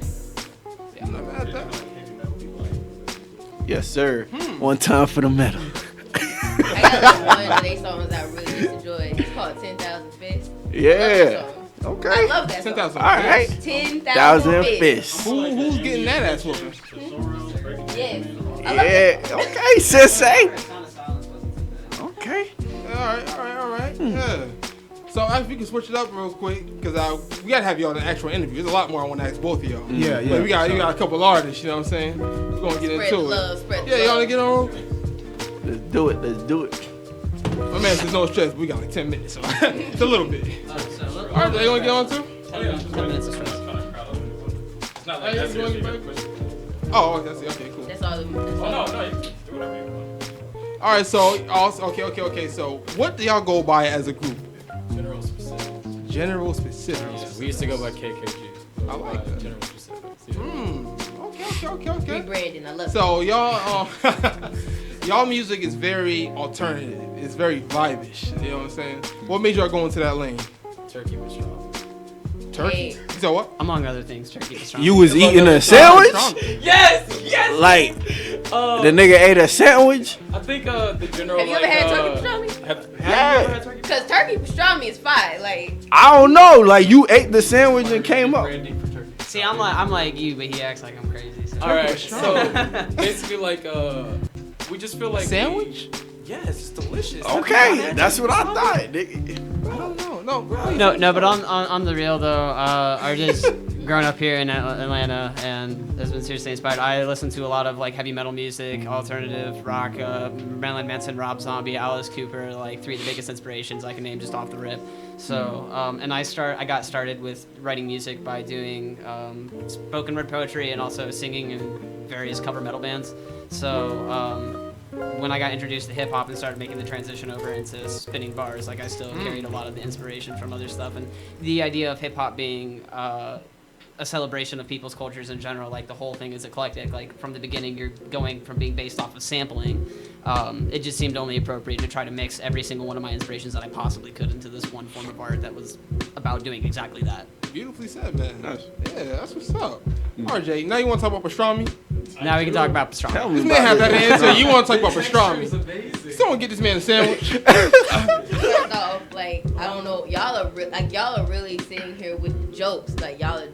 Yeah, I'm not mad at that. Yes, sir. One time for the medal. I got like one of their songs I really just enjoy. It's called 10,000 Fists. Yeah. Okay. I love that song. 10,000 All right. 10,000 fists. Who's getting that ass whooping? Yes. Yeah. Okay, sensei. Okay. All right. Yeah. So if we can switch it up real quick, because we gotta have y'all in an actual interview. There's a lot more I want to ask both of y'all. Yeah. But you got a couple artists, you know what I'm saying? We're gonna get Spread into love, it. spread Yeah, y'all wanna get on? Let's do it. My man says no stress. We got like 10 minutes, so it's a little bit. All right, they wanna get on too? 10 minutes of stress. It's not like that's it. Oh, that's it. Okay, cool. That's all. Oh, no, you can do whatever you want. All right, so okay. So what do y'all go by as a group? General specific. Yeah, we used to go by KKG. I like that. General specifics. Okay. Rebranding. I love So y'all music is very alternative. It's very vibish. You know what I'm saying? What made y'all go into that lane? Turkey was strong. Turkey? So what? Among other things, turkey was strong. You was eating a sandwich? Yes. Like the nigga ate a sandwich? I think the general. Have you ever had turkey pastrami? Have you ever had turkey? Because turkey pastrami is fire. Like, I don't know. Like you ate the sandwich and came up. See, I'm like you, but he acts like I'm crazy. So. All right. So basically, like we just feel like sandwich. Yes, it's delicious. Okay, that's what I thought. Nigga. I don't know. No, No, but on the real though, artists growing up here in Atlanta and has been seriously inspired. I listen to a lot of like heavy metal music, alternative rock, Marilyn Manson, Rob Zombie, Alice Cooper, like 3 of the biggest inspirations I can name just off the rip. So, and I got started with writing music by doing spoken word poetry and also singing in various cover metal bands. So, when I got introduced to hip hop and started making the transition over into spinning bars, like I still carried a lot of the inspiration from other stuff, and the idea of hip hop being a celebration of people's cultures in general, like the whole thing is eclectic. Like from the beginning, you're going from being based off of sampling. It just seemed only appropriate to try to mix every single one of my inspirations that I possibly could into this one form of art that was about doing exactly that. Beautifully said, man. Nice. Yeah, that's what's up. RJ, now you want to talk about pastrami? Now we can talk about pastrami. This man have that answer. You want to talk about pastrami? Someone get this man a sandwich. First off, like I don't know, y'all are really sitting here with jokes, like y'all are.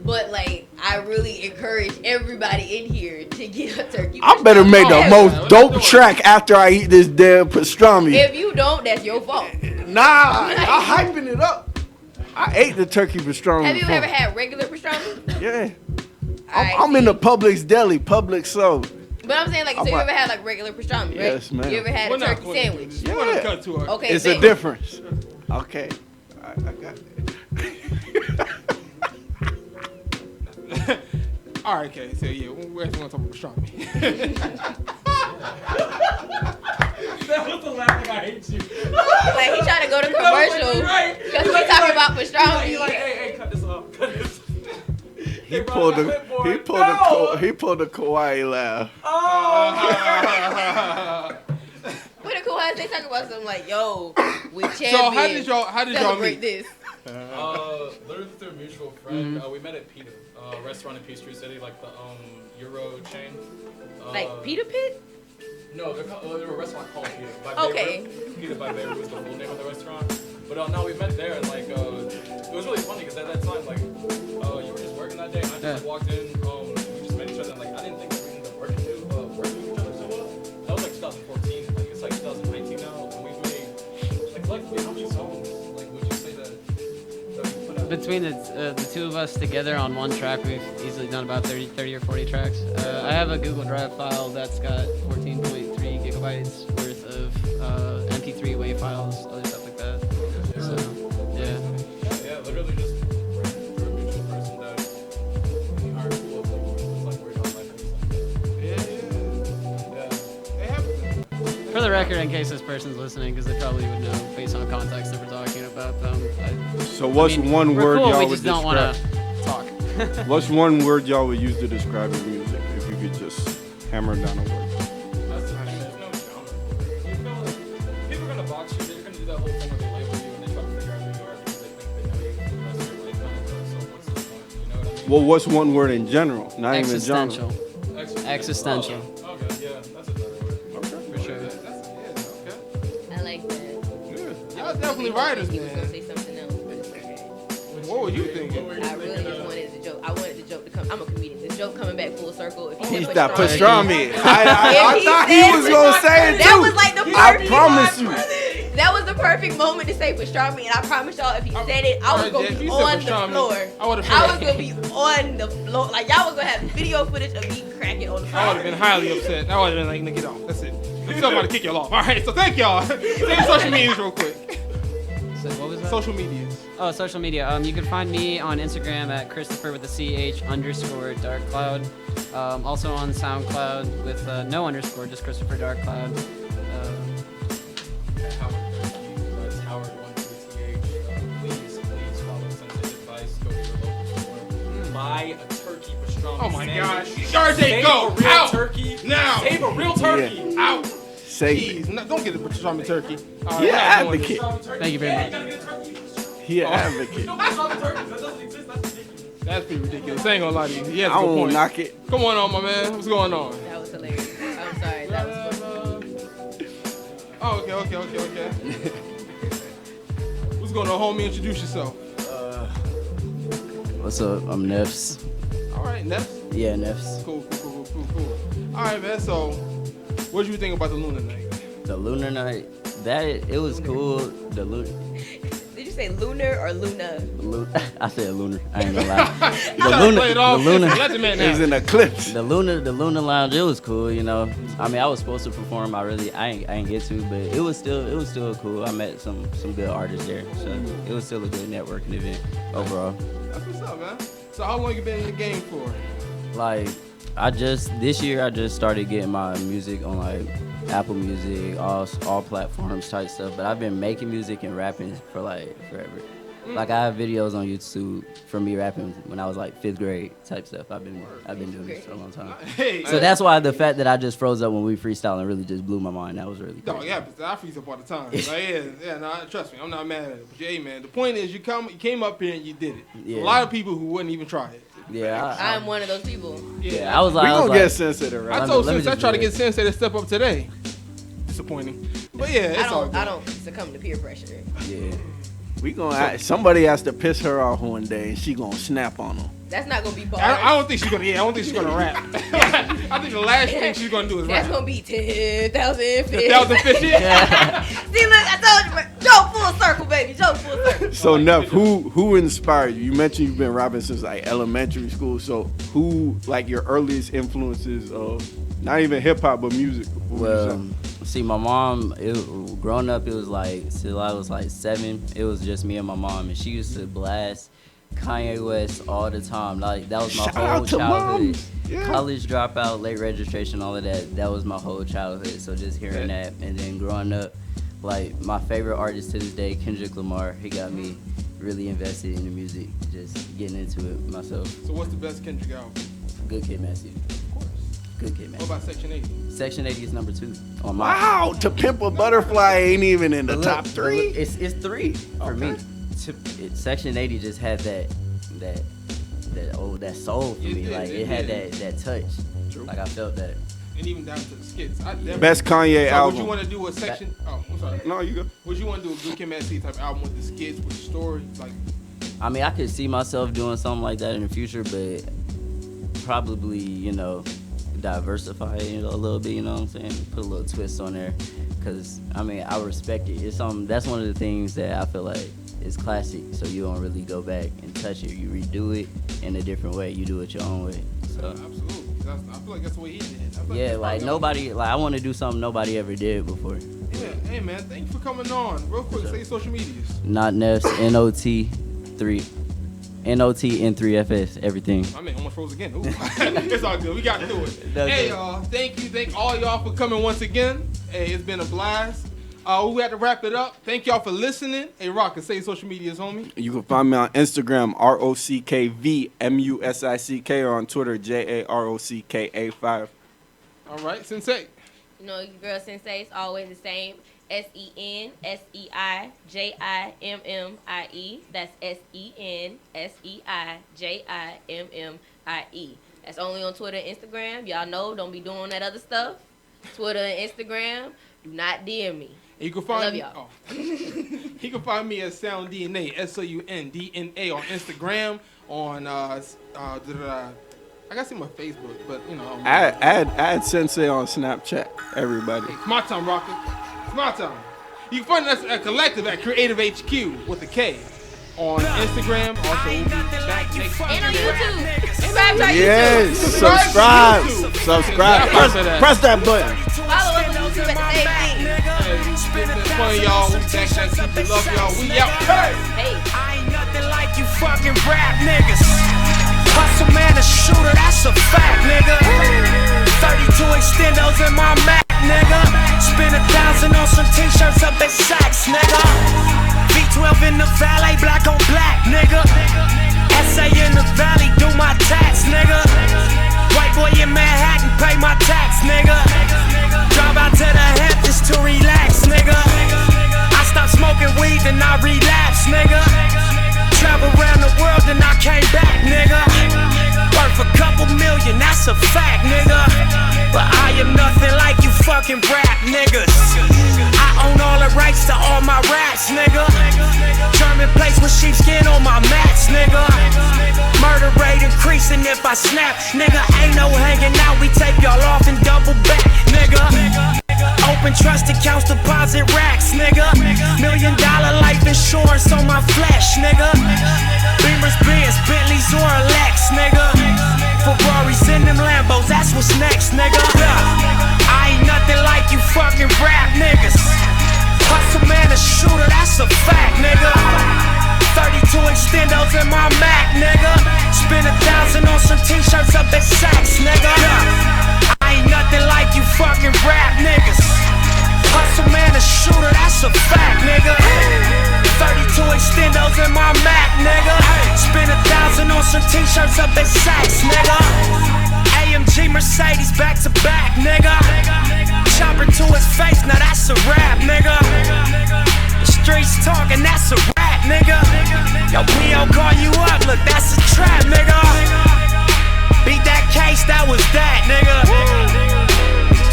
But like, I really encourage everybody in here to get a turkey. I better make the most dope track after I eat this damn pastrami. If you don't, that's your fault. Nah, I'm hyping it up. I ate the turkey pastrami. Have you before. ever had regular pastrami? Yeah. Alright, I'm in the Publix deli, Publix so. But I'm saying, like, so you ever had like regular pastrami, right? Yes, ma'am. You ever had a turkey sandwich? Yeah. Okay, It's a bet. difference. Okay. I got it. All right, okay. So yeah, we're actually gonna talk about pastrami. That was the last thing I hate you. Like he trying to go to commercial because we talking about pastrami. He like, hey, cut this off. Cut this. He pulled the Kawhi laugh. What the cool ass they talking about something like, yo, we champions. So how did y'all celebrate meet? this? Literally through a mutual friend. We met at Pita, restaurant in Peachtree City, like the Euro chain. Like Pita Pit? No, they're a restaurant called Pita. By Okay. Beirut. Pita by Beirut was the full name of the restaurant. But no, we met there and like it was really funny because at that time like you were just working that day and I just like, walked in. We just met each other and like I didn't think that we ended up working with each other so well. That was like 2014. Like it's like 2019 now, and we've made like collectively how many songs? Like would you say that we put out? Between the two of us together on one track, we've easily done about 30 or 40 tracks. I have a Google Drive file that's got 14.3 gigabytes worth of MP3 WAV files, other stuff like that. So, yeah. Yeah, literally just through a mutual person that we hired to look like worried about life and stuff. For the record, in case this person's listening, because they probably would know based on context that we're talking about them. So what's one we're word cool, y'all we would just don't want describe? to talk. What's one word y'all would use to describe your music if you could just hammer down a word? People are gonna box you. They're gonna do that whole thing where they label you and they try to figure out who you are because they think they know you for the rest of your life. So what's the point? You know what I mean? Well, what's one word in general? Not even Existential. genre. Existential. Okay, yeah, that's a better word. For sure. I like that. Y'all definitely writers, He was gonna man. say something else, but it's okay. What were you thinking? I really just wanted the joke. I wanted the joke to come. I'm a comedian. The joke coming back full circle. If he He's said that pastrami. If I he thought said he was gonna say it too. That was like the perfect. I promise you. That was the perfect moment to say pastrami, and I promise y'all, if he said it, I was gonna If be you said on the pastrami, floor. I would've I been- was gonna be on the floor. Like y'all was gonna have video footage of me cracking on the floor. I would have been highly upset. I would have been like, "Nigga, get off. That's it. Somebody kick y'all off." All right, so thank y'all. Say social medias real quick. So what was that? Social medias. Oh, social media. You can find me on Instagram at Christopher with a CH _ Dark Cloud. Also on SoundCloud with no underscore, just Christopher Dark Cloud. Howard Turkey, that's Howard13th. Please follow Sensitive Advice. Go to your local store. Buy a turkey pastrami Oh my gosh. sandwich. RJ, Save go. a real Out. turkey. Now. Save a real turkey. Out. Say Jeez, no, don't get the pastrami turkey. All right, Yeah, we're not doing advocate. this. Thank you very much. He an advocate. No pastrami turkeys. That doesn't exist. That's ridiculous. That's pretty ridiculous. I ain't gonna lie to you. He has a I good won't point. knock it. Come on, my man. What's going on? That was hilarious. I'm sorry. That was funny. Oh, okay. What's going on, homie? Introduce yourself. What's up? I'm Nefs. All right, Ness. Yeah, Nefs. Cool. All right, man. So, what did you think about the Luna night? The Lunar Night, it was cool. The Did you say lunar or Luna? I said lunar. I ain't gonna lie. The Lunar. It was an eclipse. The Lunar Lounge, it was cool. You know, I mean, I was supposed to perform. I ain't get to, but it was still cool. I met some good artists there, so it was still a good networking event overall. That's what's up, man. So how long you been in the game for? Like, this year I just started getting my music on like Apple Music, all platforms type stuff. But I've been making music and rapping for like forever. Like I have videos on YouTube for me rapping when I was like 5th grade type stuff. I've been doing this for a long time. So that's why the fact that I just froze up when we freestyling really just blew my mind. That was really cool. Dog, yeah, I freeze up all the time. Like, nah, trust me, I'm not mad at it. But hey, man, the point is you came up here and you did it. Yeah. A lot of people who wouldn't even try it. Yeah, I'm one of those people. Yeah, I was like, we gonna get sensitive, right? I told Sensei I tried to get Sensei to step up today. Disappointing, but yeah, it's all good. I don't succumb to peer pressure. Yeah. We gonna somebody has to piss her off one day and she gonna snap on them. That's not gonna be bars. I don't think she's gonna. Yeah, I don't think she's gonna rap. I think the last thing she's gonna do is rap. That's gonna be 10,000 fish. 10,000 fish. See, look, I told you, Joe full circle, baby. Joe full circle. So Neff, who inspired you? You mentioned you've been rapping since like elementary school. So who like your earliest influences of not even hip hop but music? Well, see, my mom, growing up, it was like, till I was like 7, it was just me and my mom, and she used to blast Kanye West all the time. Like, that was my whole childhood. Yeah. College dropout, late registration, all of that, that was my whole childhood. So just hearing that, and then growing up, like, my favorite artist to this day, Kendrick Lamar, he got me really invested in the music, just getting into it myself. So what's the best Kendrick album? Good Kid, Mad City. Good Kid, man. What about Section 80? Section 80 is number 2 on my. Wow, To Pimp a Butterfly ain't even in the top 3. It's 3 for me. Section 80 just had that soul for me. Like it had that touch. True. Like I felt that. And even down to the skits. Best Kanye album. Would you want to do a section? I'm sorry. No, you go. Would you want to do a Good Kid, Mad City type album with the skits, with the story? Like, I mean, I could see myself doing something like that in the future, but probably, diversify it a little bit, you know what I'm saying? Put a little twist on there, because, I mean, I respect it. It's that's one of the things that I feel like is classic, so you don't really go back and touch it. You redo it in a different way. You do it your own way. So. Absolutely. I feel like that's the way he did. Yeah, like nobody, I want to do something nobody ever did before. Yeah, hey man, thank you for coming on. Real quick, say your social medias. Not Neffs, NOT3. NOTN3FS, everything. I mean, almost froze again. Ooh. It's all good. We got to do it. Hey, y'all. Thank all y'all for coming once again. Hey, it's been a blast. We had to wrap it up. Thank y'all for listening. Hey, Rock, say social medias, homie. You can find me on Instagram, ROCKVMUSICK, or on Twitter, JAROCKA5. All right, Sensei. You know, your girl Sensei is always the same. SENSEIJIMMIE. That's SENSEIJIMMIE. That's only on Twitter and Instagram. Y'all know, don't be doing that other stuff. Twitter and Instagram, do not DM me. You can find I love y'all. You can find me at SoundDNA, SOUNDNA on Instagram. On I gotta see my Facebook, but add Sensei on Snapchat, everybody. Hey, it's my time, Rocket. It's my time. You can find us at Collective at Creative HQ with a K on Instagram, also and on YouTube. Yes, subscribe. Press that button. Follow us on YouTube at the same thing. It's fun, y'all. We love y'all. We out. Hey. I ain't nothing like you fucking rap niggas. Hustle man, a shooter, that's a fact, nigga. 32 extendos in my Mac, nigga. Spend 1,000 on some t-shirts up at Saks, nigga. V12 in the valet, black on black, nigga. SA in the valley, do my tax, nigga. White boy in Manhattan, pay my tax, nigga. Drive out to the Hamptons to relax, nigga. I stopped smoking weed, then I relapsed, nigga. Travel around the world, then I came back, nigga. Worth a couple million, that's a fact, nigga. But I am nothing like you fucking rap niggas. I own all the rights to all my raps, nigga. German place with sheepskin on my mats, nigga. Murder rate increasing if I snap, nigga. Ain't no hanging out, we tape y'all off and double back, nigga. Open trust accounts deposit racks, nigga. $1 million life insurance on my flesh, nigga. Beamers, Benz, Bentleys, or a Lex, nigga. Ferraris in them Lambos, that's what's next, nigga. I ain't nothing like you fucking rap niggas. Hustle man, a shooter, that's a fact, nigga. 32 extendos in my Mac, nigga. Spend 1,000 on some t-shirts up at Saks, nigga. I ain't nothing like you fucking rap niggas. Hustle man, a shooter, that's a fact, nigga. 32 extendos in my Mac, nigga. Spend 1,000 on some t-shirts up at Saks, nigga. AMG Mercedes back to back, nigga. Chopper to his face, now that's a rap, nigga. The streets talking, that's a rap, nigga. Yo, P.O. call you up, look, that's a trap, nigga. Beat that case, that was that, nigga.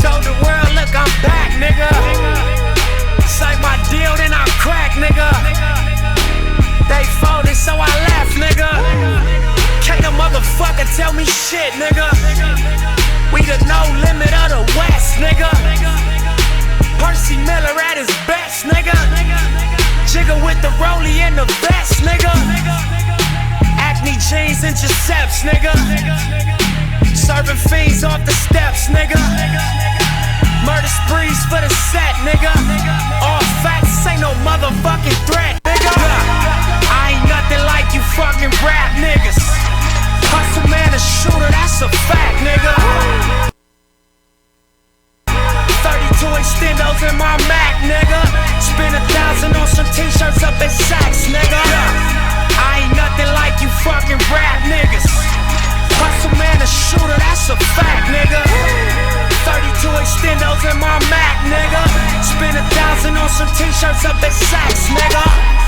Told the world, look, I'm back, nigga. Say my deal, then I crack, nigga. They folded, so I left, nigga. Can't a motherfucker tell me shit, nigga. We the no limit of the West, nigga. Percy Miller at his best, nigga. Jigger with the rollie and the vest, nigga. Acne jeans and Giuseppe's, nigga. Serving fiends off the steps, nigga. Murder sprees for the set, nigga. All facts ain't no motherfucking threat, nigga. I ain't nothing like you fucking rap niggas. Hustle man, a shooter, that's a fact, nigga. 32 extendos in my Mac, nigga. Spend 1,000 on some t-shirts up at Saks, nigga. I ain't nothing like you fucking rap niggas. Hustle man, a shooter, that's a fact, nigga. 32 extendos in my Mac, nigga. Spend 1,000 on some t-shirts up at Saks, nigga.